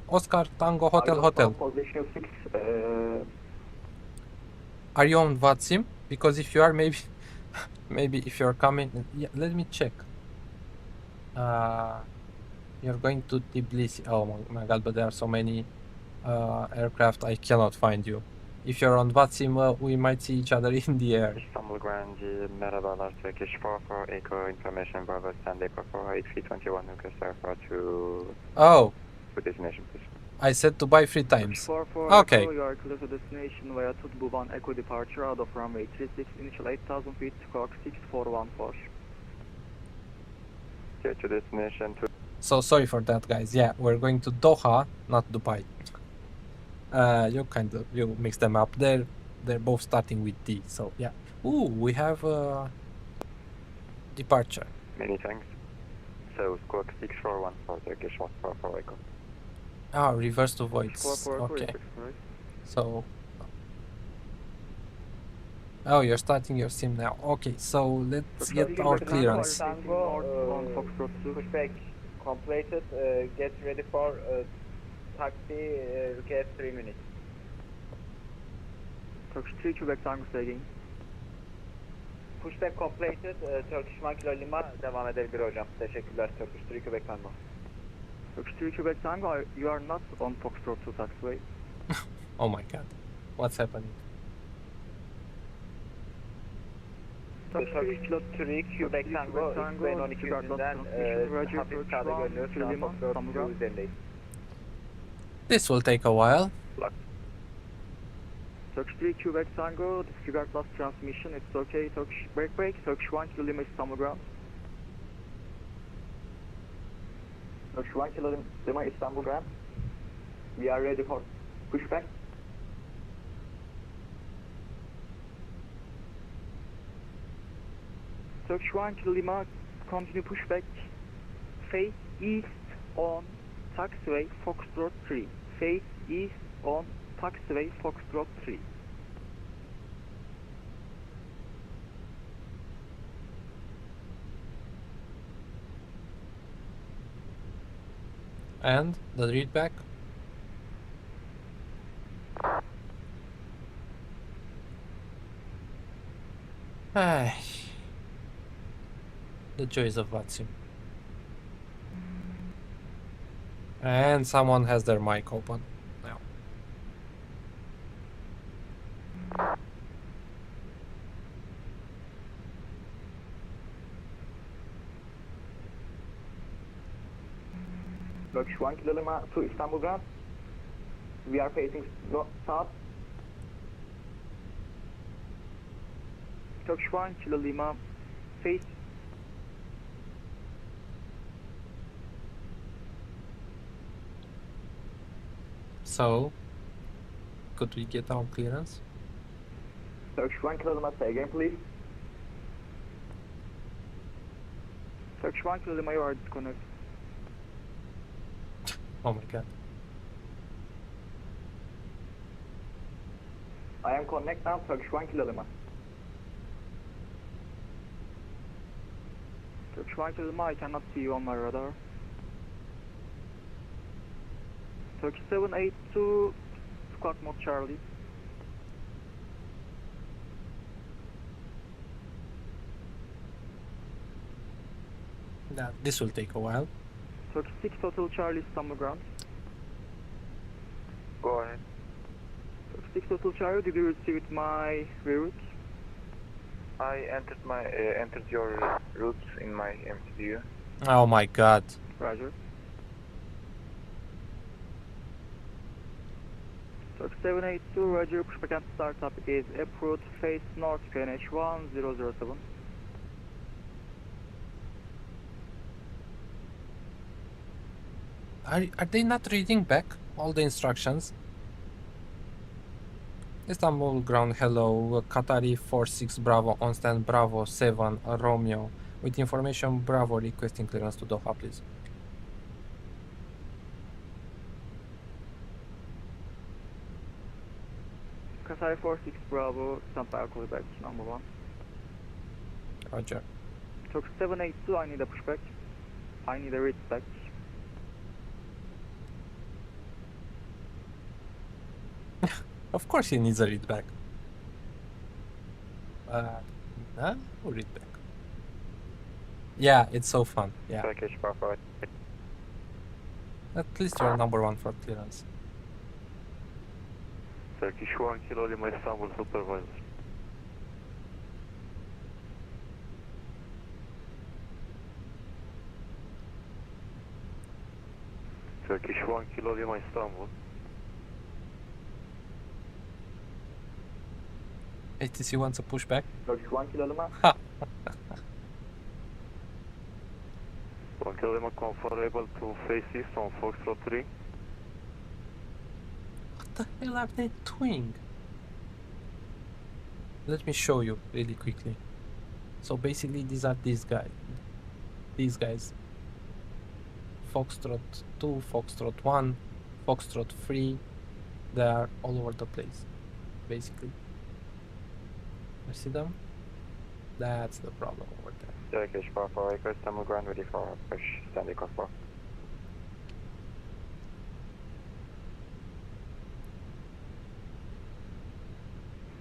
Oscar Tango Hotel. Position 6. Are you on VATSIM? Because if you are, maybe if you're coming, yeah, let me check. You're going to Tbilisi. Oh my God! But there are so many aircraft. I cannot find you. If you're on VATSIM, we might see each other in the air. İstanbul Grand merhabalar, Turkish 44 Echo Information Bravo Stanley 44 APL V2 to destination, please. I said Dubai 3 times. 44 Okay. Echo, you are clear to destination via Tutbu 1 Echo departure out of runway 36, initial 8,000 feet, squawk 6414. Get to destination to... So sorry for that, guys. Yeah, we're going to Doha, not Dubai. You mix them up. They're both starting with D. So yeah. Ooh, we have departure. Many thanks. So squawk 6414 Turkish 144 Echo. Reverse to voids. Okay. So. Oh, you're starting your sim now. Okay, so let's get our clearance. Pushback completed. Get ready for taxi. Get 3 minutes. Turkish 3 Quebec Tango taking. Pushback completed. Turkish 1 Kilo Lima devam edebilir hocam. Teşekkürler. Turkish 3 Quebec Tango. Turkish 3 Quebec Tango, you are not on Foxtrot 2 taxiway. Oh my God, what's happening? Turkish Kilo 3 Quebec Tango, X-Plane 12 yüzünden hafif sağda görünüyor. Şu an Foxtrot 2 üzerindeyiz. This will take a while. Turkish 3 Quebec Tango, disregard last transmission, it's okay. Turkish break, Turkish 1 Kilo Lima Istanbul ground. Turkish 1 Kilo Lima Istanbul ground. We are ready for pushback. Turkish 1 Kilo Lima, continue pushback. Face east on taxiway Foxtrot 3. Face east on taxiway Foxtrot 3. And the readback. The joys of VATSIM. And someone has their mic open now. Turkish 1 Kilo Lima to Istanbul ground. We are facing south. Turkish 1 Kilo Lima, face. So, could we get our clearance? Turkish 1 Kilo Lima, say again please. Turkish 1 Kilo Lima, you are disconnected. Oh my god. I am connect now, Turkish 1 Kilo Lima. Turkish 1 Kilo Lima, I cannot see you on my radar. Turkish 782, squawk mode Charlie. This will take a while. Turkish 6 Hotel Charlie, Istanbul ground. Go ahead. Turkish 6 Hotel Charlie, did you receive it my reroute? I entered your routes in my MCU. Oh my god. Roger. Turkish 782, Roger, pushback and startup is approach face north QNH 1007. Are they not reading back all the instructions? Istanbul ground, hello, Qatari 46 Bravo, on stand Bravo 7 Romeo. With information Bravo requesting clearance to Doha, please. Qatari 46 Bravo, stand by, I'll call you back, number 1. Roger. Turkish 782, I need a pushback. I need a read back. Of course he needs a read back. Read back. Yeah, it's so fun. Yeah. Turkish Papa. At least you're number 1 for clearance. Turkish 1 Kilo Lima, Istanbul supervisor. Turkish 1 Kilo Lima, Istanbul. ATC wants a pushback. Turkish 1 Kilo Lima. 1 Kilo Lima, comfortable to face east on Foxtrot 3. What the hell are they doing? Let me show you really quickly. So basically these are these guys. Foxtrot 2, Foxtrot 1, Foxtrot 3. They are all over the place, basically. You see them? That's the problem over there. Turkish Papa, request Istanbul ground ready for push, standing cost 4.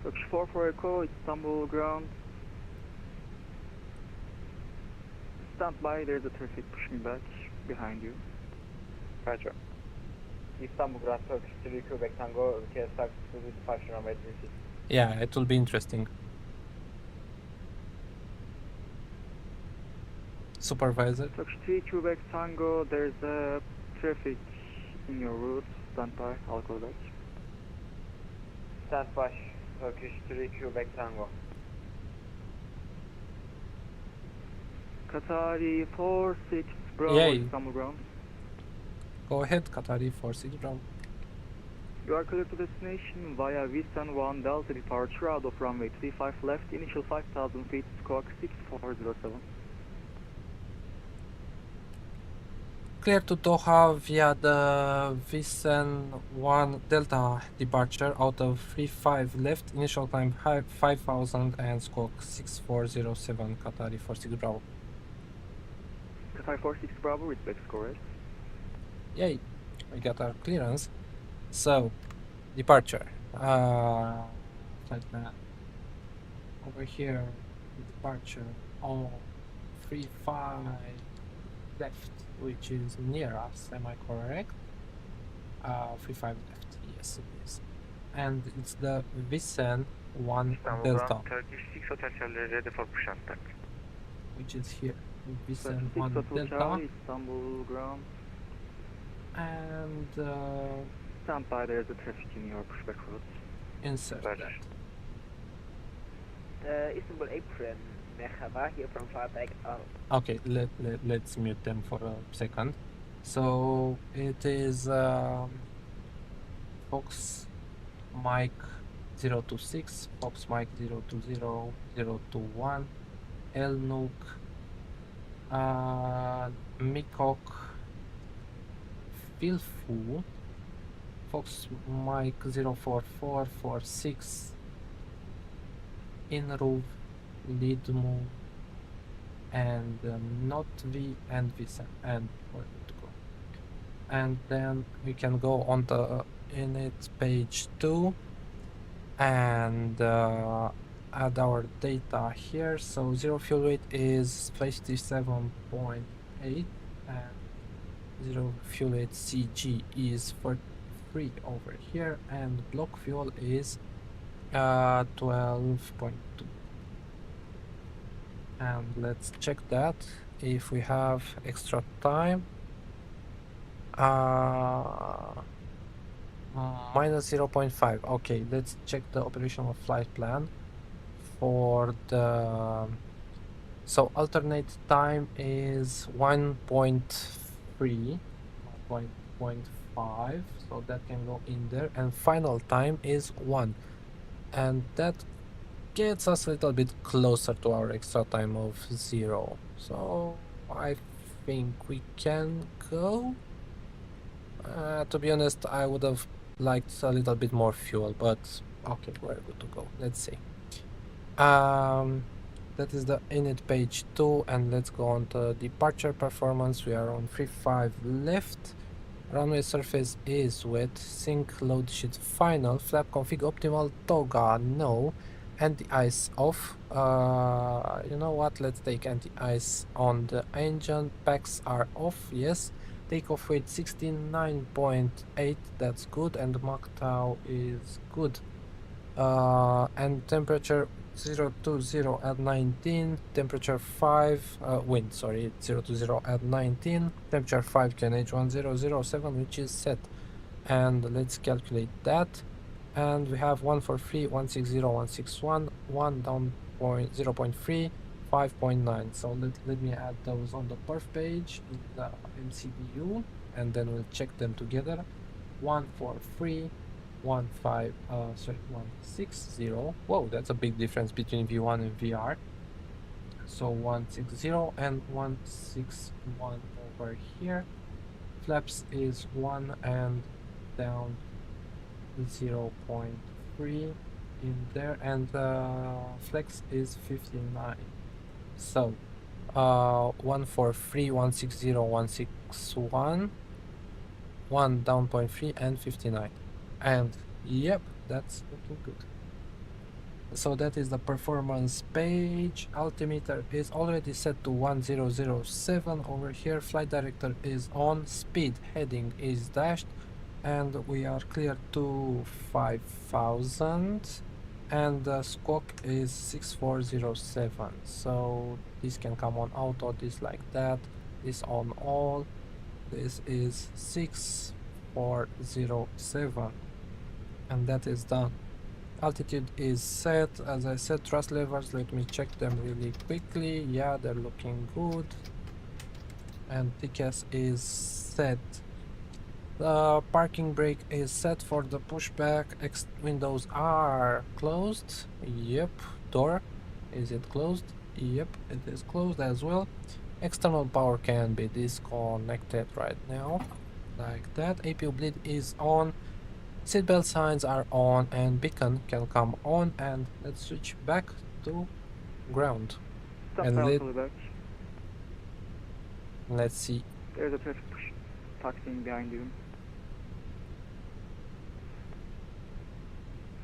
Turkish 4 for echo, Istanbul ground. Stand by, there's a traffic pushing back behind you. Roger. Istanbul ground, Turkish 3 Quebec Tango, request taxi to the departure runway 36. Yeah, it will be interesting. Supervisor. Turkish 3 Quebec Tango, there's a traffic in your route. Stand by, I'll call back. Stand by, Turkish 3 Quebec Tango. Qatari 46 Bravo, Yay. Istanbul ground. Go ahead, Qatari 46 Bravo. You are clear to destination via Eastern 1 Delta departure out of runway 35 left, initial 5,000 feet, squawk 6407. Clear to Doha via the Vissen 1 Delta departure out of 35 left, initial climb 5,000 and squawk 6407, Qatari 46 Bravo. Qatari 46 Bravo, respect correct. Yay, we got our clearance. So, departure. Flight map. Over here, departure on 35 left, which is near us, am I correct? 35 left, yes it is. And it's the Vissen 1 Delta, Turkish 6 Hotel Charlie ready for push and back. which is here. Vissen 6 1 Hotel Delta. Charlie, Istanbul ground. And Stand by, there's a traffic in your pushback route. insert that. Istanbul Apron, Merhaba, here from Fatih. Okay, let's mute them for a second. So it is Fox Mike 026, Fox Mike 020, 021, Elnuk, Mikok, Filfu, Fox Mike 04446, Inruv, Lidmu, and Notvi and Visa, and where to go. And then we can go on the init page 2 and add our data here. So zero fuel weight is 57.8 and zero fuel weight CG is 43 over here, and block fuel is 12.2. And let's check that if we have extra time. Minus 0.5. Okay, let's check the operational flight plan for the. So alternate time is 1.3, 1.5, so that can go in there, and final time is 1, and that gets us a little bit closer to our extra time of 0. So I think we can go. To be honest, I would have liked a little bit more fuel, but okay, we're good to go. Let's see. That is the init page 2, and let's go on to departure performance. We are on 35 left. Runway surface is wet. Sync load sheet final. Flap config optimal. Toga no. Anti-ice off. You know what? Let's take anti-ice on the engine. Packs are off. Yes. Takeoff weight 69.8. That's good. And Mach tau is good. And temperature 020 at 19, temperature 5, wind, sorry, 020 at 19, temperature 5 QNH 1007, which is set. And let's calculate that. And we have 143, 160, 161, 1 down point 0.3, 5.9. So let me add those on the perf page in the MCDU, and then we'll check them together. 143. 160. Whoa, that's a big difference between V1 and VR. So 160 and 161 over here. Flaps is 1 and down 0.3 in there, and flex is 59. So 143, 160, 161, 1 down 0.3 and 59. And yep, that's looking good. So that is the performance page. Altimeter is already set to 1007 over here. Flight director is on. Speed heading is dashed, and we are clear to 5000, and the squawk is 6407. So this can come on auto, this like that, this on all. This is 6407. And that is done. Altitude is set. As I said, thrust levers, let me check them really quickly. Yeah, they're looking good. And TCAS is set. The parking brake is set for the pushback. Windows are closed. Yep. Door, is it closed? Yep, it is closed as well. External power can be disconnected right now, like that. APU bleed is on. Seatbelt signs are on, and beacon can come on. And let's switch back to ground. And let's see. There's a traffic taxiing behind you.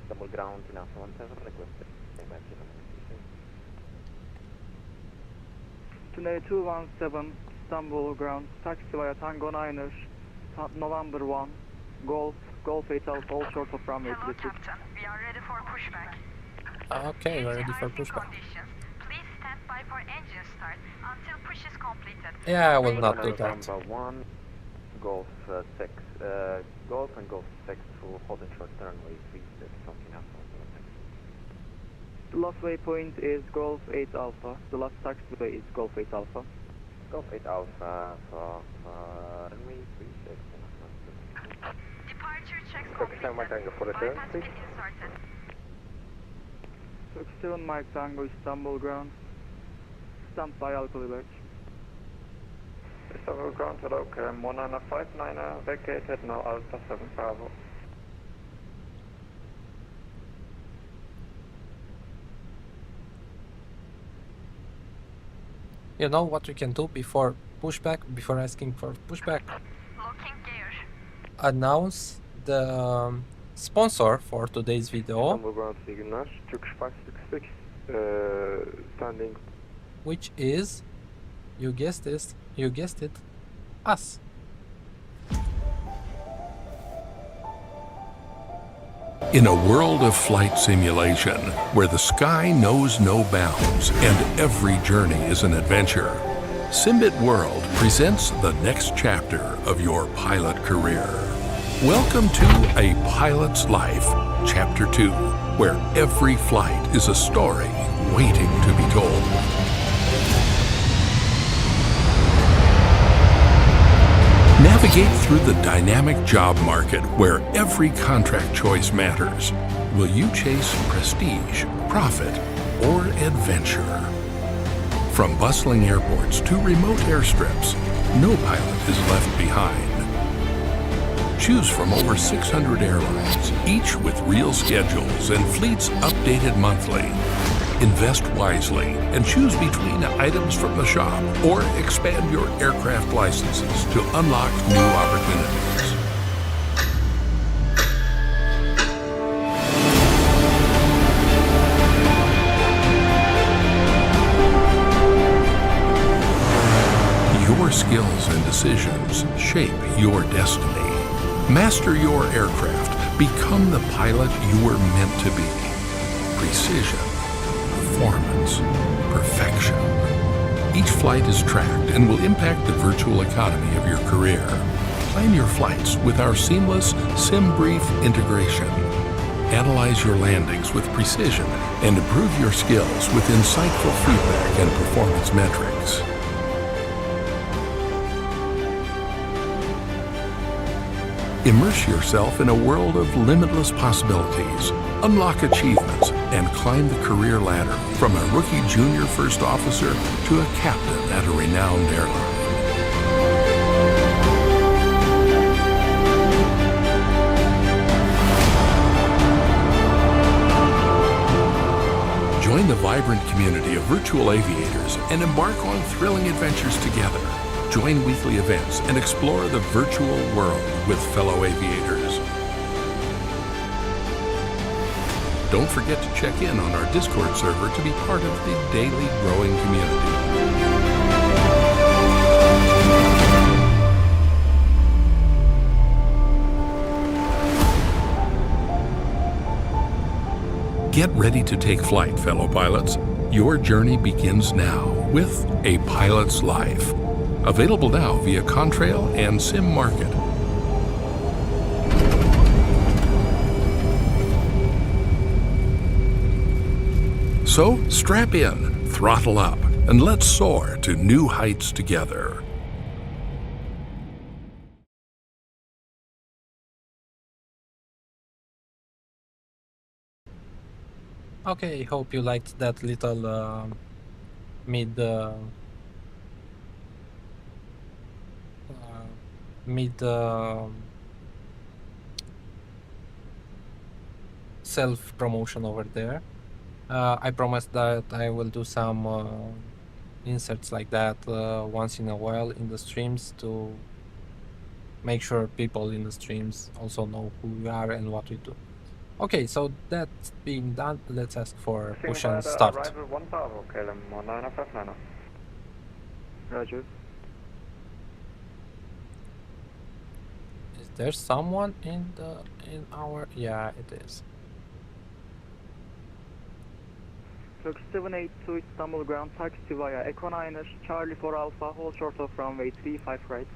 Double ground in Alpha 17, requested. Today 217, Istanbul ground, taxi via Tango 9er, November 1, Golf 8 Alpha, all short of runway. Hello, Captain. We are ready for pushback. Okay, we're ready for pushback. Please stand by for engine start until push is completed. Yeah, I will not do that. November 1, Golf 6, Golf and Golf 6 for holding short runway 36, something else. The last waypoint is Golf 8 Alpha. The last taxiway is Golf 8 Alpha. Golf 8 Alpha for runway 36. Departure checks Copy, stand by Tango for return, please. 37 Mike Tango, Istanbul ground. Stand by, I'll call you back. Istanbul ground, hello, KLM 1959, vacated, now Alpha 7 Bravo. You know what we can do before pushback, before asking for pushback? Announce the sponsor for today's video, İstanbul ground, iyi günler. Turkish 566, standing. which is, you guessed it, us. In a world of flight simulation, where the sky knows no bounds and every journey is an adventure, SIMBITWORLD presents the next chapter of your pilot career. Welcome to A Pilot's Life, Chapter 2, where every flight is a story waiting to be told. Navigate through the dynamic job market where every contract choice matters. Will you chase prestige, profit, or adventure? From bustling airports to remote airstrips, no pilot is left behind. Choose from over 600 airlines, each with real schedules and fleets updated monthly. Invest wisely and choose between items from the shop or expand your aircraft licenses to unlock new opportunities. Your skills and decisions shape your destiny. Master your aircraft. Become the pilot you were meant to be. Precision. Performance, perfection. Each flight is tracked and will impact the virtual economy of your career. Plan your flights with our seamless SimBrief integration. Analyze your landings with precision and improve your skills with insightful feedback and performance metrics. Immerse yourself in a world of limitless possibilities. Unlock achievements and climb the career ladder from a rookie junior first officer to a captain at a renowned airline. Join the vibrant community of virtual aviators and embark on thrilling adventures together. Join weekly events and explore the virtual world with fellow aviators. Don't forget to check in on our Discord server to be part of the daily growing community. Get ready to take flight, fellow pilots. Your journey begins now with A Pilot's Life. Available now via Contrail and Sim Market. So, strap in, throttle up, and let's soar to new heights together. Okay, hope you liked that little mid self promotion over there. I promise that I will do some inserts like that once in a while in the streams to make sure people in the streams also know who we are and what we do. Okay, so that being done, let's ask for push and start. Arrival 1 Bravo, KLM 1959. Roger. Is there someone in our? Yeah, it is. 3782 Istanbul ground, taxi via Echo 9er, Charlie 4 Alpha, hold short of runway 35 right.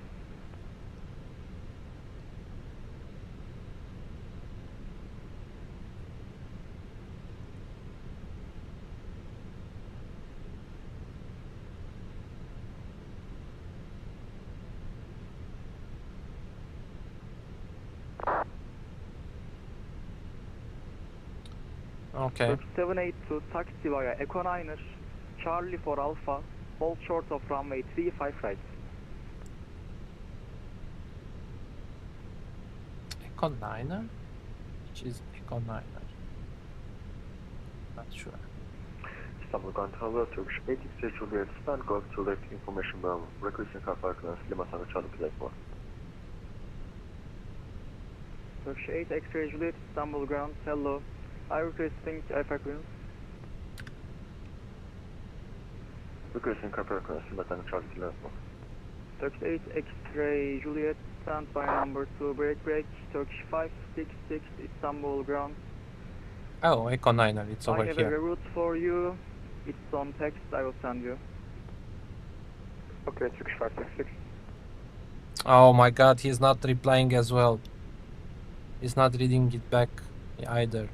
Okay. 782 taxi via Echo 9er, Charlie for Alpha, hold short of runway 35 right. Echo 9er? Which is Echo 9er? Not sure. Istanbul Grand Tower, Turkish 86 Juliet, stand Golf to left information Bravo. Requesting car frequency, Lima Tango Charlie Flight 1. Turkish 8 X-ray Juliet, Istanbul ground, hello. I requesting frequency. Requesting car frequency, Lima Tango Charlie Flight 1. Turkish 8 X-ray Juliet, stand by number 2, break, Turkish 566 Istanbul ground. Oh, Echo 9er, it's over I have here. a route for you, it's on text, I will send you. Okay, Turkish 566. Oh my god, he's not replying as well. He's not reading it back either.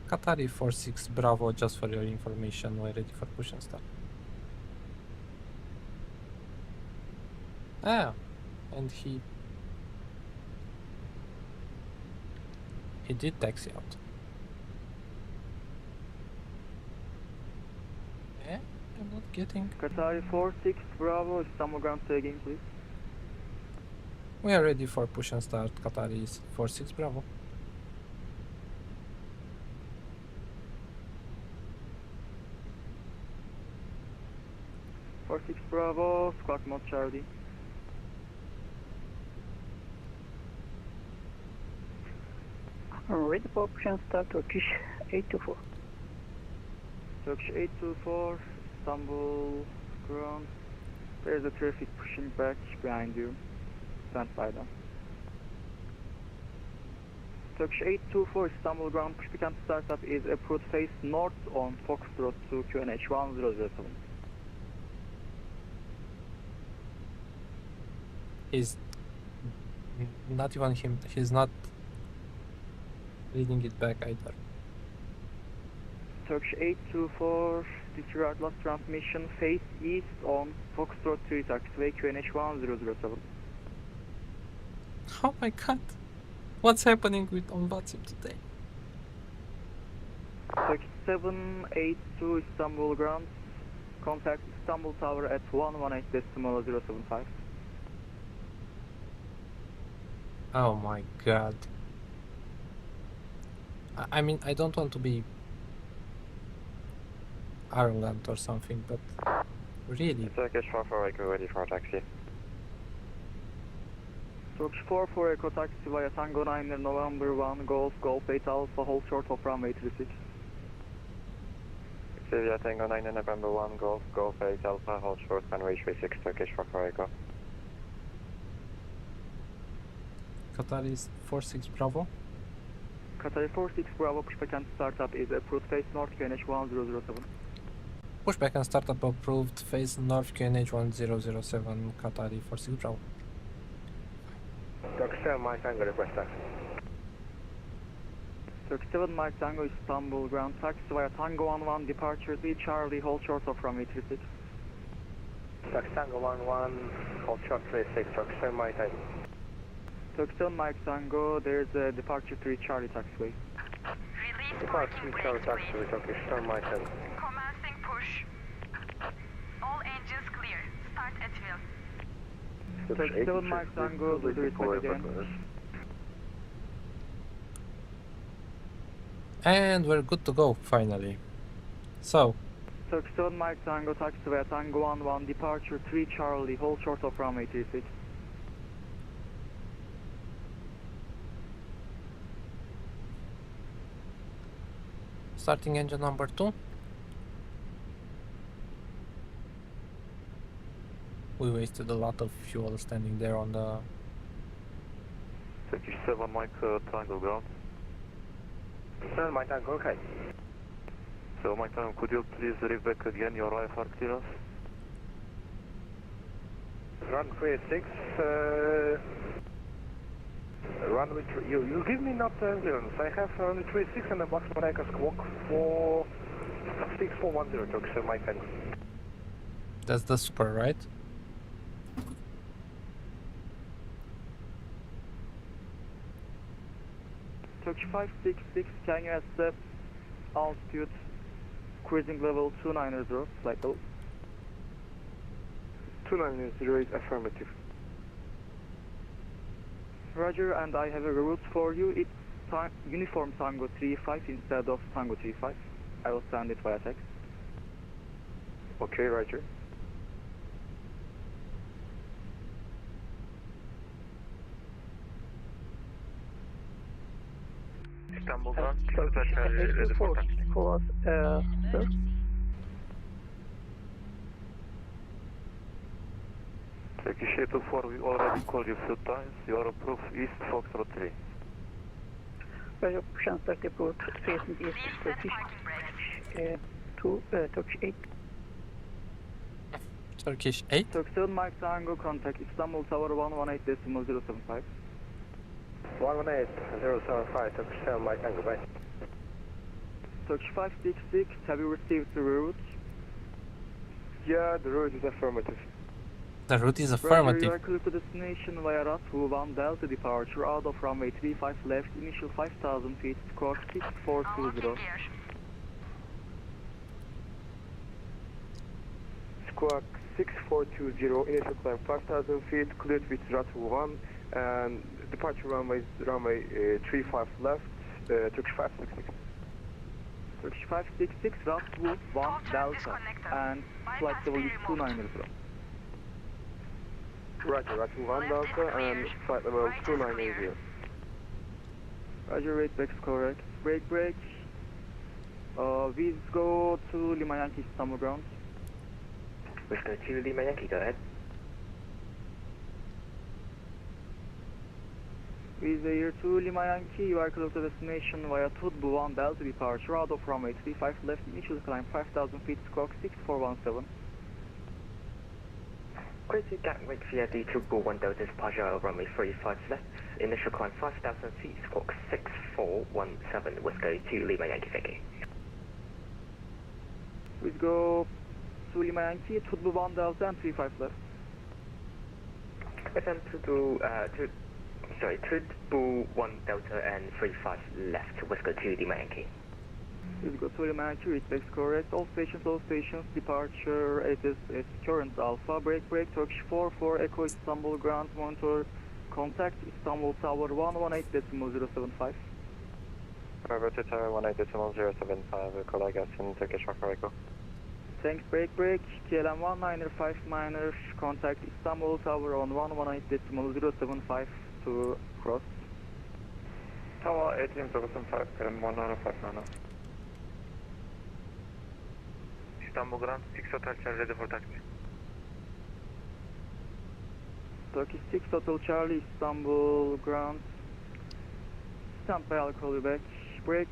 Qatari 46 Bravo, just for your information, we're ready for push and start. Ah, and he did taxi out. Yeah, I'm not getting. Qatari 46 Bravo, Istanbul ground, say again please. We are ready for push and start. Qatari is 46 Bravo. Bravo, squawk mode Charlie. Ready for push and start, Turkish 824. Turkish 824, Istanbul ground. There's a traffic pushing back behind you. Stand by them. Turkish 824, Istanbul ground, push pick and startup is approved face north on Foxtrot to QNH 1007. He's not even him. He's not reading it back either. Turkish 824, disregard last transmission, face east on Foxtrot 3 taxiway QNH 1007. Oh my god, what's happening with on WhatsApp today? Turkish 782, Istanbul ground, contact Istanbul Tower at 118.075. Oh my god. I mean, I don't want to be arrogant or something, but really. Turkish 44 Echo ready for taxi. Turkish 44 Echo taxi via Tango 9 November 1 Golf 8 Alpha, hold short of runway 36. Via Tango 9 November 1 Golf 8 Alpha, hold short runway 36, Turkish 44 Echo. Qatari is 46 Bravo. Qatari 46 Bravo, pushback and startup is approved face north QNH 1007. Pushback and startup approved, face north QNH 1007, Qatari 46 Bravo. Turkish 7 Mike Tango request taxi. Turkish 7 Mike Tango Istanbul ground taxi via Tango 11 departure 3 Charlie, hold short of runway 36. Turkish Tango 11, hold short 36, Turkish 7 Mike Tango. Turkish 7 Mike Tango, there's a departure 3 Charlie taxiway. Departure 3 Charlie taxiway, Turkish 7 Mike Tango. Commencing push. All engines clear. Start at will. Turkish 7 Mike Tango, do the report again. And we're good to go, finally. So, Turkish 7 Mike Tango taxi via Tango 11 departure 3 Charlie, hold short of runway 36. starting engine number 2. We wasted a lot of fuel standing there on the... Turkish 7 Mike Tango ground. 7 Mike Tango, okay. So Mike Tango, could you please read back again your IFR clearance? Run 36, runway, you give me not clearance. I have runway 36 and a box Maracas squawk 6410, Turkish 7 Mike 10. That's the super, right? Turkish 566, can you accept altitude cruising level 290, flight level? 290 is affirmative. Roger, and I have a route for you. It's uniform Tango 35 instead of Tango 35. I will send it via text. Okay, Roger. Istanbul Ground, 6 Hotel Charlie, ready for taxi. For us, sir. Turkish 824, we already called you a few times. Your approved East Foxtrot 3. Roger, Bucharest approved facing east Turkish. Turkish 8. Turkish 8. Turkish 7 Mike Tango, contact Istanbul Tower 118.075. 118.075, Turkish 7 Mike Tango, bye. Turkish 566, have you received the route? Yeah, the route is affirmative. The route is Roger, affirmative. you are clear to destination via Ratu 1 Delta departure out of runway 35 left, initial 5,000 feet, squawk 6420. Squawk 6420, initial climb 5,000 feet, cleared with Ratu 1, and departure runway 35 left, Turkish 566. Turkish 566, Ratu 1 Delta, and flight level is 290. Roger, Ratu 1 Delta, and flight level 290. Roger, rate back correct. Break. We go to Lima Yankee Istanbul ground. Whiskey to Lima Yankee, go ahead. With Air to Lima Yankee, you are clear to destination via Tudbu 1 Delta departure out of runway 35 left, initial climb 5,000 feet, squawk 6417. Crazy Gatwick via the Tudbu 1 Delta departure out of runway 35 left, initial climb 5,000 feet, squawk 6417, Whiskey to Lima Yankee, thank you. We go to Lima Yankee, Tudbu 1 Delta and 35 left. FM Tudbu 1 Delta and 35 left, Whiskey to Lima Yankee. Please go to Lima Yankee, reach back correct. All stations, departure, it is current Alpha, break, Turkish 44, Echo Istanbul ground, monitor, contact Istanbul Tower 118.075. Private to Tower 118.075, collect us in Turkish Rocker Echo. Thanks, break, KLM 195 minor, contact Istanbul Tower on 118.075 to cross. Tower 18.075, KLM 195 minor. Istanbul Ground, 6 Hotel Charlie, ready for taxi. Turkish 6 Hotel Charlie, Istanbul ground. Stand by, I'll call you back. Break.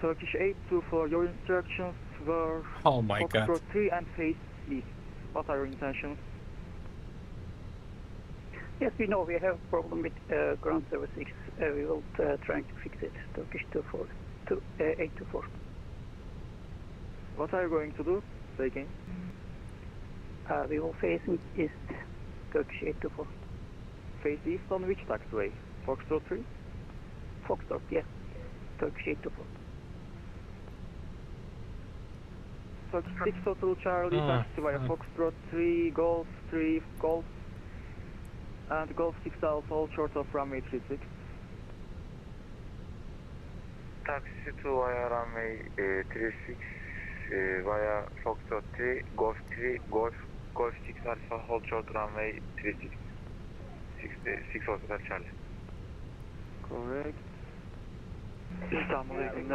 Turkish 824, your instructions were Oh my god. Foxtrot 3 and face east. What are your intentions? Yes, we know we have problem with ground service 6. We will try to fix it. Turkish 824. What are you going to do? Say again. We will facing east. Turkish 824. Face east on which taxiway? Foxtrot 3? Foxtrot, yeah. Turkish 824. Turkish 6 Hotel Charlie, taxi via Foxtrot 3, Golf 3, Golf, and Golf 6 Alpha, all short of runway 36. Taxi to via runway 36, via Foxtrot 3, Golf 6 Alpha, hold short runway 36. 6 Hotel Charlie. Correct. Istanbul evening,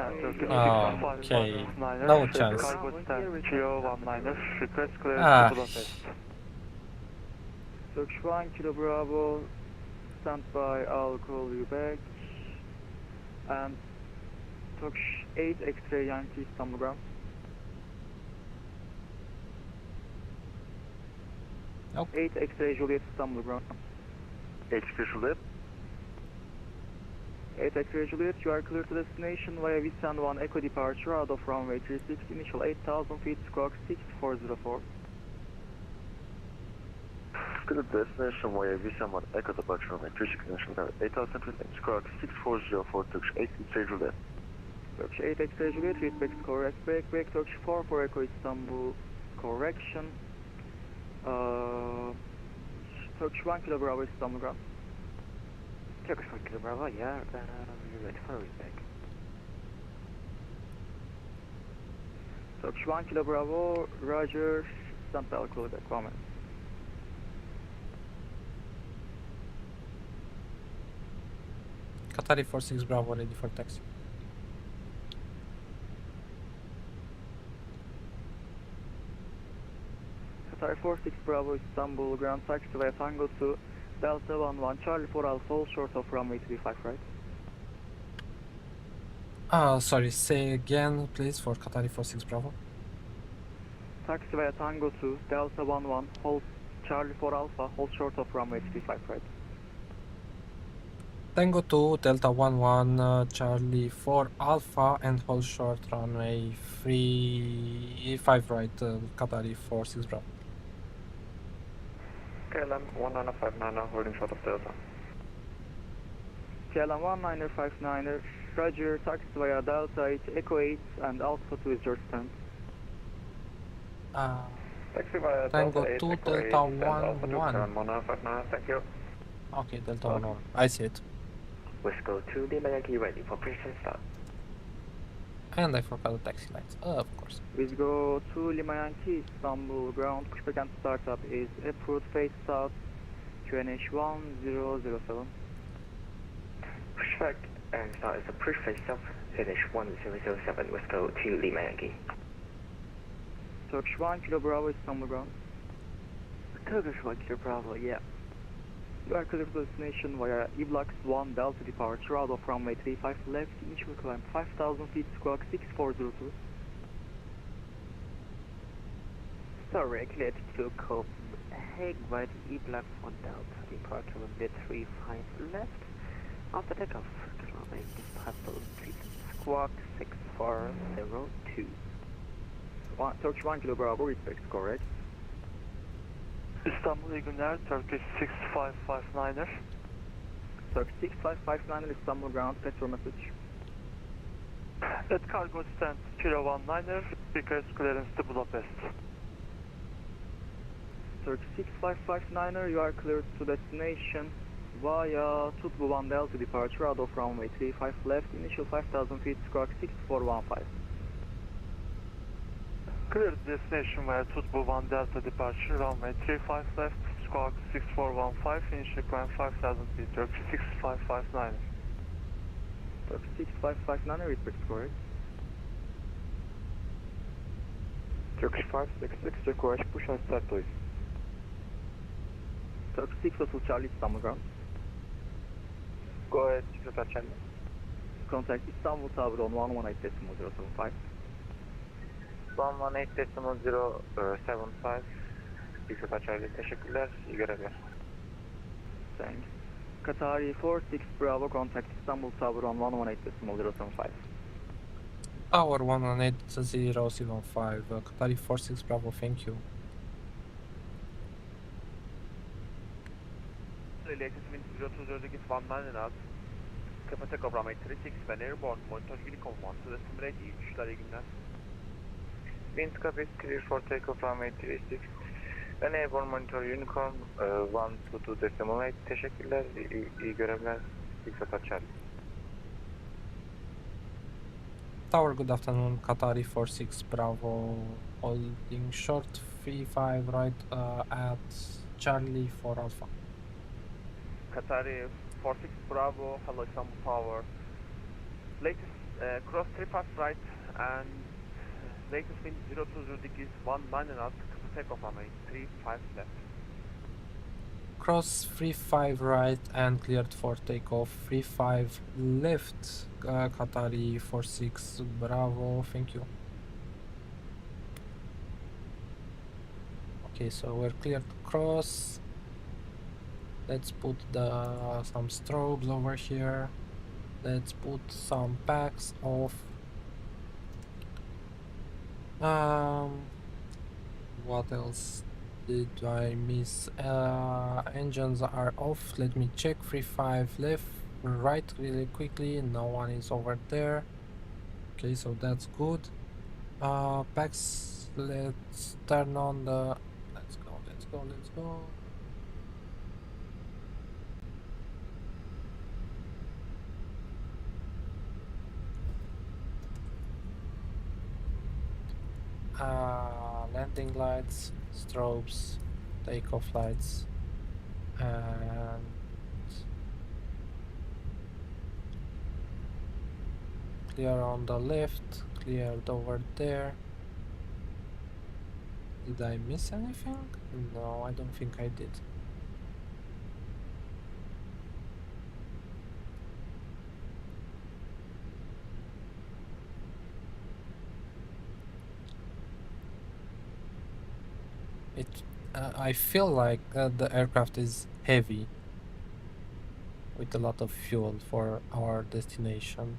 Okay, no chance. Kilo 19, request clear to Budapest. Turkish 1, Kilo Bravo, stand by, I'll call you back. And Turkish 8, X-ray Yankee, Istanbul ground. Nope. 8, X-ray Juliet, Istanbul ground. X-ray Juliet. 8 X-ray Juliet, you are clear to destination via Visan 1 Echo departure out of runway 36, initial 8,000 feet, squawk 6404. Good destination via Hamad, Echo departure runway 36 international 8000 feet, squawk 6404, Turkish 8, stage left. Turkish 8 X-ray Juliet, respect correct, break, Turkish 4 for Echo Istanbul, correction. Turkish 1 Kilo Bravo Istanbul ground. Turkish 1 Kilo Bravo, yeah, we're ready for respect. Turkish 1 Kilo Bravo, Roger, stand by alcohol back, 1 minute. Qatari 46 Bravo ready for taxi. Qatar 46 Bravo Istanbul ground taxi via Tango to Delta 11 Charlie 4 Alpha, all short of runway 35 right. Sorry, say again please for Qatari 46 Bravo. Taxi via Tango to Delta 11 hold Charlie 4 Alpha, hold short of runway 35 right. Tango 2 Delta 11 Charlie 4 Alpha and hold short runway 35 right, Qatari 46 Bravo. KLM 19590 holding short of Delta. KLM 19059er, Roger, taxi via Delta 8, Echo 8 and Alpha 2 is your stand. Taxi via Tango Delta 8, 2 Echo 8, Delta and Alpha 2, 11. 1959, thank you. Okay, Delta 11. I see it. Whiskey 2 Lima Yankee ready for precision start. And I forgot the taxi lights, of course. Whiskey 2 Lima Yankee Istanbul ground, pushback and startup is approved face south, QNH 1007. Pushback and start is a push face south, finish 1007, Whiskey 2 Lima Yankee. Turkish 1 Kilo Bravo Istanbul ground. Turkish 1 Kilo Bravo, yeah. You are clear to destination via E-Blocks 1 Delta departure out of runway 35 left, initial climb 5000 feet, squawk 6402. Sorry, cleared to Copenhagen via E-Blocks 1 Delta departure runway 35 left. After takeoff, runway 5000 feet, squawk 6402. Turkish 1 Kilo Bravo, respect correct. İstanbul iyi günler, Turkish 6559er. Turkish 6559er Istanbul ground, petrol message. At cargo stand P01er, request clearance to Budapest. Turkish 6559er, you are cleared to destination via Tutbu 1 Delta departure out of runway 35 left, initial 5000 feet, squawk 6415. Clear destination via Tutbu 1 Delta departure, runway 35 left, squawk 6415, initial climb 5000 feet, Turkish 6559. Turkish 6559, respect correct. Turkish 566, request push and start please. Turkish 602 Charlie Istanbul ground. Go ahead, Secretary Channel. Contact Istanbul Tower on 118.075. 118.075, Secretary Charlie, teşekkürler, iyi görevler. Thanks. Qatari 46 Bravo, contact Istanbul Tower on 118.075. Tower 118.075, Qatari 46 Bravo, thank you. Latest wind 020 is 19 knots. Kapı take off runway 36 and airborne monitor Unicom 1 to the simulate iyi uçuşlar, iyi günler. Wind copy clear for takeoff runway 36 and airborne monitor Unicom 1 to the simulate, teşekkürler, iyi görevler, Secretary Charlie. Tower, good afternoon, Qatari 46 Bravo, holding short 35 right at Charlie 4 Alpha. Qatari 46 Bravo, hello Istanbul Tower. Latest cross 35 right and latest wind 020 degrees 19 knots, take off runway 35 left. Cross 35 right and cleared for takeoff 35 left, Qatari 46 Bravo, thank you. Okay, so we're cleared to cross. Let's put some strobes over here. Let's put some packs of what else? Did I miss? Engines are off. Let me check. 35 left, right, really quickly. No one is over there. Okay, so that's good. Packs. Let's turn on the. Let's go. Let's go. Let's go. Landing lights, strobes, takeoff lights, and clear on the left, cleared over there. Did I miss anything? No, I don't think I did. I feel like the aircraft is heavy with a lot of fuel for our destination.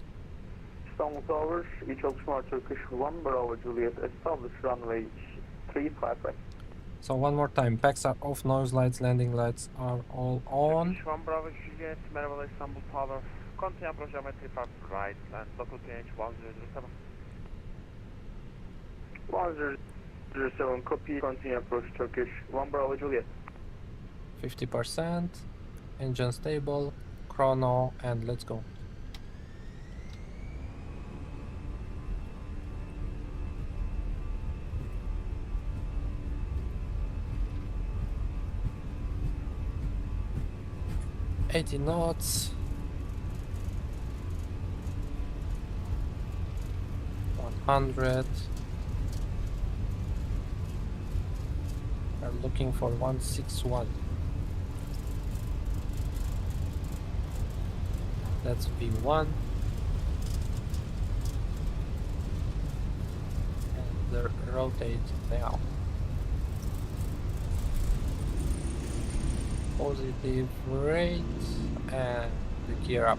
Istanbul Towers, each Oxford Turkish 1, Bravo Juliet, establish runway 35 right. So one more time, packs are off, nose lights, landing lights are all on. Turkish 1 Bravo Juliet, merhaba Istanbul Tower. Continue approach runway 35 right and local PH 1007. 1007, copy, continue approach Turkish 1 Bravo Juliet. 50%, engine stable, chrono, and let's go. $80 knots. 100. We're looking for 161. That's V1. And the rotate now. Positive rate and the gear up.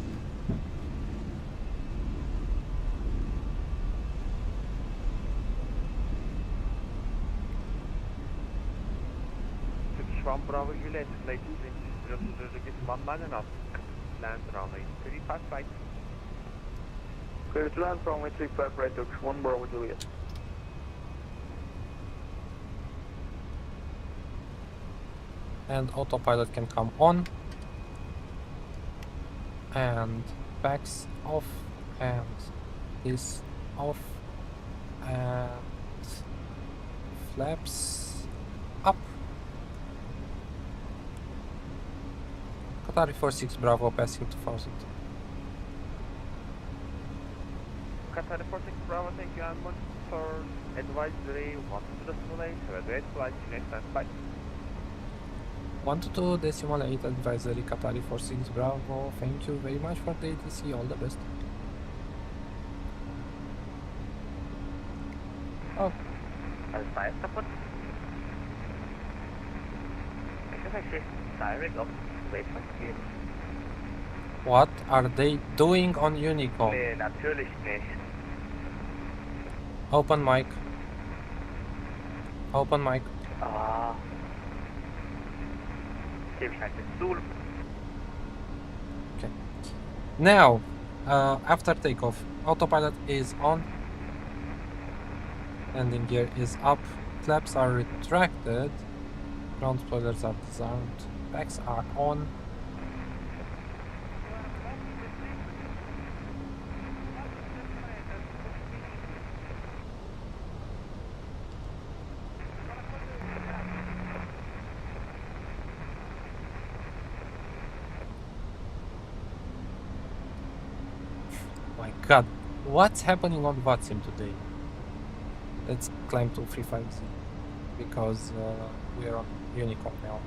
Turkish 1 Bravo Juliet, latest wind 020 19 knots. Land runway 35 right. Clear to land runway 35 right, Turkish 1 Bravo Juliet. And autopilot can come on, and backs off, and this off, and flaps up. Qatari 46 Bravo passing 2000. Qatar 46 Bravo, thank you, and monitor advisory 120.8, evaluate flight, next stand by. 122.8 advisory, Qatari 46 Bravo, thank you very much for the ATC, all the best. Oh. Fire support. MSFS direct of wait for you. What are they doing on Unicorn? Nee, natürlich nicht. Open mic. Open mic. Ah. Okay. Now, after takeoff, autopilot is on. Landing gear is up. Flaps are retracted. Ground spoilers are disarmed. Backs are on. My god, what's happening on VATSIM today? Let's climb to 350 because we are on Unicorn now.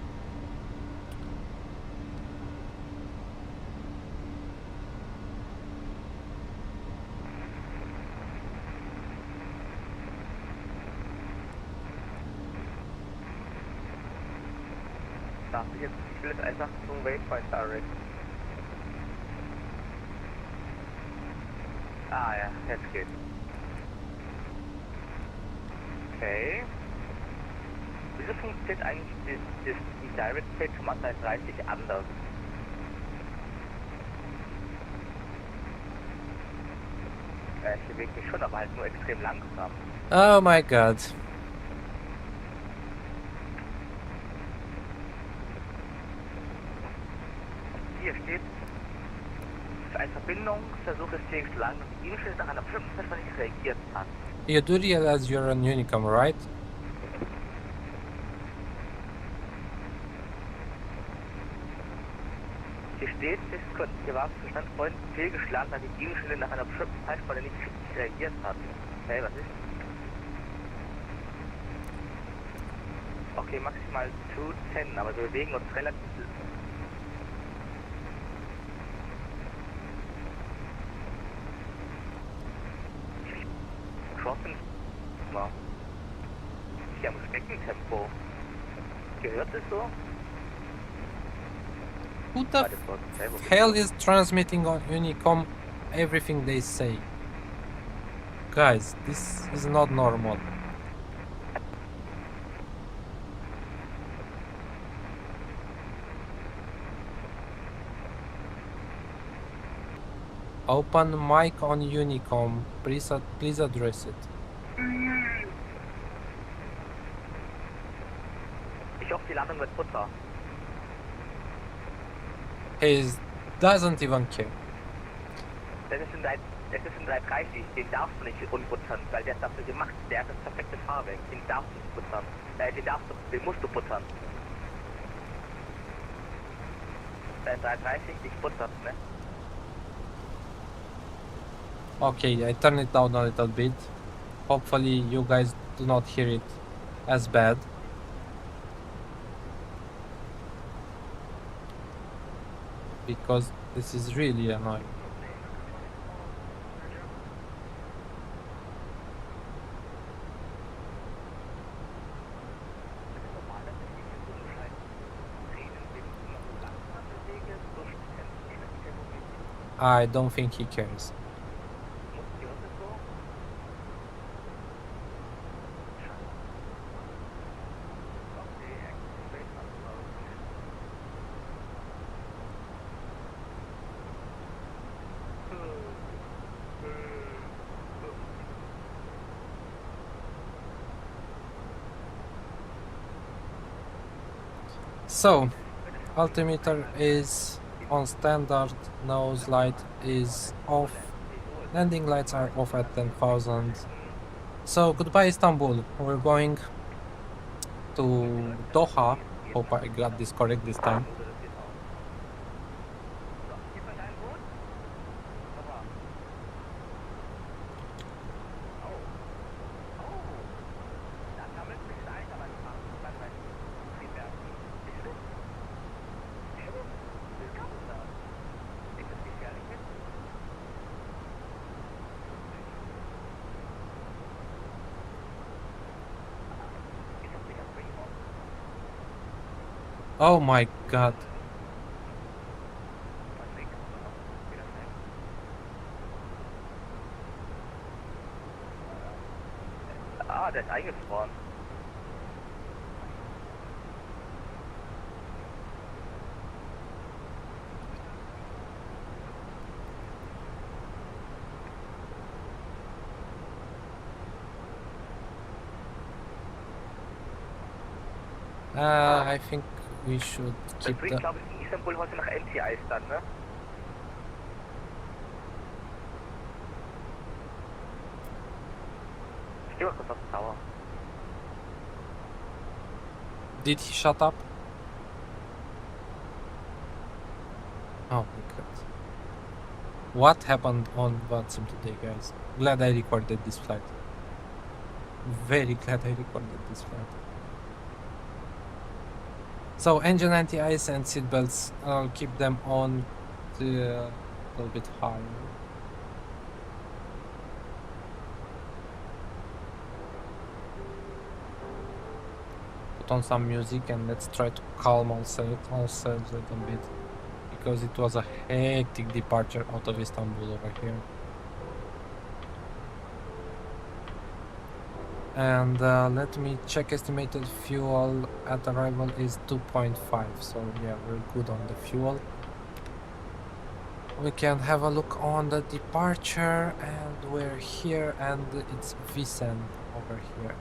Darf ich jetzt vielleicht einfach zum Waypoint direct? Ah ja, jetzt geht's. Okay. Wieso funktioniert eigentlich die Direct Page vom A330 anders? Ich bewege mich schon, aber halt nur extrem langsam. Oh my god. Hier steht, als Verbindungsversuch ist hier geschlagen und die E-Mail nach einer bestimmten Zeit nicht reagiert hat. You do realize you're on Unicom, right? Hier steht, hier war Bestandsfreund fehlgeschlagen, da die E-Mail nach einer bestimmten Zeit nicht reagiert hat. Hey, was ist? Okay, maximal 210, aber wir bewegen uns relativ. Crossing. Hier am Streckentempo. Gehört es so? Who the hell is transmitting on Unicom everything they say? Guys, this is not normal. Open mic on Unicom. Please address it. Ich hoffe, die Landung wird Butter. He doesn't even care. Das ist ein 330, den darfst du nicht unbuttern, weil der ist dafür gemacht, der hat das perfekte Fahrwerk, den darfst du nicht buttern. Den musst du buttern. Bei 330 nicht buttern, ne? Okay, I turn it down a little bit. Hopefully you guys do not hear it as bad. Because this is really annoying. I don't think he cares. So, altimeter is on standard, nose light is off, landing lights are off at 10,000. So, goodbye Istanbul, we're going to Doha, hope I got this correct this time. Oh my god. Ah, der ist eingefroren. I think we should keep Ich the... glaube, in Istanbul heute nach LTI dann, ne? Ich geh mal kurz auf den Tower. Did he shut up? Oh my god. What happened on WhatsApp today, guys? Glad I recorded this flight. Very glad I recorded this flight. So, engine anti-ice and seatbelts, I'll keep them on a little bit higher. Put on some music and let's try to calm ourselves a little bit, because it was a hectic departure out of Istanbul over here. And let me check. Estimated fuel at arrival is 2.5, so yeah, we're good on the fuel. We can have a look on the departure, and we're here, and it's Vicen over here.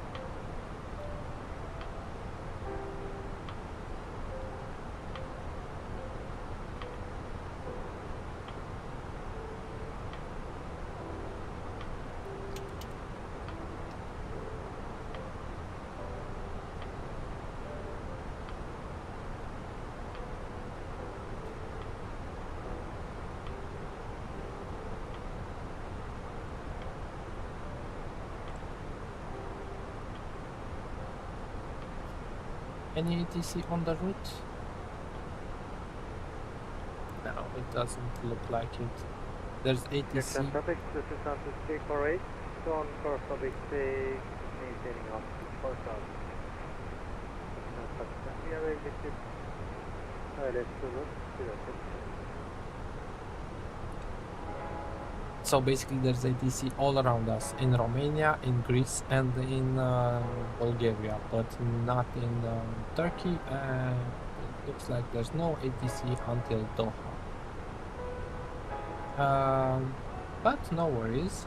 Any ATC on the route? No, it doesn't look like it. There's ATC. Traffic, this is Santos 348, on course topic 6, maintaining off 4000. We are ready to let's look. So basically there's ATC all around us, in Romania, in Greece, and in Bulgaria, but not in Turkey. It looks like there's no ATC until Doha. But no worries.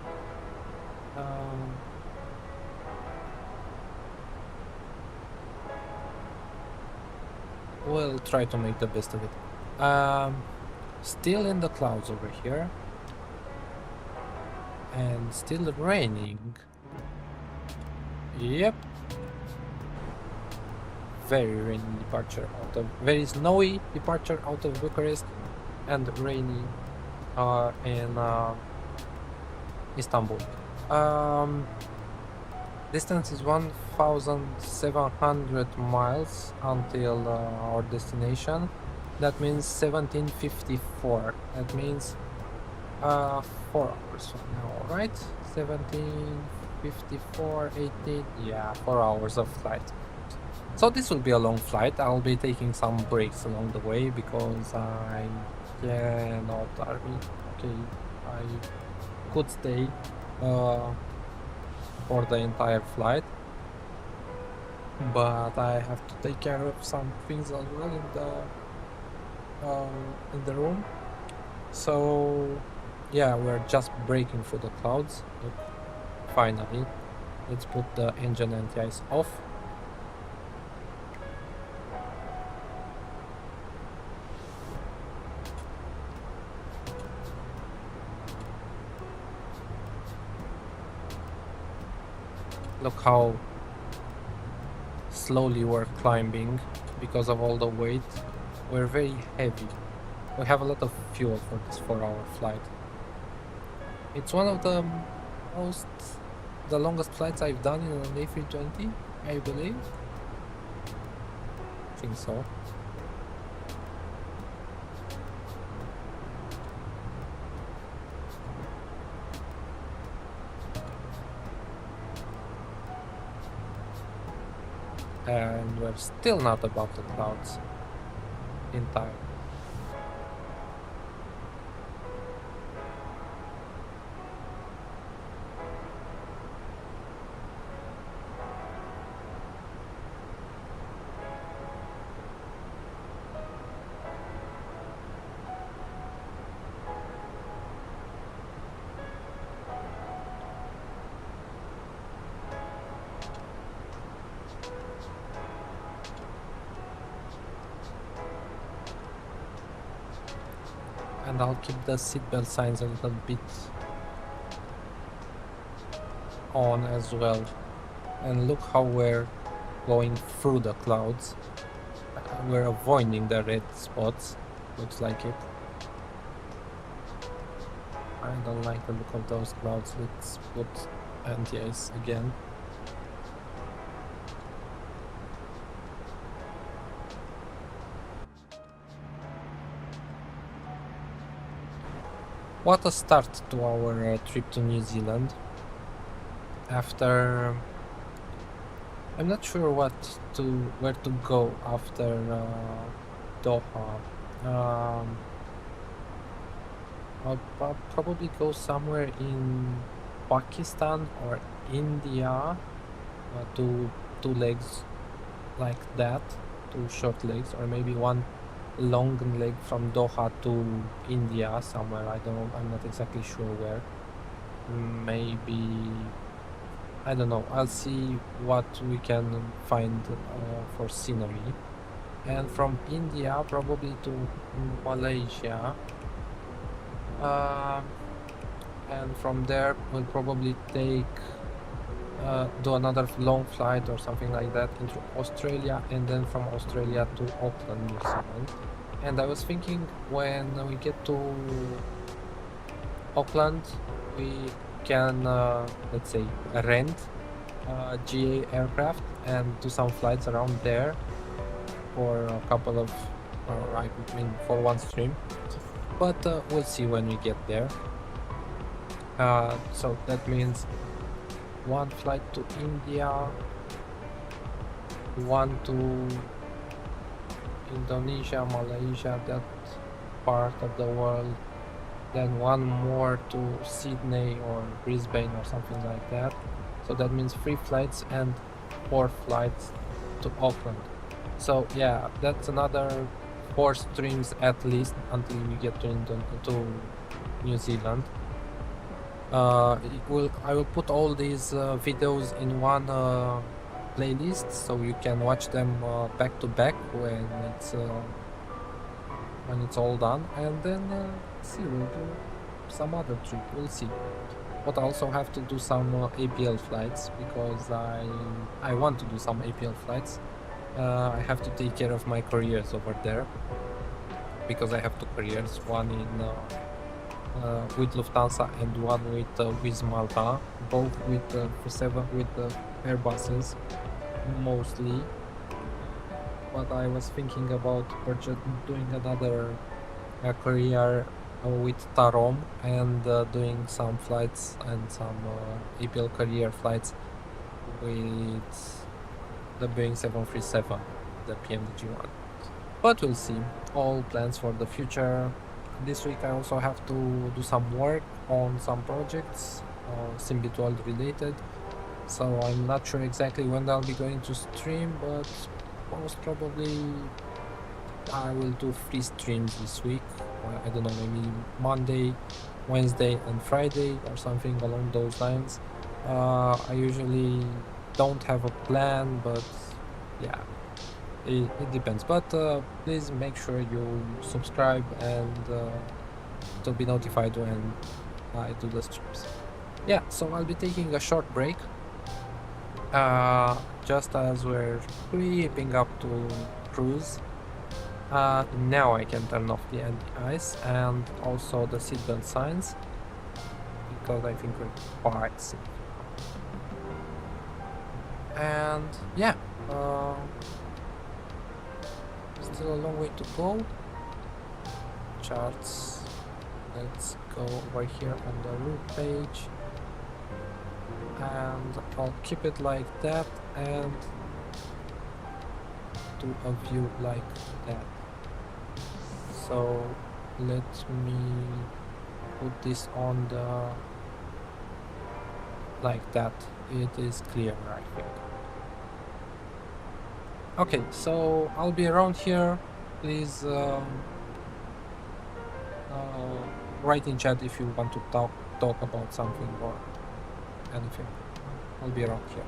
We'll try to make the best of it. Still in the clouds over here. And still raining. Yep. Very rainy departure out of, very snowy departure out of Bucharest, and rainy in Istanbul. Distance is 1,700 miles until our destination. That means 1754. That means 4 hours from now, right? 1754, 18, yeah, 4 hours of flight. So this will be a long flight. I'll be taking some breaks along the way because I cannot army. Okay, I could stay for the entire flight, but I have to take care of some things as well in the room. So yeah, we're just breaking through the clouds. Look, finally, let's put the engine anti-ice off. Look how slowly we're climbing because of all the weight. We're very heavy. We have a lot of fuel for this 4-hour flight. It's one of the longest flights I've done in an A320, I believe. I think so. And we're still not above the clouds in time. And I'll keep the seatbelt signs a little bit on as well. And look how we're going through the clouds. We're avoiding the red spots, looks like it. I don't like the look of those clouds. Let's put anti-ice again. What a start to our trip to New Zealand. After, I'm not sure where to go after Doha. I'll probably go somewhere in Pakistan or India, two legs like that, two short legs, or maybe one long leg from Doha to India somewhere. I don't know. I'm not exactly sure where. Maybe, I don't know. I'll see what we can find for scenery. And from India probably to Malaysia. And from there we'll probably take do another long flight or something like that into Australia, and then from Australia to Auckland, New Zealand. And I was thinking, when we get to Auckland, we can let's say rent a GA aircraft and do some flights around there for a couple of I mean for one stream, but we'll see when we get there. So that means one flight to India, one to Indonesia, Malaysia, that part of the world, then one more to Sydney or Brisbane or something like that. So that means 3 flights and 4 flights to Auckland. So yeah, that's another 4 streams at least until we get to New Zealand. I will put all these videos in one playlist, so you can watch them back to back when it's all done, and then see, we'll do some other trip. We'll see. But I also have to do some APL flights, because I want to do some APL flights. I have to take care of my careers over there, because I have 2 careers, one in with Lufthansa and one with Wizz Malta, both with Airbuses mostly. But I was thinking about doing another career with Tarom and doing some flights and some APL career flights with the Boeing 737, the PMDG-1. But we'll see. All plans for the future. This week I also have to do some work on some projects, SIMBITWORLD related. So I'm not sure exactly when I'll be going to stream, but most probably I will do 3 streams this week. I don't know, maybe Monday, Wednesday and Friday or something along those lines. I usually don't have a plan, but yeah, it depends. But please make sure you subscribe and to be notified when I do the streams. Yeah, so I'll be taking a short break just as we're creeping up to cruise. Now I can turn off the anti-ice and also the seatbelt signs, because I think we're quite safe. And yeah, still a long way to go. Charts, let's go over here on the route page, and I'll keep it like that and do a view like that. So let me put this on the like that. It is clear, I think. Okay, so I'll be around here. Please write in chat if you want to talk about something or anything. I'll be around here.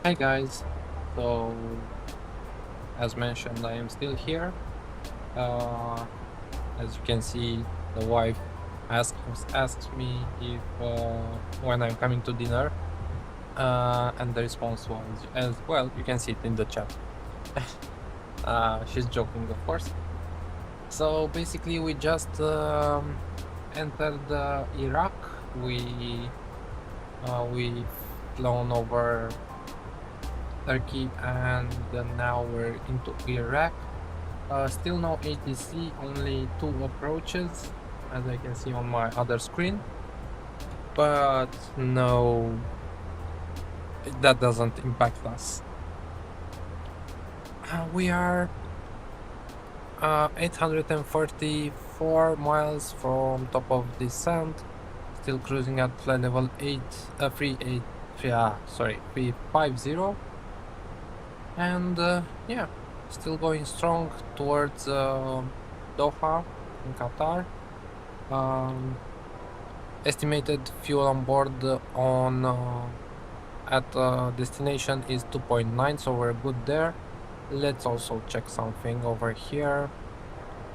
Hi guys, so as mentioned, I am still here. As you can see, the wife asks me if when I'm coming to dinner, and the response was as well. You can see it in the chat. She's joking, of course. So basically, we just entered Iraq. We flown over Turkey, and now we're into Iraq. Still no ATC, only 2 approaches, as I can see on my other screen. But no, that doesn't impact us. We are 844 miles from top of the sand, still cruising at flight level 350, and yeah, still going strong towards Doha in Qatar. Estimated fuel on board on at destination is 2.9, so we're good there. Let's also check something over here.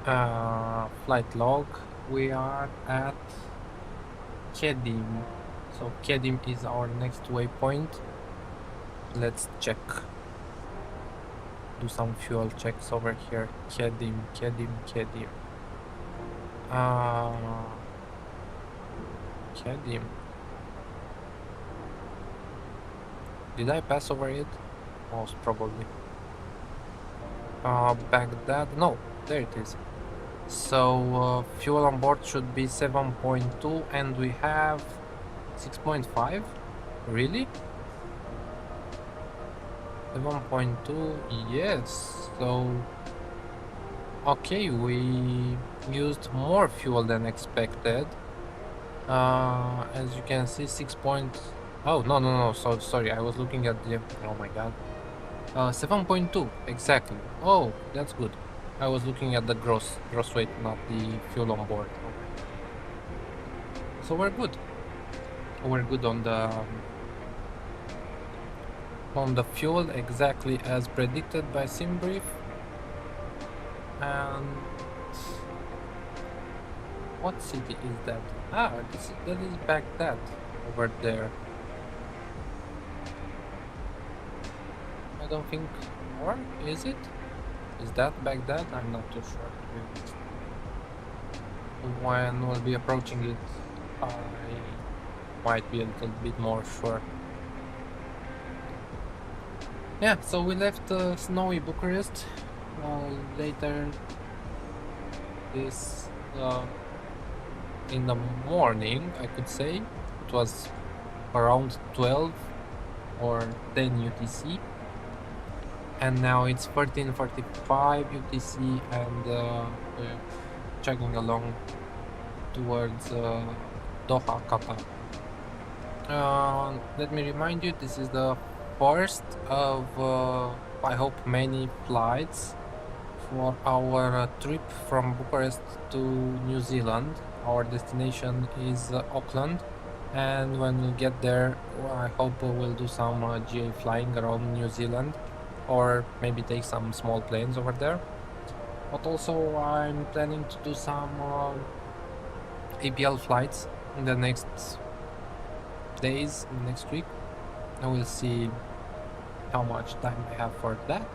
Flight log. We are at Kedim. So Kedim is our next waypoint. Let's check. Do some fuel checks over here. Kedim. Kedim. Did I pass over it? Most probably. Baghdad. No, there it is. So fuel on board should be 7.2, and we have 6.5. Really? 7.2. Yes. So okay, we used more fuel than expected. As you can see, 6. Oh no. So sorry, I was looking at the. Oh my god. 7.2 exactly. Oh, that's good. I was looking at the gross weight, not the fuel on board. Okay. So we're good. We're good on the fuel, exactly as predicted by SimBrief. And what city is that? That is Baghdad over there. I don't think, or is it? Is that Baghdad? I'm not too sure. When we'll be approaching it, I might be a little bit more sure. Yeah, so we left snowy Bucharest later this in the morning, I could say. It was around 12 or 10 UTC. And now it's 13:45 UTC, and we're chugging along towards Doha, Qatar. Let me remind you, this is the first of I hope many flights for our trip from Bucharest to New Zealand. Our destination is Auckland, and when we get there, I hope we'll do some GA flying around New Zealand, or maybe take some small planes over there. But also I'm planning to do some APL flights in the next days, next week. I will see how much time I have for that.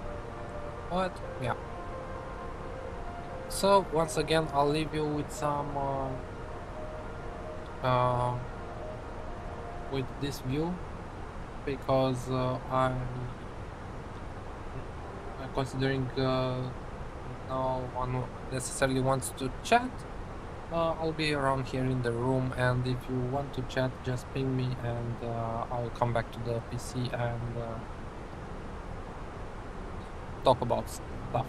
But yeah. So once again, I'll leave you with some with this view, because I'm considering no one necessarily wants to chat. I'll be around here in the room, and if you want to chat, just ping me, and I'll come back to the PC and talk about stuff.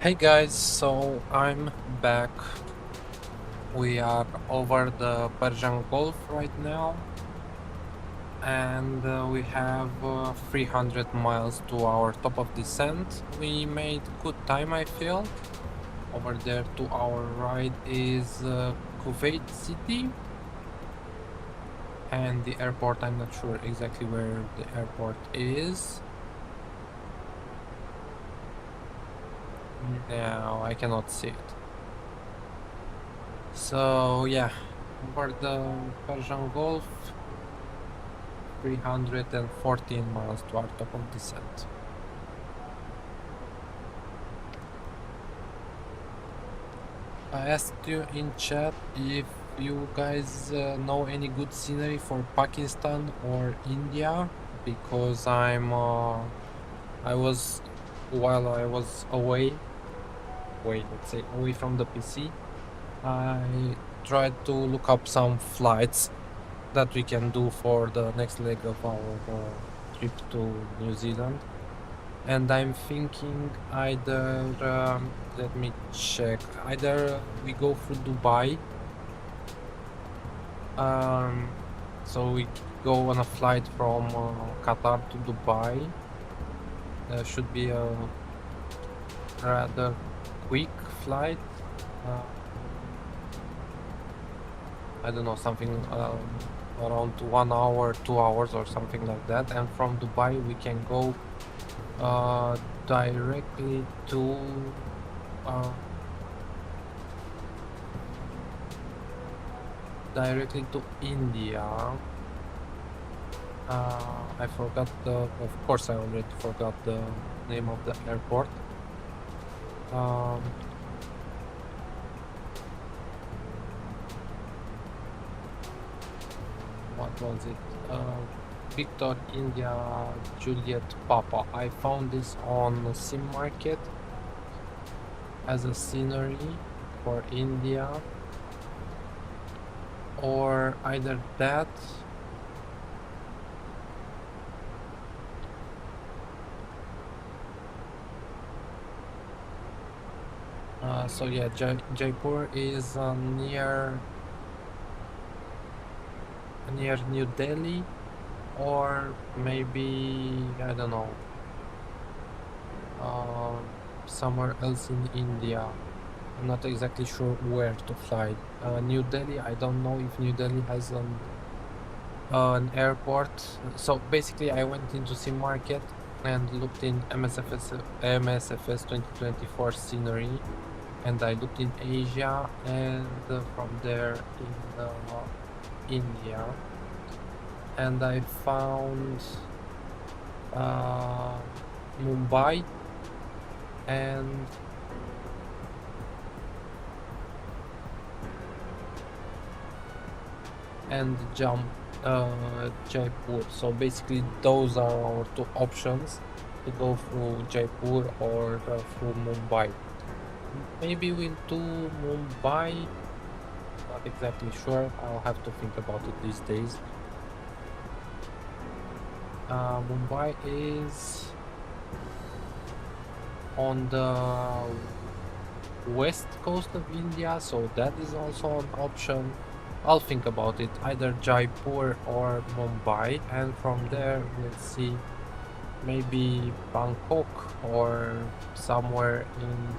Hey guys, so I'm back. We are over the Persian Gulf right now, and we have 300 miles to our top of descent. We made good time, I feel. Over there to our right is Kuwait City, and the airport, I'm not sure exactly where the airport is. Now I cannot see it. So yeah, over the Persian Gulf, 314 miles to our top of descent. I asked you in chat if you guys know any good scenery for Pakistan or India, because while I was away from the PC, I tried to look up some flights that we can do for the next leg of our trip to New Zealand, and I'm thinking either let me check, either we go through Dubai, so we go on a flight from Qatar to Dubai. There should be a rather quick flight, I don't know, something around 1 hour, 2 hours or something like that, and from Dubai we can go directly to India. I forgot of course I already forgot the name of the airport. What was it? Victor India Juliet Papa. I found this on Sim Market as a scenery for India, or either that so yeah, Jaipur is near New Delhi, or maybe, I don't know, somewhere else in India. I'm not exactly sure where to fly. New Delhi, I don't know if New Delhi has an airport. So basically I went into Sim Market and looked in MSFS 2024 scenery, and I looked in Asia, and from there in India, and I found Mumbai and Jaipur. So basically those are our two options, to go through Jaipur or through Mumbai. Maybe we'll do Mumbai, not exactly sure, I'll have to think about it these days. Mumbai is on the west coast of India, so that is also an option. I'll think about it, either Jaipur or Mumbai, and from there we'll see, maybe Bangkok or somewhere in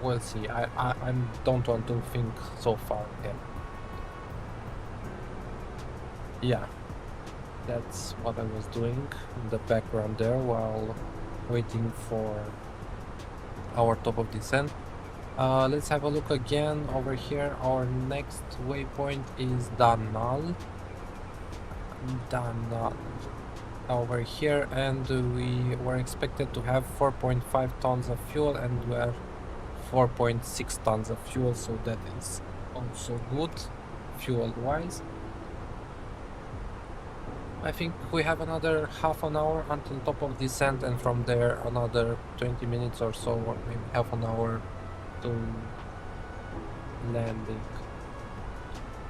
we'll see. I don't want to think so far ahead. Yeah, that's what I was doing in the background there while waiting for our top of descent. Let's have a look again over here. Our next waypoint is Danal over here, and we were expected to have 4.5 tons of fuel, and we are 4.6 tons of fuel, so that is also good fuel wise. I think we have another half an hour until top of descent, and from there another 20 minutes or so, or maybe half an hour to landing.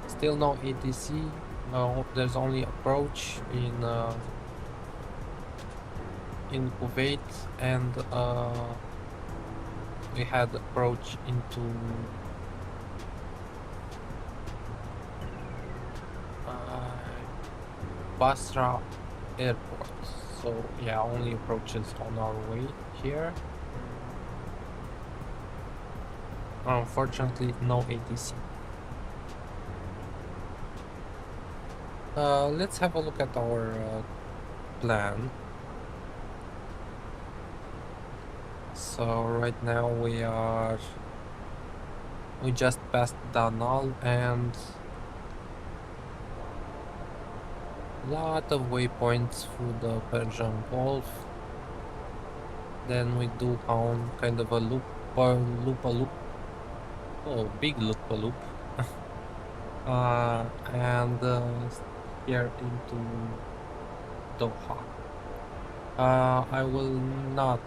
Still no ATC, no, there's only approach in Kuwait and we had approach into Basra airport. So yeah, only approaches on our way here. Unfortunately, no ATC. Let's have a look at our plan. So right now we just passed Danal and lot of waypoints through the Persian Gulf. Then we do kind of a loop. Oh, big loop. And here into Doha. I will not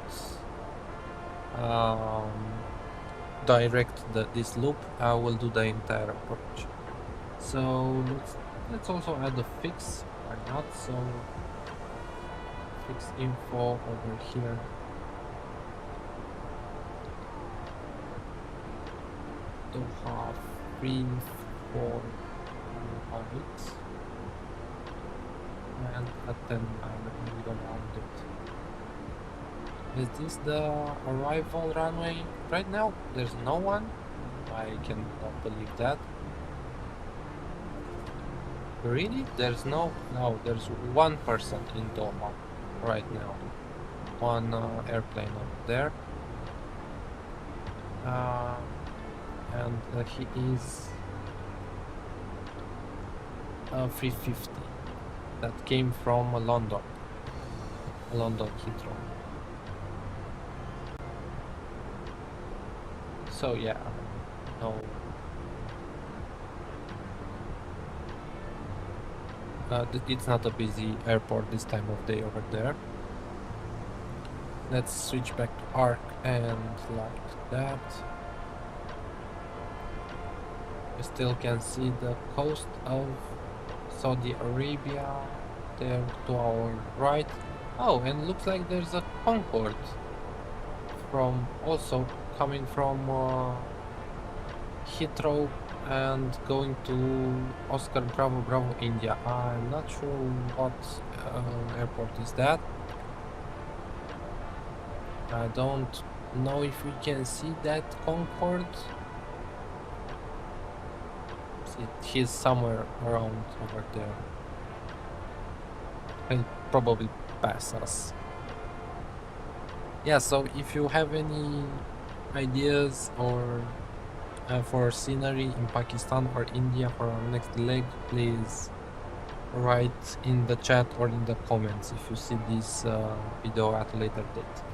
direct this loop. I will do the entire approach. So let's also add a fix. Why not? So fix info over here. Doha 348 and at 10 we go around it. Is this the arrival runway? Right now there's no one. I cannot believe that. Really? There's no, there's one person in Doha right now. One airplane over there. And he is 350. That came from London Heathrow. So yeah, no. It's not a busy airport this time of day over there. Let's switch back to ARC and like that. You still can see the coast of Saudi Arabia there to our right. Oh, and looks like there's a Concorde from also coming from Heathrow and going to Oscar Bravo India. I'm not sure what airport is that. I don't know if we can see that Concorde. He's somewhere around over there. He'll probably pass us. Yeah, so if you have any ideas or for scenery in Pakistan or India for our next leg, please write in the chat or in the comments if you see this video at a later date.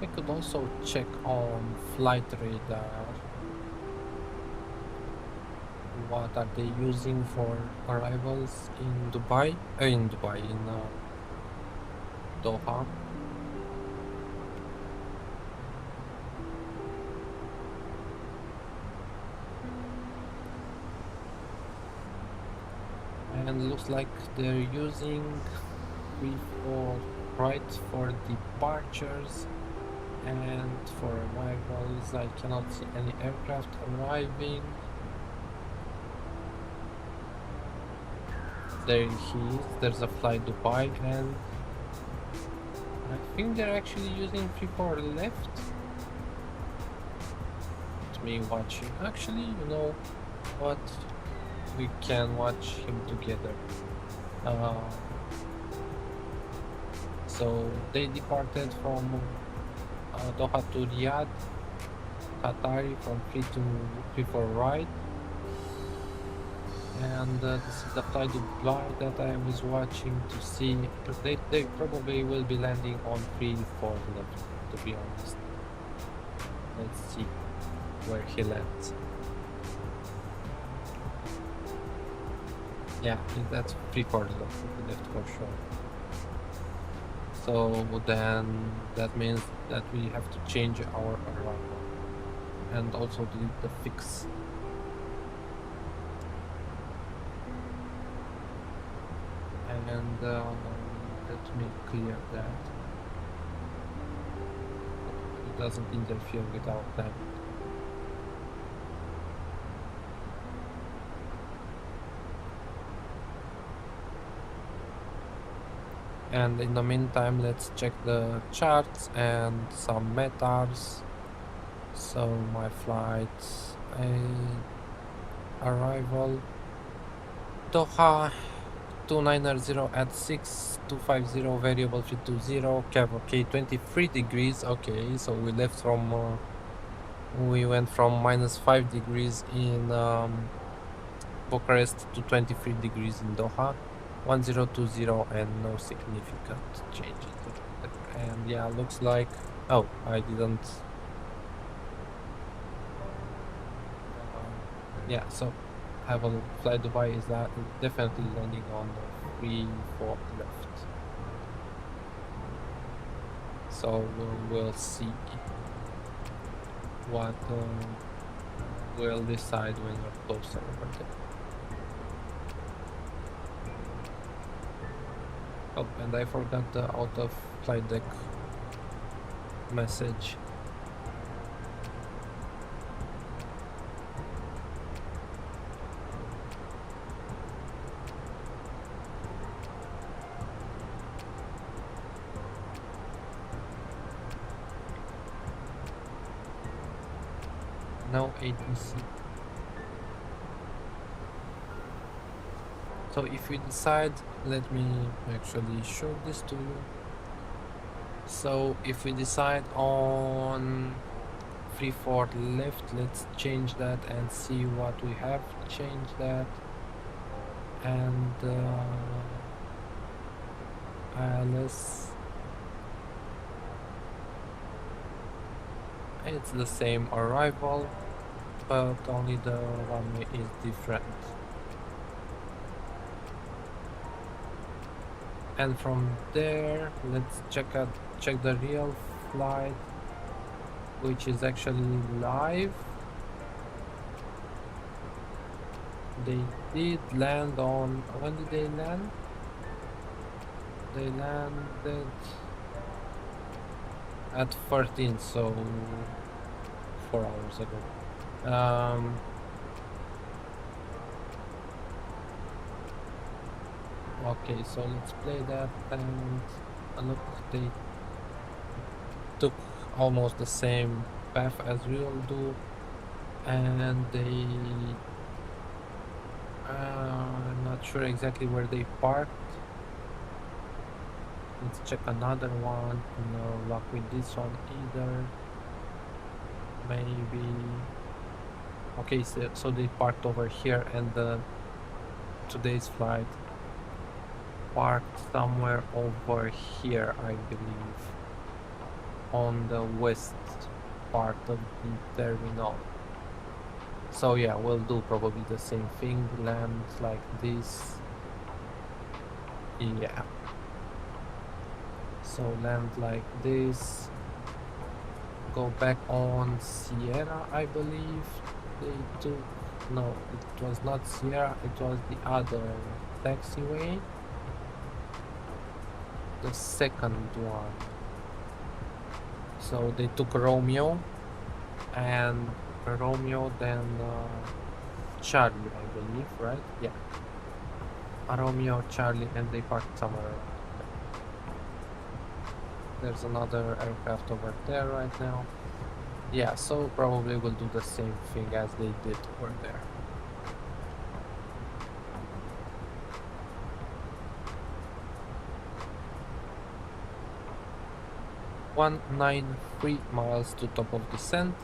I could also check on flight radar. What are they using for arrivals in Dubai? In Doha. And looks like they're using 3-4 right for departures. And for arrivals, I cannot see any aircraft arriving. There he is, there's a flight Dubai, and I think they're actually using 3-4 left. Let me watch him. Actually, you know what? We can watch him together. So they departed from Doha to Riyadh, Qatari from 3-4 right. And this is the flight Dubai that I was watching to see. They probably will be landing on 3-4 left, to be honest. Let's see where he lands. Yeah, that's 3-4 left for sure. So then that means that we have to change our arrival and also the fix. And let me clear that. It doesn't interfere with our plan. And in the meantime, let's check the charts and some metars. So my flights, arrival, Doha 290 at 6, 250 variable 320, Cav, okay, 23 degrees, okay, so we left from, we went from -5 degrees in Bucharest to 23 degrees in Doha, 1020 and no significant changes. And yeah, looks like, oh, I didn't, yeah, so have a fly Dubai is that definitely landing on the 3-4 left. So we'll see what we'll decide when we're closer over there. Oh, and I forgot the out of flight deck message. No ATC. So if we decide, let me actually show this to you. So if we decide on 3-4 left, let's change that and see what we have. Change that and ILS. It's the same arrival, but only the runway is different. And from there, let's check the real flight, which is actually live. They did land on, when did they land? They landed at 13, so 4 hours ago. Okay, so let's play that and look, they took almost the same path as we will do, and they I'm not sure exactly where they parked. Let's check another one. No luck with this one either. Maybe. Okay, so they parked over here, and today's flight parked somewhere over here, I believe, on the west part of the terminal. So yeah, we'll do probably the same thing, land like this. Yeah. So land like this, go back on Sierra, I believe they took, no, it was not Sierra, it was the other taxiway, the second one. So they took Romeo, and Romeo then Charlie, I believe, right? Yeah. Romeo, Charlie, and they parked somewhere. There's another aircraft over there right now. Yeah, so probably we'll do the same thing as they did over there. (193 miles to top of descent).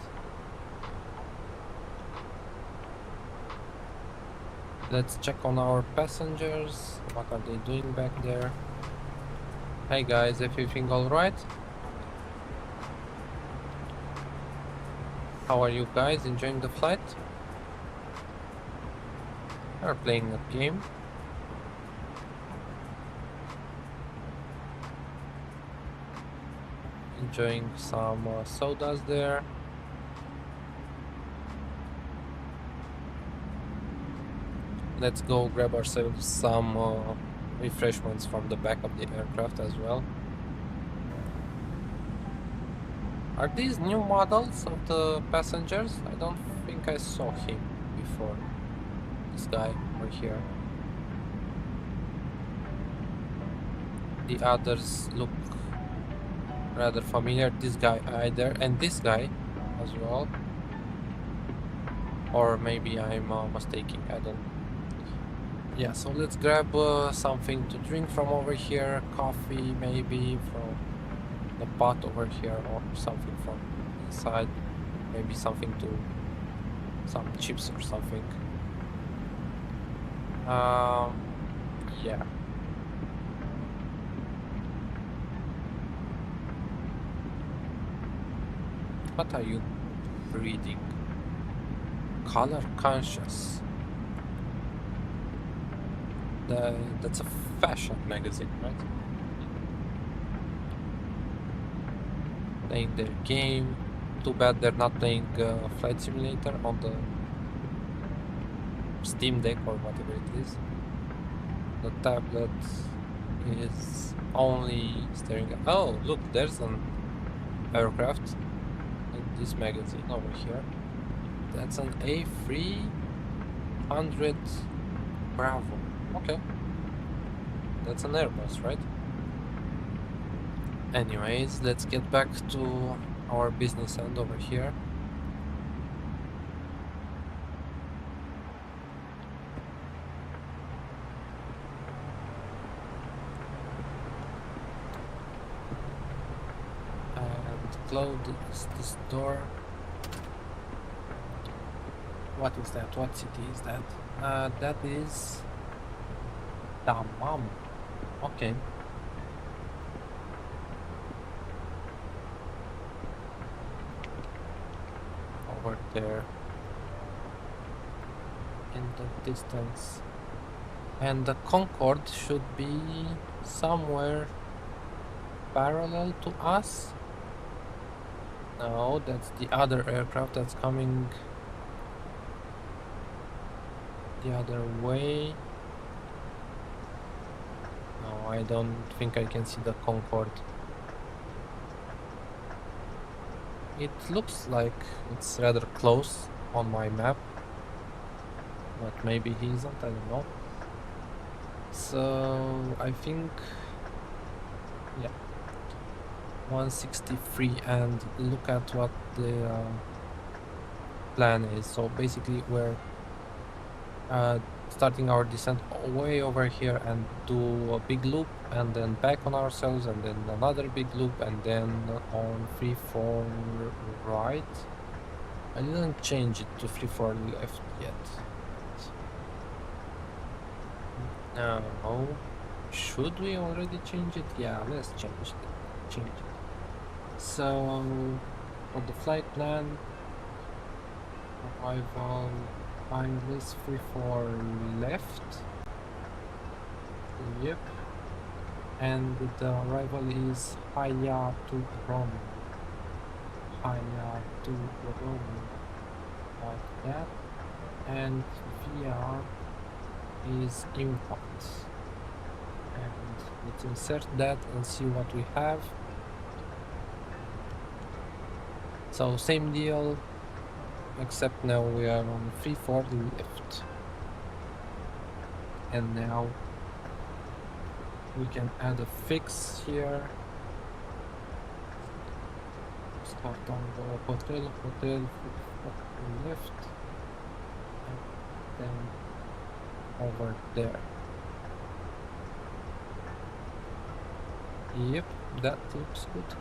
Let's check on our passengers. What are they doing back there? Hey guys, everything all right? How are you guys? Enjoying the flight? We're playing a game. Enjoying some sodas there. Let's go grab ourselves some refreshments from the back of the aircraft as well. Are these new models of the passengers? I don't think I saw him before. This guy over here. The others look rather familiar. This guy either, and this guy as well. Or maybe I'm mistaken, I don't know. Yeah, so let's grab something to drink from over here. Coffee maybe from the pot over here, or something from inside. Maybe something to, some chips or something. Yeah. What are you reading? Color conscious. That's a fashion magazine, right? Playing their game. Too bad they're not playing Flight Simulator on the Steam Deck or whatever it is. The tablet is only staring at... Oh, look, there's an aircraft in this magazine over here. That's an A300 Bravo. Okay. That's an Airbus, right? Anyways, let's get back to our business end over here. And close this door. What is that? What city is that? That is Dammam. Okay. Over there in the distance. And the Concorde should be somewhere parallel to us. No, that's the other aircraft that's coming the other way. No, I don't think I can see the Concorde. It looks like it's rather close on my map, but maybe he isn't, I don't know. So I think, yeah, 163, and look at what the plan is. So basically we're starting our descent way over here and do a big loop and then back on ourselves and then another big loop and then on 3-4 right. I didn't change it to 3-4 left yet. No, should we already change it? Yeah, let's change it. So for the flight plan, arrival English 3-4 left. Yep. And the arrival is Haya to Rome. Haya to Rome. Like that. And VR is import. And let's insert that and see what we have. So same deal, except now we are on 3-4 left. And now we can add a fix here. Start on the hotel left, and then over there. Yep, that looks good.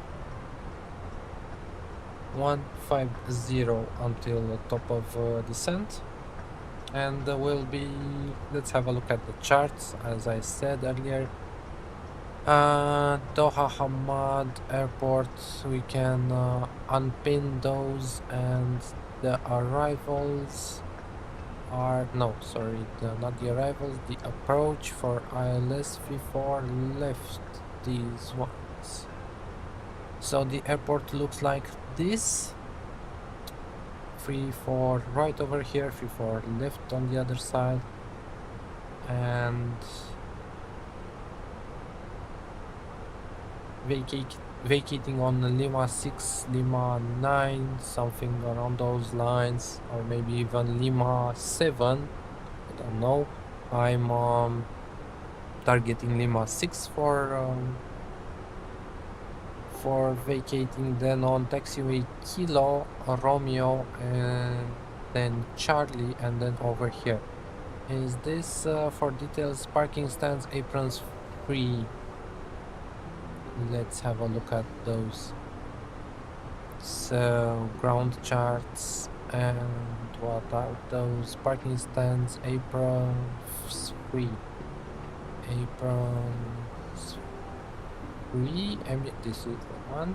150 until the top of descent. And let's have a look at the charts. As I said earlier, Doha Hamad Airport, we can unpin those, and the arrivals are, no, sorry, not the arrivals, the approach for ILS V4 left, these ones. So the airport looks like this. 3-4 right over here, 3-4 left on the other side, and vacating on Lima 6, Lima 9, something around those lines, or maybe even Lima 7, I don't know. I'm targeting Lima 6 for vacating, then on taxiway Kilo, Romeo, and then Charlie, and then over here. Is this for details? Parking stands, aprons free. Let's have a look at those. So ground charts, and what are those? Parking stands, aprons free. Aprons free. This is the one.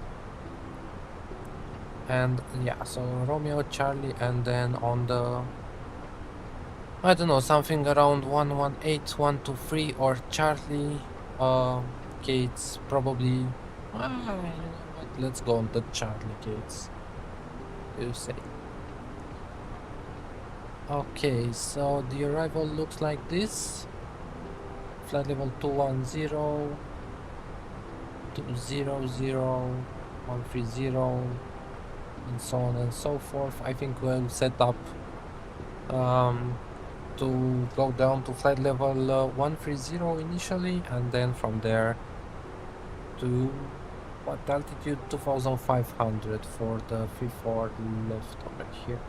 And yeah, so Romeo, Charlie, and then on the, I don't know, something around 118, 123, or Charlie gates, probably. You know what? Let's go on the Charlie gates. You say. Okay, so the arrival looks like this. Flight level 210, 200, 130, and so on and so forth. I think we'll set up to go down to flight level 130 initially, and then from there to what altitude? 2500 for the V4 left over here.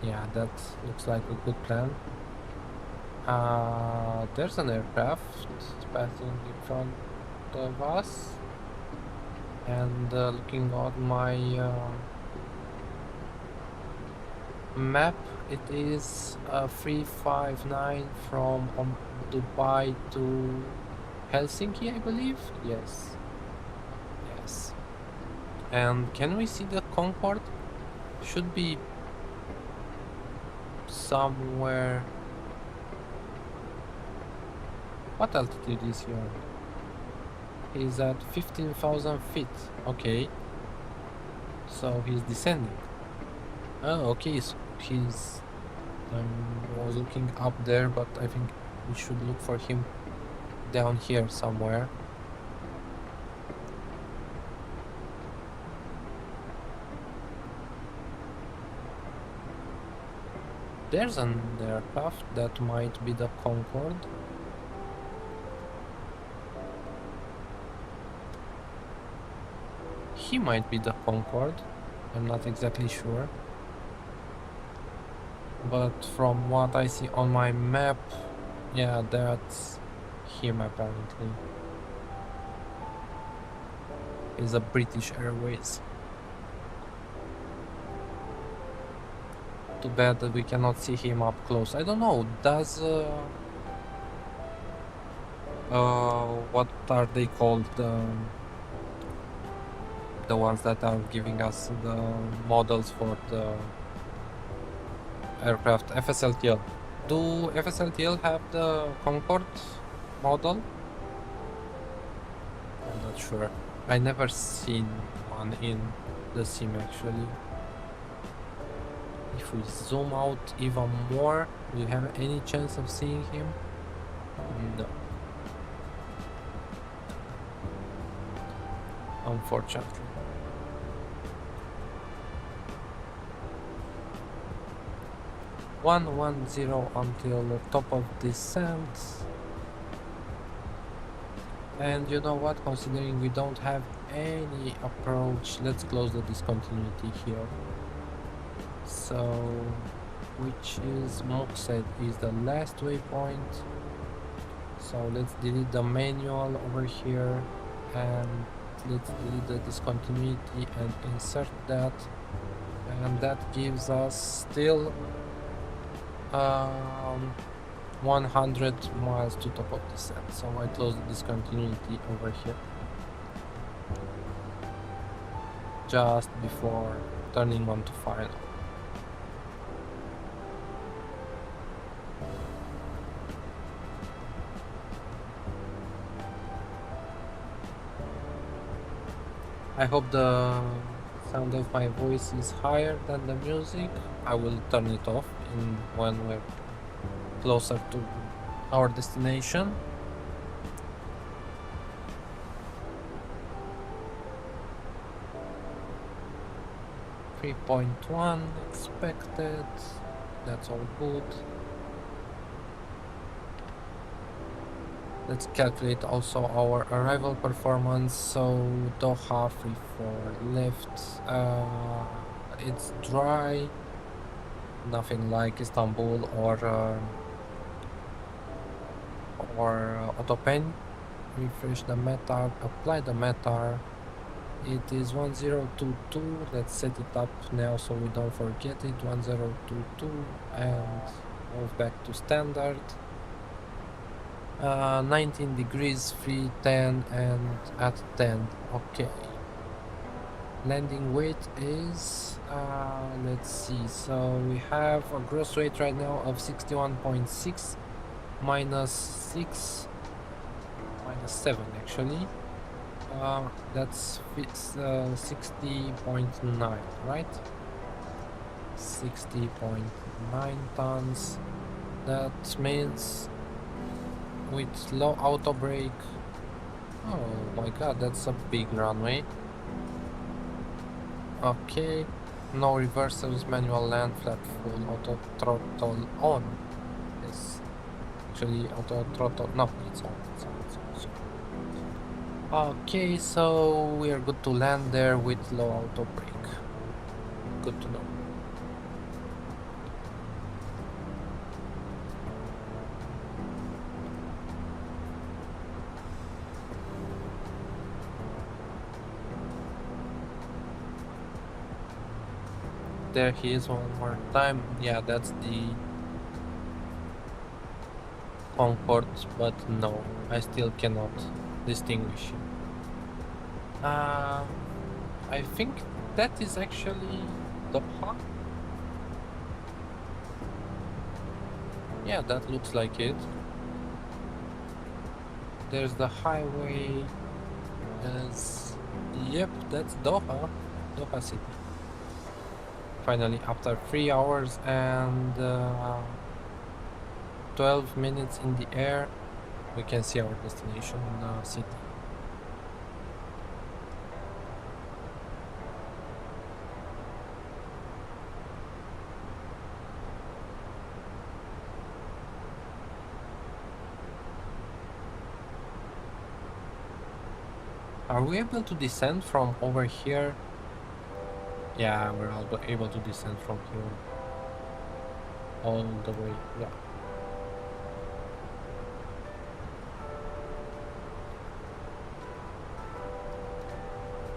Yeah, that looks like a good plan. There's an aircraft passing in front of us, and looking on my map, it is 359 from Dubai to Helsinki, I believe. Yes. And can we see the Concorde? Should be somewhere. What altitude is he on? He's at 15,000 feet. Okay. So he's descending. Oh, okay. So he's. I was looking up there, but I think we should look for him down here somewhere. There's an aircraft that might be the Concorde. He might be the Concorde. I'm not exactly sure. But from what I see on my map, yeah, that's him apparently. It's a British Airways. Too bad that we cannot see him up close. I don't know, does what are they called, the ones that are giving us the models for the aircraft? FSLTL. Do FSLTL have the Concorde model? I'm not sure. I never seen one in the sim actually. If we zoom out even more, do you have any chance of seeing him? No. Unfortunately. One 110 until the top of descent. And you know what, considering we don't have any approach, let's close the discontinuity here. So, which is Moksed is the last waypoint. So let's delete the manual over here, and let's delete the discontinuity and insert that. And that gives us still 100 miles to top of descent, so I close the discontinuity over here just before turning on to final. I hope the sound of my voice is higher than the music. I will turn it off when we're closer to our destination. .1 expected. That's all good. Let's calculate also our arrival performance. So Doha free for left. It's dry. Nothing like Istanbul or AutoPen. Refresh the METAR. Apply the METAR. It is 1022. Let's set it up now so we don't forget it. 1022 and move back to standard. 19 degrees, 310 and at 10. Okay. Landing weight is let's see. So we have a gross weight right now of 61.6 minus 7 actually. That's 60.9, right? 60.9 tons. That means with low auto brake. Oh my god, that's a big runway. Okay, no reversals, manual land, flat full, auto throttle on. Yes, actually auto throttle, no, it's on. Okay, so we are good to land there with low auto brake. Good to know. There he is one more time. Yeah, that's the Concorde, but no, I still cannot distinguish him. I think that is actually Doha. Yeah, that looks like it. There's the highway. Yep, that's Doha. Doha city. Finally, after 3 hours and 12 minutes in the air, we can see our destination city. Are we able to descend from over here? Yeah, we're able to descend from here all the way, yeah.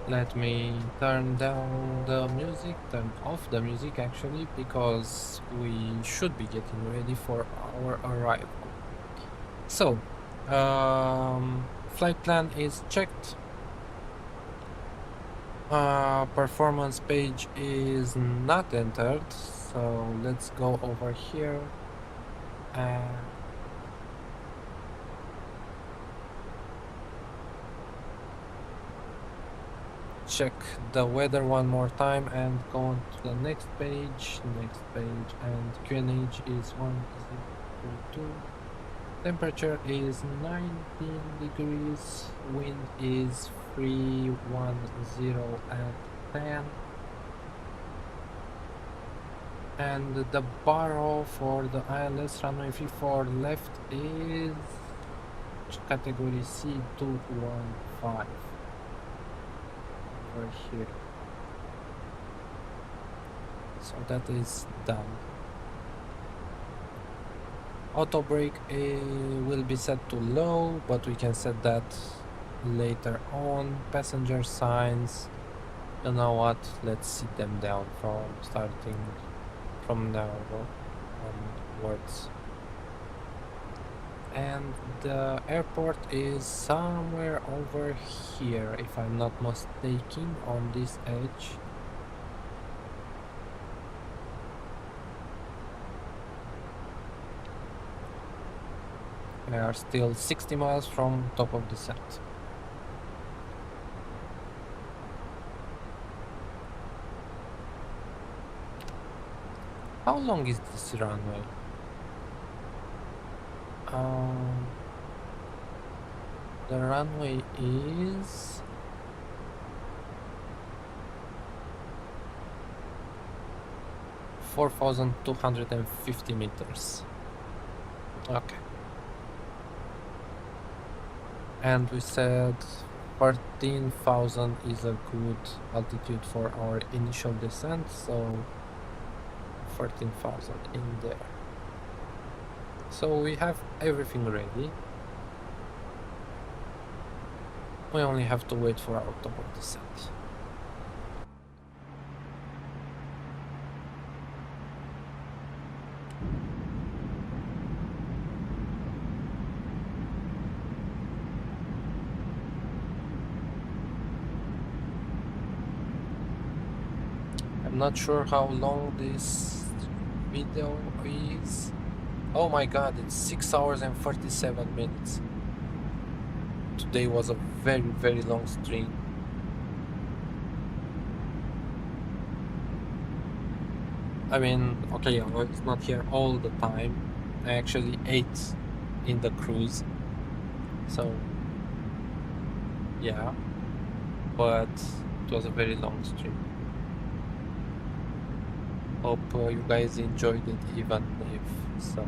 Let me turn down the music, turn off the music actually, because we should be getting ready for our arrival. So, flight plan is checked. Performance page is not entered, so let's go over here and check the weather one more time and go on to the next page, and QNH is 102. Temperature is 19 degrees, wind is 310 at 10, and the barrow for the ILS runway 34 left is category C215 over here. So that is done. Auto brake will be set to low, but we can set that later on. Passenger signs, you know what, let's sit them down from starting from now on. onwards. And the airport is somewhere over here, if I'm not mistaken, on this edge. We are still 60 miles from top of the set. How long is this runway? The runway is 4,250 meters. Okay. And we said 13,000 is a good altitude for our initial descent, so 14,000 in there. So we have everything ready. We only have to wait for our top of descent. I'm not sure how long this video is. Oh my god, it's 6 hours and 47 minutes. Today was a very long stream. I mean, okay, I was not here all the time. I actually ate in the cruise. So, yeah. But it was a very long stream. Hope you guys enjoyed it, even if so.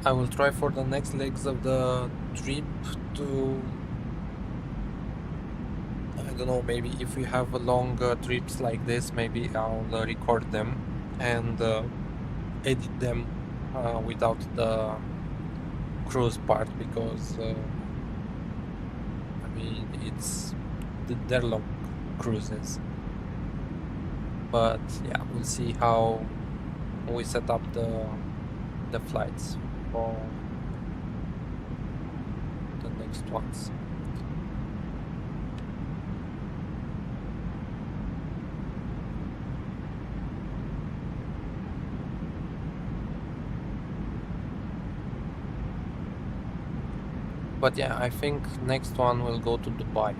I will try for the next legs of the trip to, I don't know, maybe if we have long trips like this, maybe I'll record them and edit them without the cruise part, because I mean, they're long cruises. But yeah, we'll see how we set up the flights for the next ones. But yeah, I think next one will go to Dubai.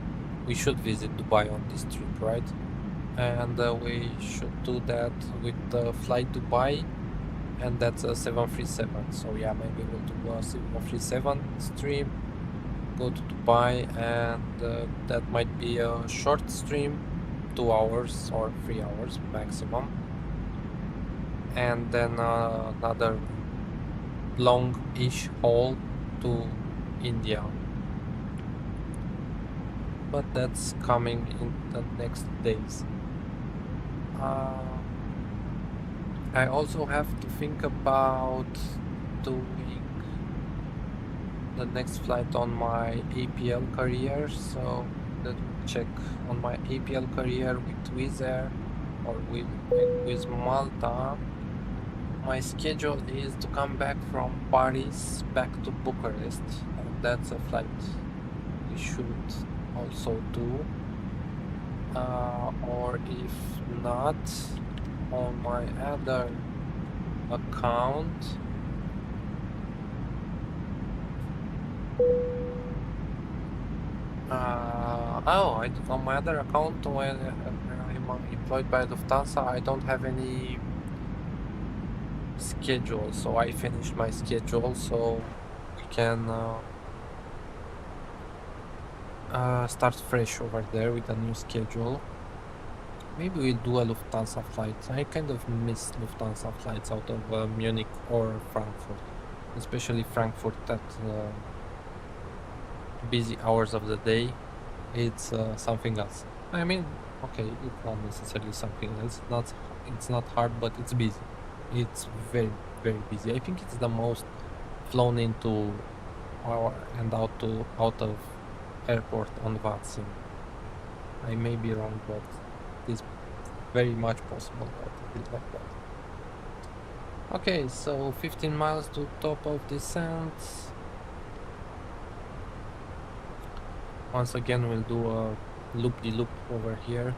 We should visit Dubai on this trip, right? And we should do that with the flight Dubai, and that's a 737. So yeah, maybe we'll do a 737 stream, go to Dubai, and that might be a short stream, 2 hours or 3 hours maximum, and then another long-ish haul to India. But that's coming in the next days. I also have to think about doing the next flight on my APL carrier, so let me check on my APL carrier with Wizz Air or with Malta. My schedule is to come back from Paris back to Bucharest, and that's a flight we should also do. Or if not, on my other account, on my other account, when I'm employed by Lufthansa, I don't have any schedule, so I finished my schedule, so we can start fresh over there with a new schedule. Maybe we'll do a Lufthansa flight. I kind of miss Lufthansa flights out of Munich or Frankfurt, especially Frankfurt at busy hours of the day. It's something else. I mean, okay, it's not necessarily something else. It's not hard, but it's busy. It's very busy. I think it's the most flown into and out of airport on Vatsim. I may be wrong, but it's very much possible that it is like that. Okay, so 15 miles to top of descent. Once again, we'll do a loop-de-loop over here.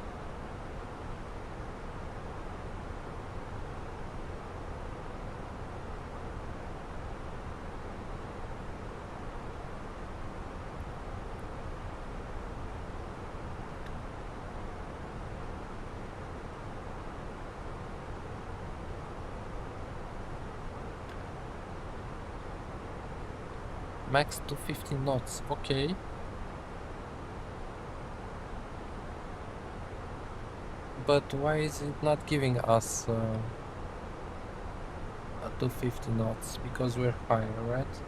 Max to 15 knots, okay. But why is it not giving us to 50 knots? Because we're higher, right?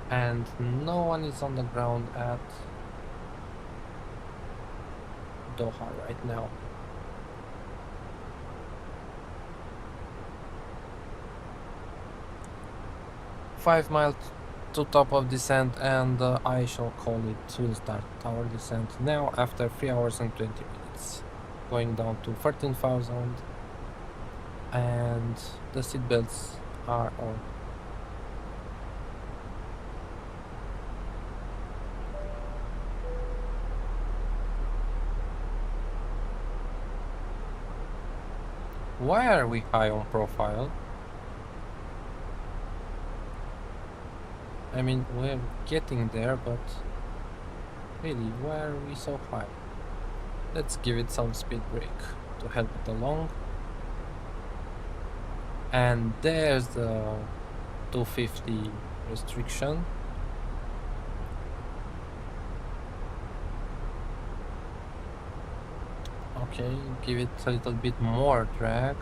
And no one is on the ground at Doha right now. Five miles to top of descent, and I shall call it. We'll start our descent now after 3 hours and 20 minutes. Going down to 13,000, and the seatbelts are on. Why are we high on profile? I mean, we're getting there, but really, why are we so high? Let's give it some speed brake to help it along. And there's the 250 restriction. Okay, give it a little bit more drag.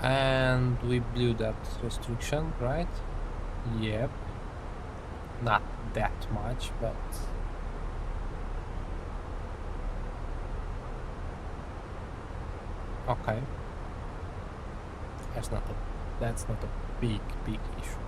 And we blew that restriction, right? Yep. Not that much, but... okay. That's not a big issue.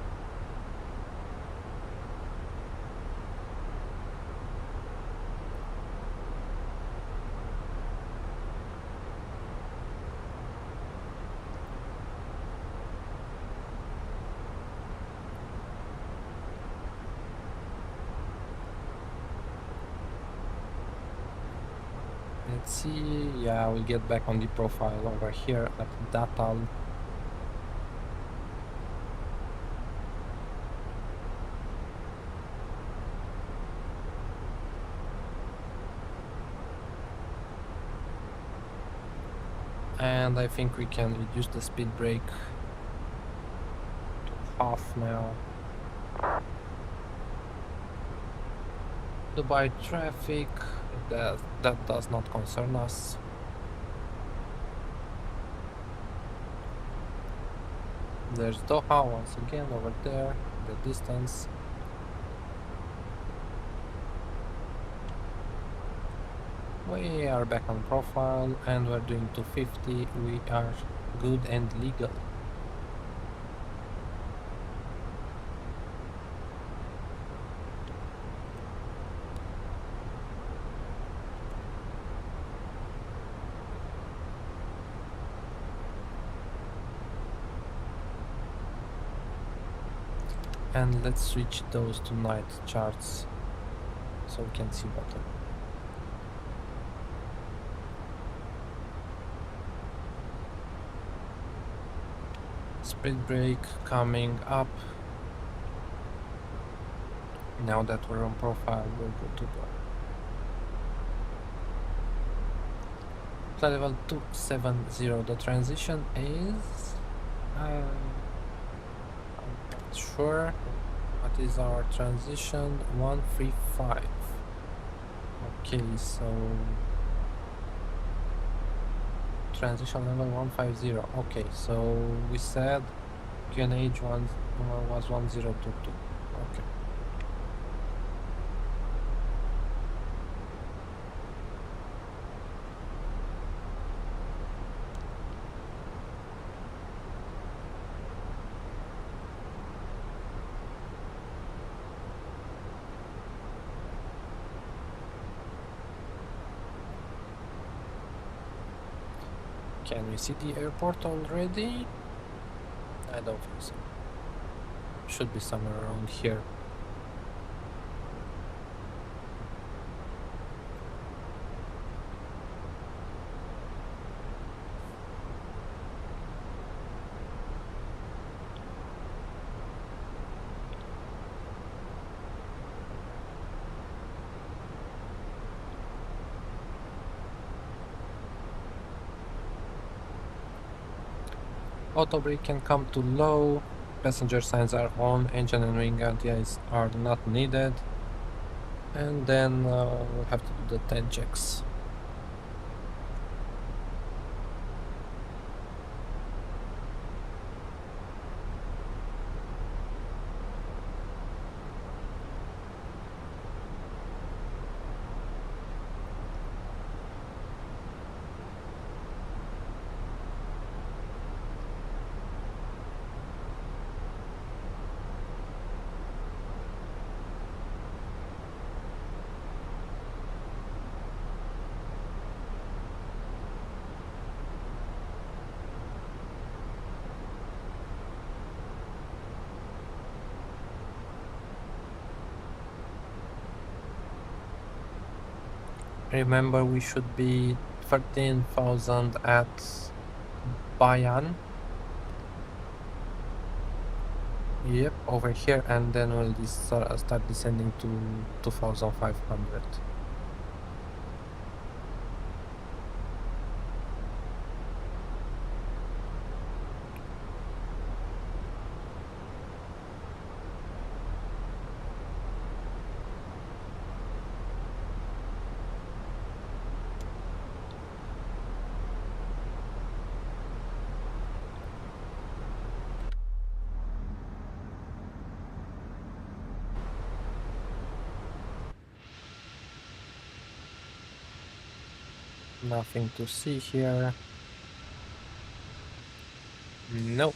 Let's see, yeah, we'll get back on the profile over here at Datal. And I think we can reduce the speed brake to half now. Dubai traffic, that does not concern us. There's Doha once again over there, the distance. We are back on profile and we're doing 250. We are good and legal. And let's switch those to night charts so we can see better. Speed brake coming up. Now that we're on profile, we're good to go. Flight level 270. The transition is... I'm not sure. What is our transition? 135. Okay, so... transition level 150. Okay, so we said QNH was 1022. Okay. Can we see the airport already? I don't think so. Should be somewhere around here. Auto brake can come to low, passenger signs are on, engine and wing RTIs are not needed, and then we'll have to do the 10 checks. Remember, we should be 13,000 at Bayan. Yep, over here, and then we'll start descending to 2,500. Nothing to see here. Nope.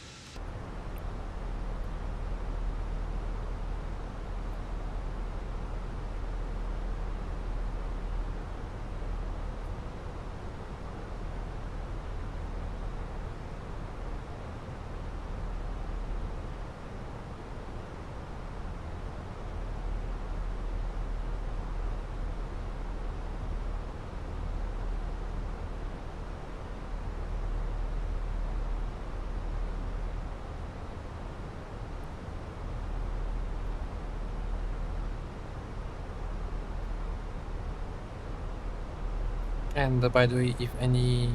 And by the way, if any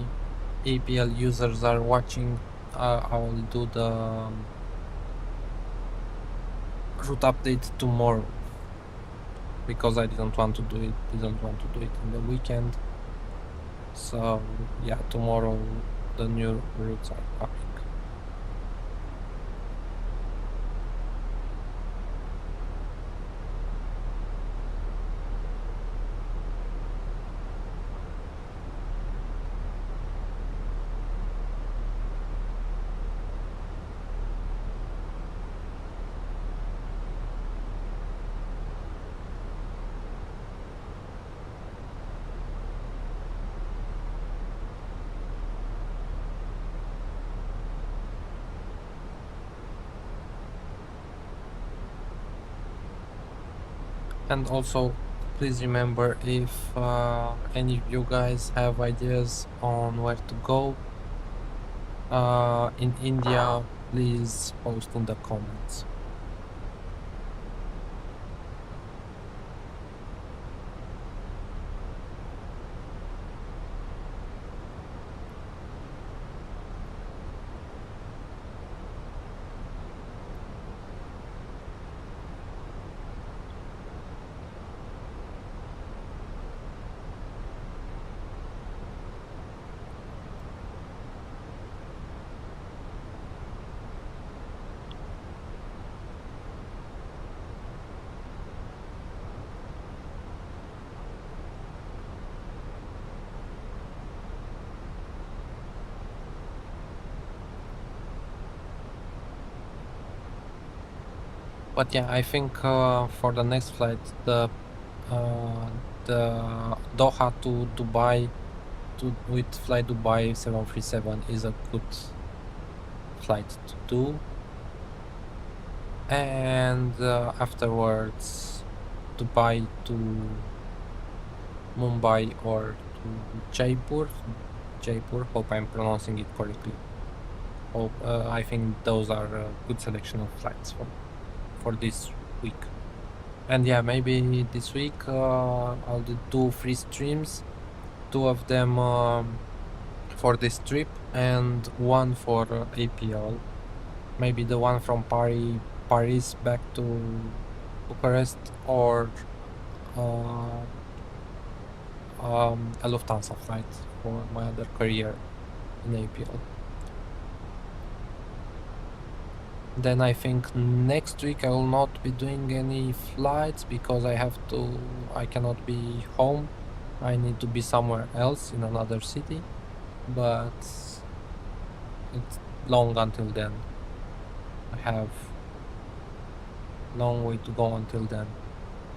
APL users are watching, I will do the route update tomorrow, because I didn't want to do it in the weekend. So yeah, tomorrow the new routes are coming. And also, please remember, if any of you guys have ideas on where to go in India, please post in the comments. But yeah, I think for the next flight, the Doha to Dubai with Fly Dubai 737 is a good flight to do. And afterwards, Dubai to Mumbai or to Jaipur. Hope I'm pronouncing it correctly. I think those are a good selection of flights for this week. And yeah, maybe this week I'll do 2 free streams, 2 of them for this trip and 1 for APL. Maybe the one from Paris back to Bucharest, or a Lufthansa flight for my other career in APL. Then I think next week I will not be doing any flights because I cannot be home. I need to be somewhere else in another city, but it's long until then. I have long way to go until then.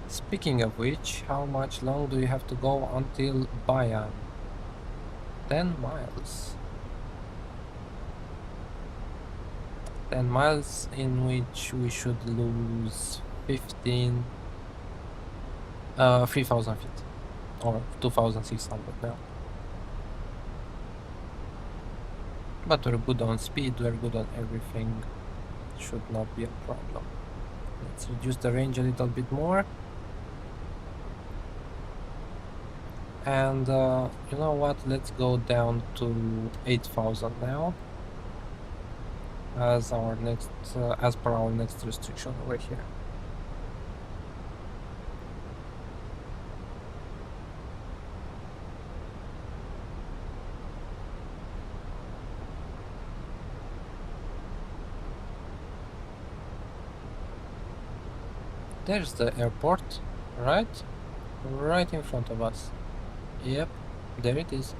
Speaking of which, how much long do you have to go until Bayan? 10 miles. 10 miles in which we should lose 3,000 feet or 2,600 now. But we're good on speed, we're good on everything. Should not be a problem. Let's reduce the range a little bit more. And you know what, let's go down to 8,000 now as our next as per our next restriction over here. There's the airport, right in front of us. Yep, there it is.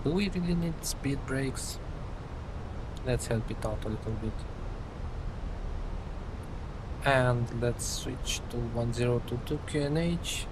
Do we really need speed brakes? Let's help it out a little bit. And let's switch to 1022 QNH.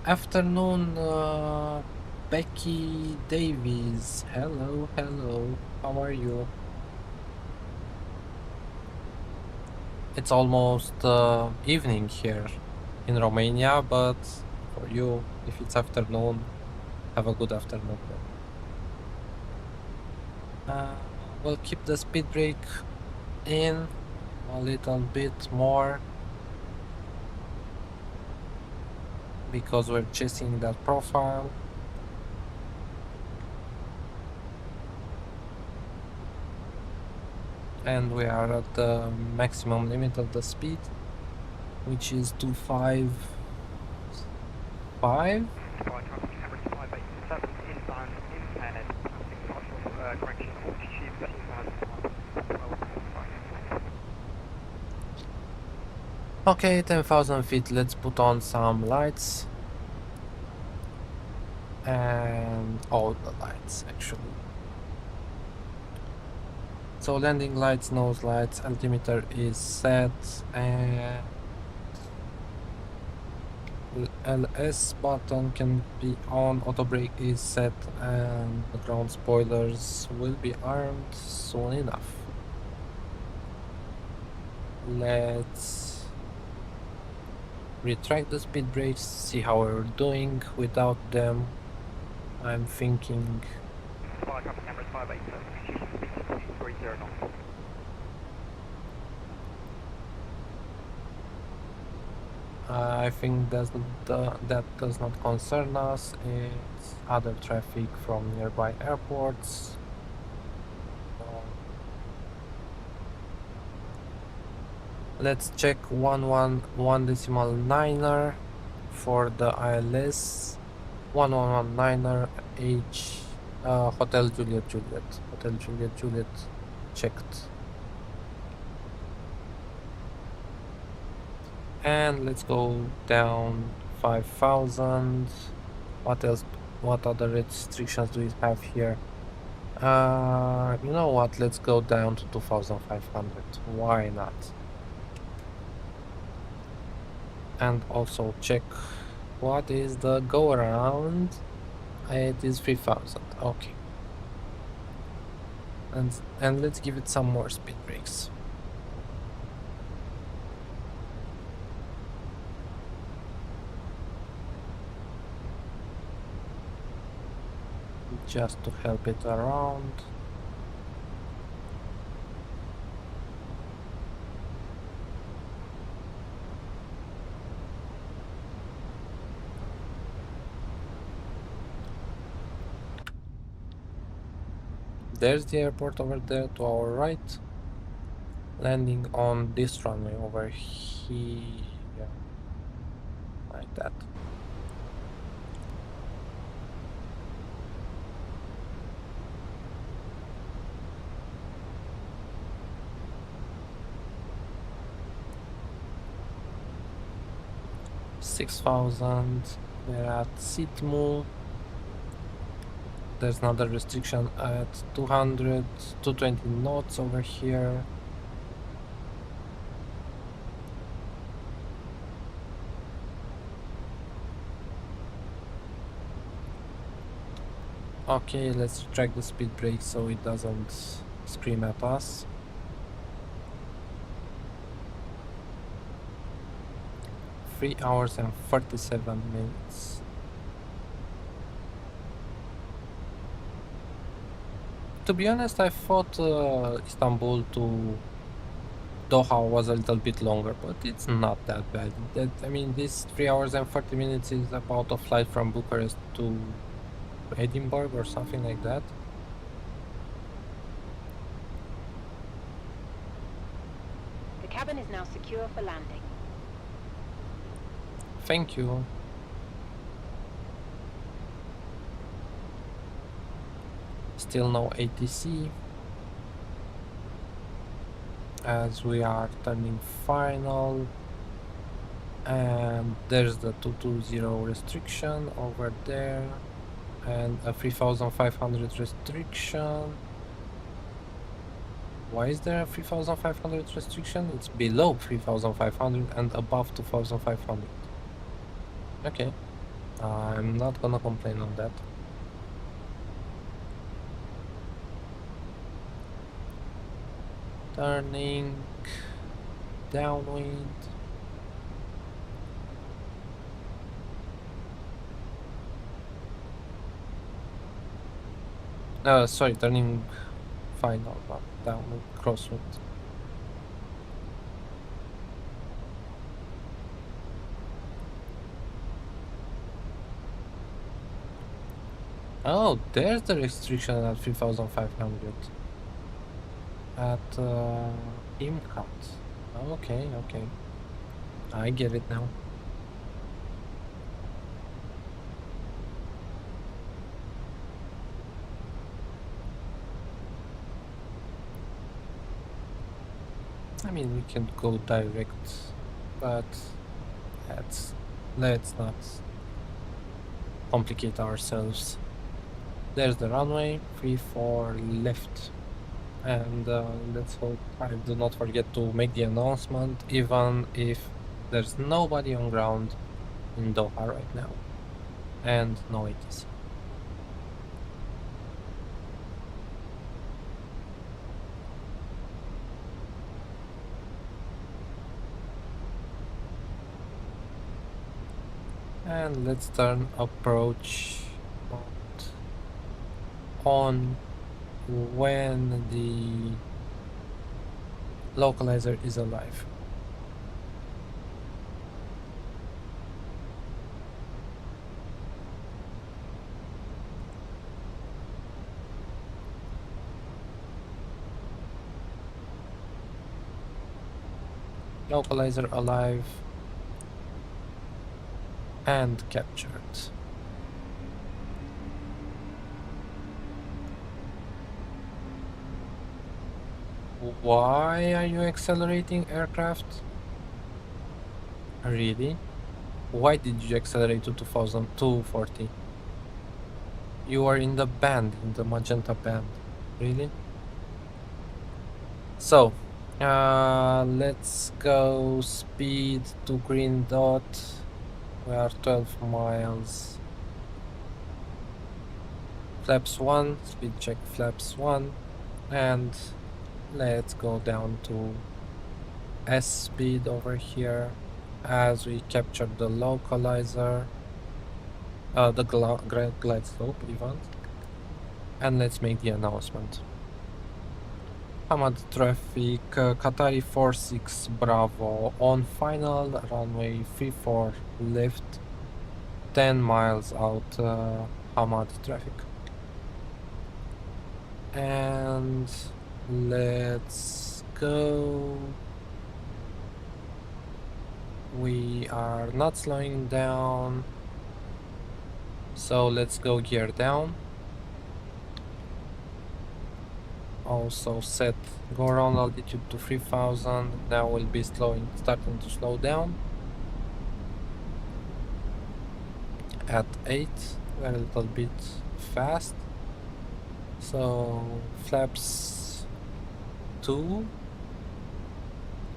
Afternoon, Becky Davies. Hello, how are you? It's almost evening here in Romania, but for you, if it's afternoon, have a good afternoon. We'll keep the speed brake in a little bit more, because we're chasing that profile. And we are at the maximum limit of the speed, which is 255. Okay, 10,000 feet, let's put on some lights. And all the lights, actually. So landing lights, nose lights, altimeter is set, and LS button can be on, auto brake is set, and the ground spoilers will be armed soon enough. Let's retract the speed brakes, see how we're doing without them. I'm thinking. Flight traffic cameras 587, 30 knots. I think that does not concern us. It's other traffic from nearby airports. Let's check 111.9er for the ILS. 1119er H Hotel Juliet Juliet. Hotel Juliet Juliet checked. And let's go down 5,000. What else? What other restrictions do we have here? You know what? Let's go down to 2,500. Why not? And also check what is the go around. It is 3,000. Okay. And let's give it some more speed brakes. Just to help it around. There's the airport over there to our right. Landing on this runway over here. Like that. $6,000. We're at Sitmu. There's another restriction at 220 knots over here. Okay, let's track the speed brake so it doesn't scream at us. Three hours and 47 minutes. To be honest, I thought Istanbul to Doha was a little bit longer, but it's not that bad. I mean, this 3 hours and 40 minutes is about a flight from Bucharest to Edinburgh or something like that. The cabin is now secure for landing. Thank you. Still no ATC, as we are turning final, and there's the 220 restriction over there and a 3,500 restriction. Why is there a 3,500 restriction? It's below 3,500 and above 2,500. Okay, I'm not gonna complain on that. Turning downwind. Sorry, turning final, not downwind, crosswind. Oh, there's the restriction at 3,500. At IMCAT. Okay, okay. I get it now. I mean, we can go direct, but let's not complicate ourselves. There's the runway, 34 left. And let's hope I do not forget to make the announcement, even if there's nobody on ground in Doha right now, and no ATC. And let's turn approach mode. on when the localizer is alive. Localizer alive and captured. Why are you accelerating, aircraft? Really? Why did you accelerate to 240? You are in the band, in the magenta band. Really? So, let's go speed to green dot. We are 12 miles. Flaps 1, speed check flaps 1, and let's go down to S speed over here as we capture the localizer, the glide slope even, and let's make the announcement. Hamad traffic, Qatari 46 Bravo on final, runway 34 left, 10 miles out, Hamad traffic. And let's go. We are not slowing down, so let's go gear down. Also set go around altitude to 3000. Now we'll be starting to slow down at 8, a little bit fast. So flaps 2.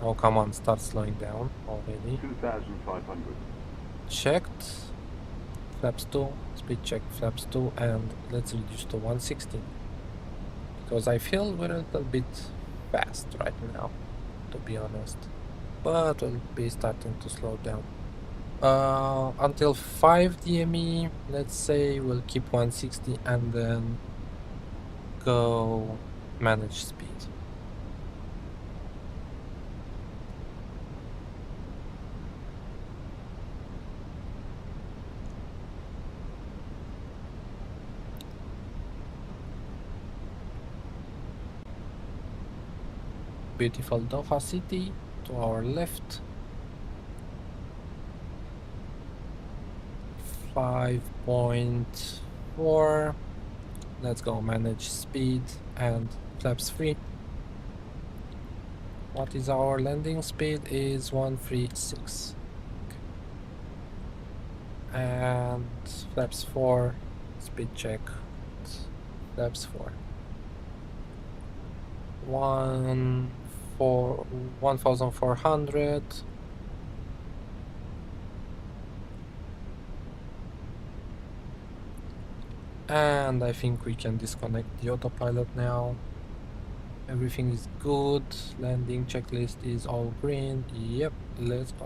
Oh, come on, start slowing down already. 2,500. Checked. Flaps 2, speed check flaps 2, and let's reduce to 160. Because I feel we're a little bit fast right now, to be honest. But we'll be starting to slow down. Until 5 DME, let's say we'll keep 160 and then go manage speed. Beautiful Doha city to our left. 5.4. Let's go manage speed and flaps 3. What is our landing speed? Is 136. Okay. And flaps 4, speed check. Flaps 4. 1,400. And I think we can disconnect the autopilot now. Everything is good. Landing checklist is all green. Yep. Let's go.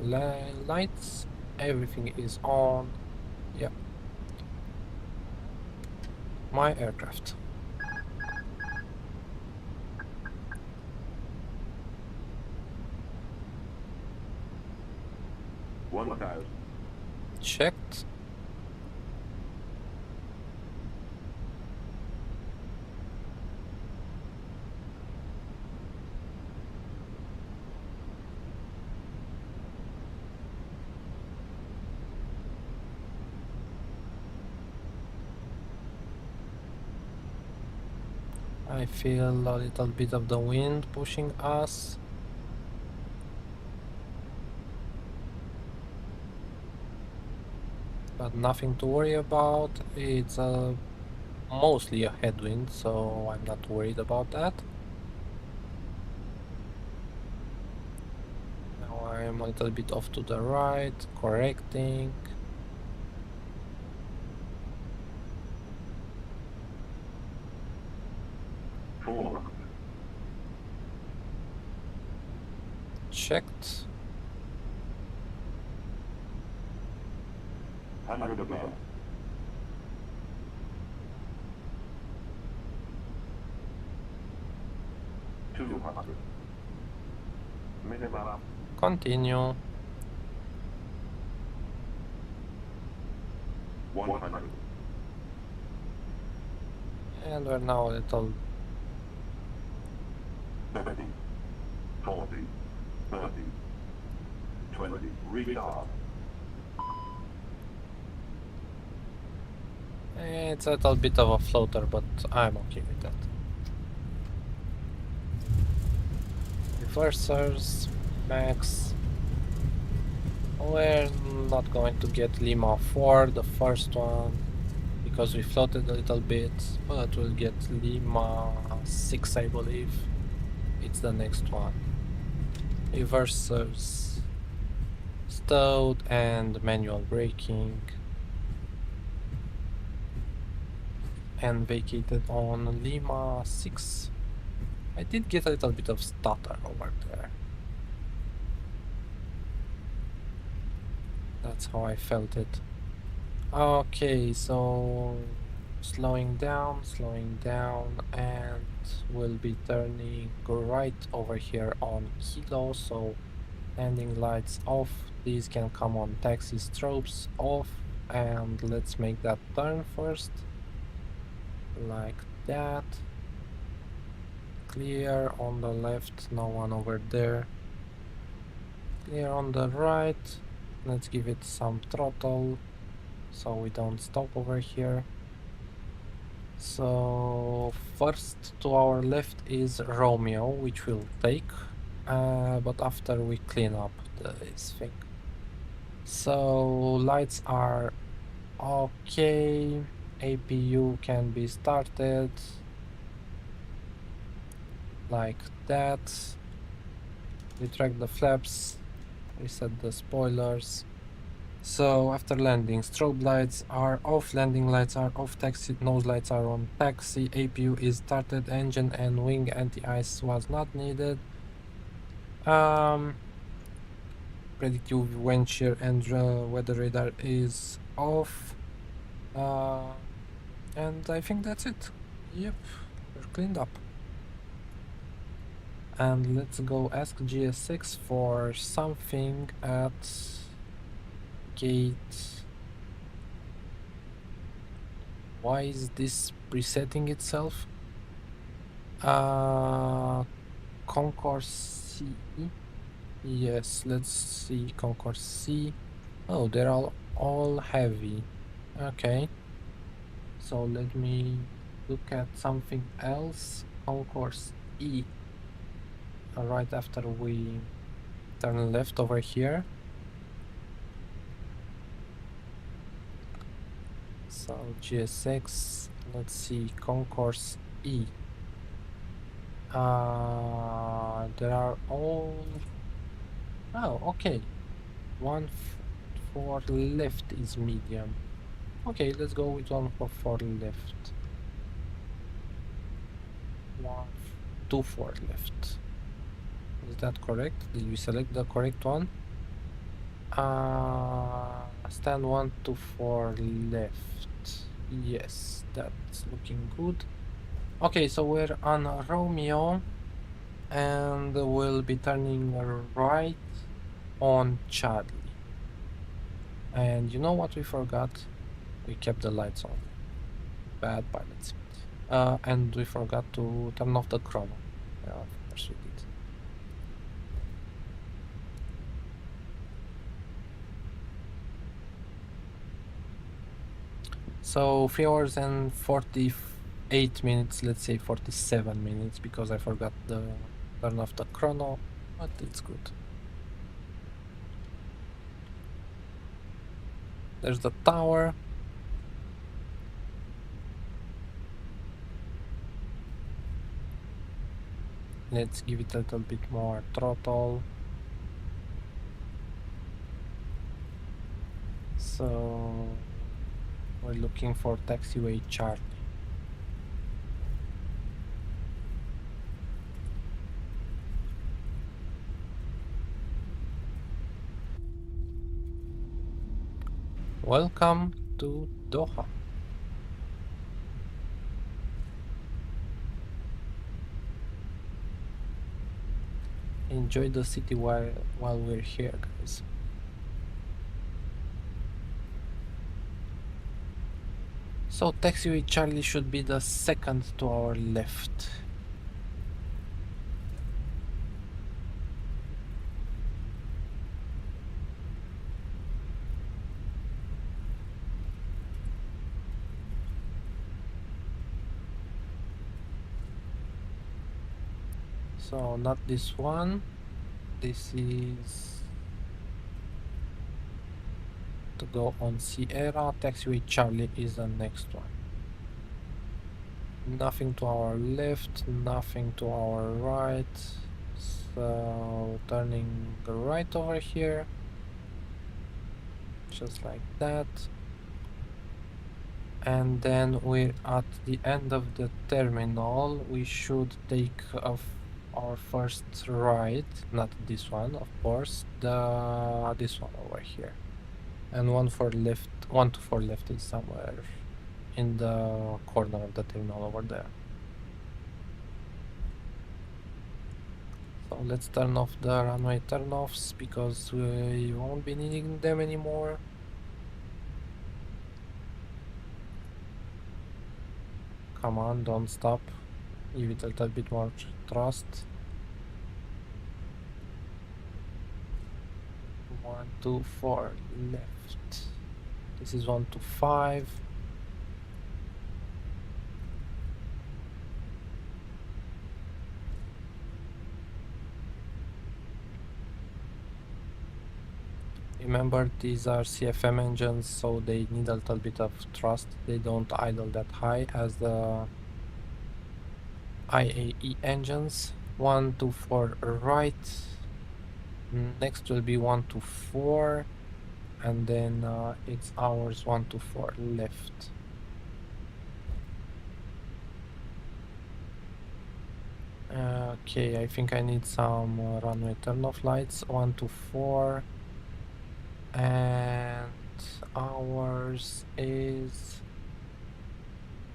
Lights. Everything is on. Yep. My aircraft. Checked. I feel a little bit of the wind pushing us. But nothing to worry about. It's mostly a headwind, so I'm not worried about that. Now I'm a little bit off to the right, correcting. Checked. 100 above. 200. Minimum. Continue. 100. And we're now a little 30, 40, 30, 20. Retard. It's a little bit of a floater, but I'm okay with that. Reversers, max. We're not going to get Lima 4, the first one, because we floated a little bit, but we'll get Lima 6, I believe. It's the next one. Reversers, stowed, and manual braking. And vacated on Lima 6. I did get a little bit of stutter over there. That's how I felt it. Okay, so slowing down, and we'll be turning right over here on Kilo, so landing lights off. These can come on, taxi strobes off, and let's make that turn first. Like that. Clear on the left, no one over there. Clear on the right. Let's give it some throttle so we don't stop over here. So first to our left is Romeo, which we'll take, but after we clean up this thing. So lights are okay. APU can be started like that. Retract the flaps, reset the spoilers. So after landing, strobe lights are off, landing lights are off, taxi nose lights are on, taxi APU is started, engine and wing anti-ice was not needed. Predictive wind shear and weather radar is off. And I think that's it. Yep, we're cleaned up. And let's go ask GS6 for something at gate. Why is this presetting itself? Concourse C. Yes, let's see Concourse C. Oh, they're all heavy. Okay. So let me look at something else. Concourse E. Right after we turn left over here. So GS6, let's see Concourse E. There are all... Oh, okay. One for left is medium. Okay, let's go with one for left. 2 for left. Is that correct? Did we select the correct one? Stand 1 to 4 left. Yes, that's looking good. Okay, so we're on Romeo and we'll be turning right on Charlie. And you know what we forgot? We kept the lights on. Bad pilots. And we forgot to turn off the chrono. Yeah, of course we did. So 3 hours and 48 minutes, let's say 47 minutes, because I forgot to turn off the chrono, but it's good. There's the tower. Let's give it a little bit more throttle. So we're looking for taxiway Charlie. Welcome to Doha. enjoy the city while we're here, guys. So taxiway Charlie should be the second to our left. So not this one. This is to go on Sierra. Taxiway Charlie is the next one. Nothing to our left, nothing to our right. So turning right over here. Just like that. And then we're at the end of the terminal. We should take off our first right, not this one, of course, this one over here. And one to four left is somewhere in the corner of the terminal over there. So let's turn off the runway turn-offs because we won't be needing them anymore. Come on, don't stop. Give it a little bit more thrust. 1 to 4 left. This is 1 to 5. Remember, these are CFM engines, so they need a little bit of thrust. They don't idle that high as the IAE engines. 1 to 4 right. Next will be 1 to 4. And then it's ours 1 to 4 left. Okay, I think I need some runway turn-off lights. 1 to 4. And ours is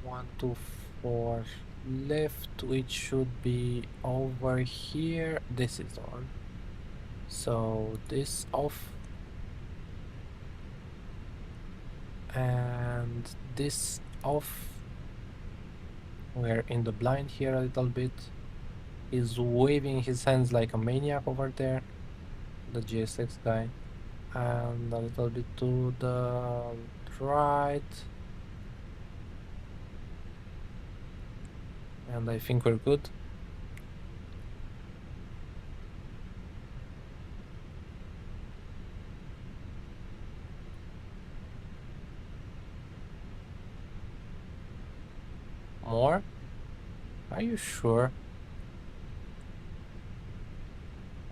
1 to 4 left, which should be over here. This is on. So this off. And this off. We're in the blind here a little bit. He's waving his hands like a maniac over there, the GSX guy. And a little bit to the right. And I think we're good. More? Are you sure?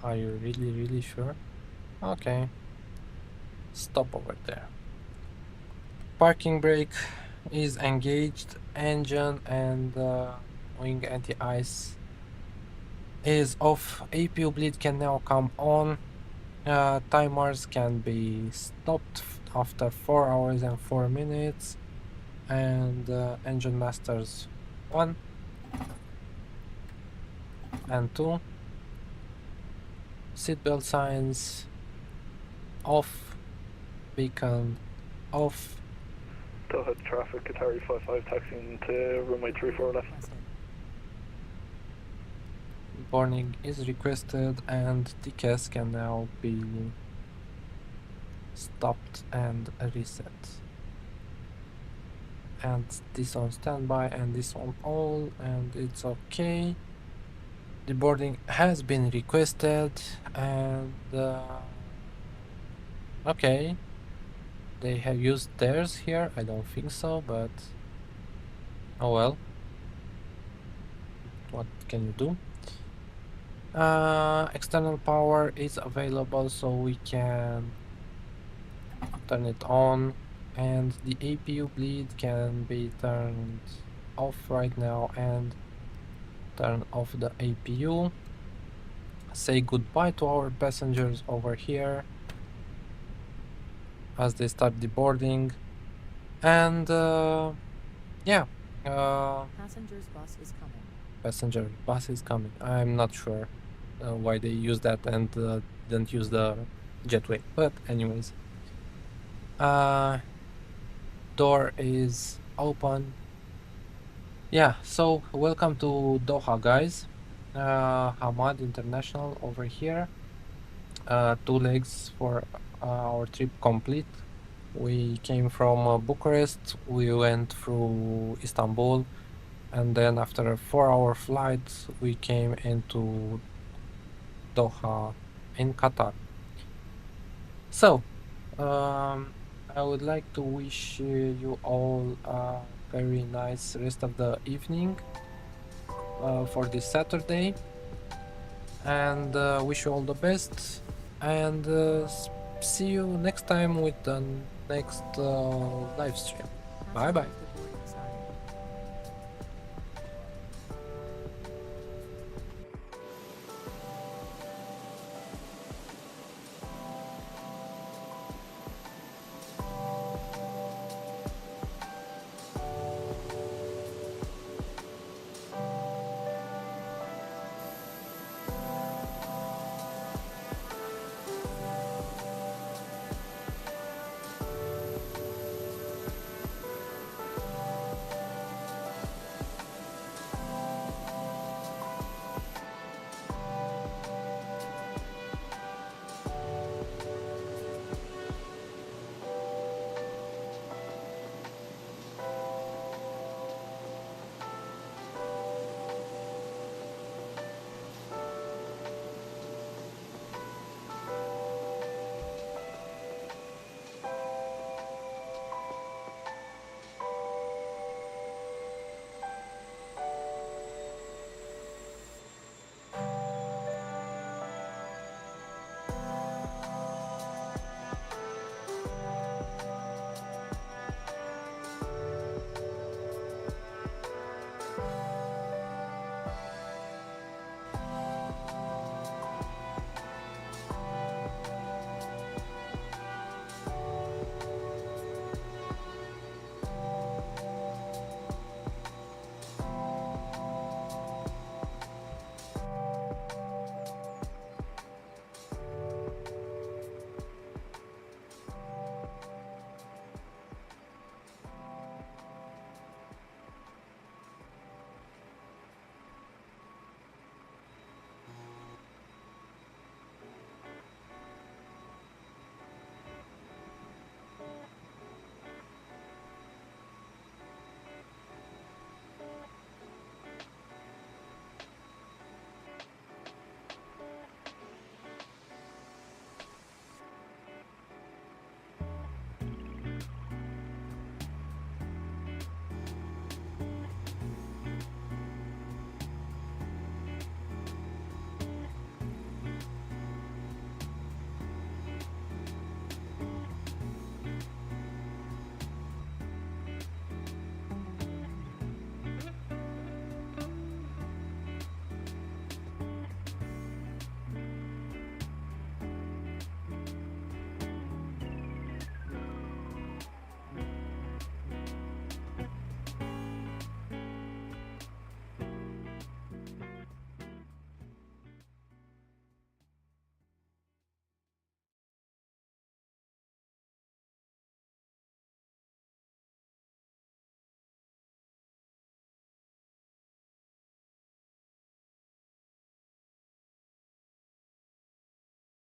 Are you really sure? Okay. Stop over there. Parking brake is engaged. Engine and wing anti-ice is off. APU bleed can now come on. Timers can be stopped after 4 hours and 4 minutes. And engine masters 1 and 2. Seatbelt signs off. Beacon off. Doha traffic, Qatari 55 taxiing to runway 34 left. Boarding is requested and TCAS can now be stopped and reset. And this on standby and this on all, and it's okay. The boarding has been requested and okay. They have used theirs here? I don't think so, but oh well. What can you do? External power is available, so we can turn it on, and the APU bleed can be turned off right now and turn off the APU. Say goodbye to our passengers over here as they start deboarding, and yeah. Passengers bus is coming. Passenger bus is coming. I'm not sure. why they use that and didn't use the jetway. But anyways, door is open. Yeah, so welcome to Doha, guys. Hamad International over here. 2 legs for our trip complete. We came from Bucharest, we went through Istanbul, and then after a 4-hour flight, we came into Doha in Qatar. So, I would like to wish you all a very nice rest of the evening for this Saturday, and wish you all the best, and see you next time with the next live stream. Bye bye.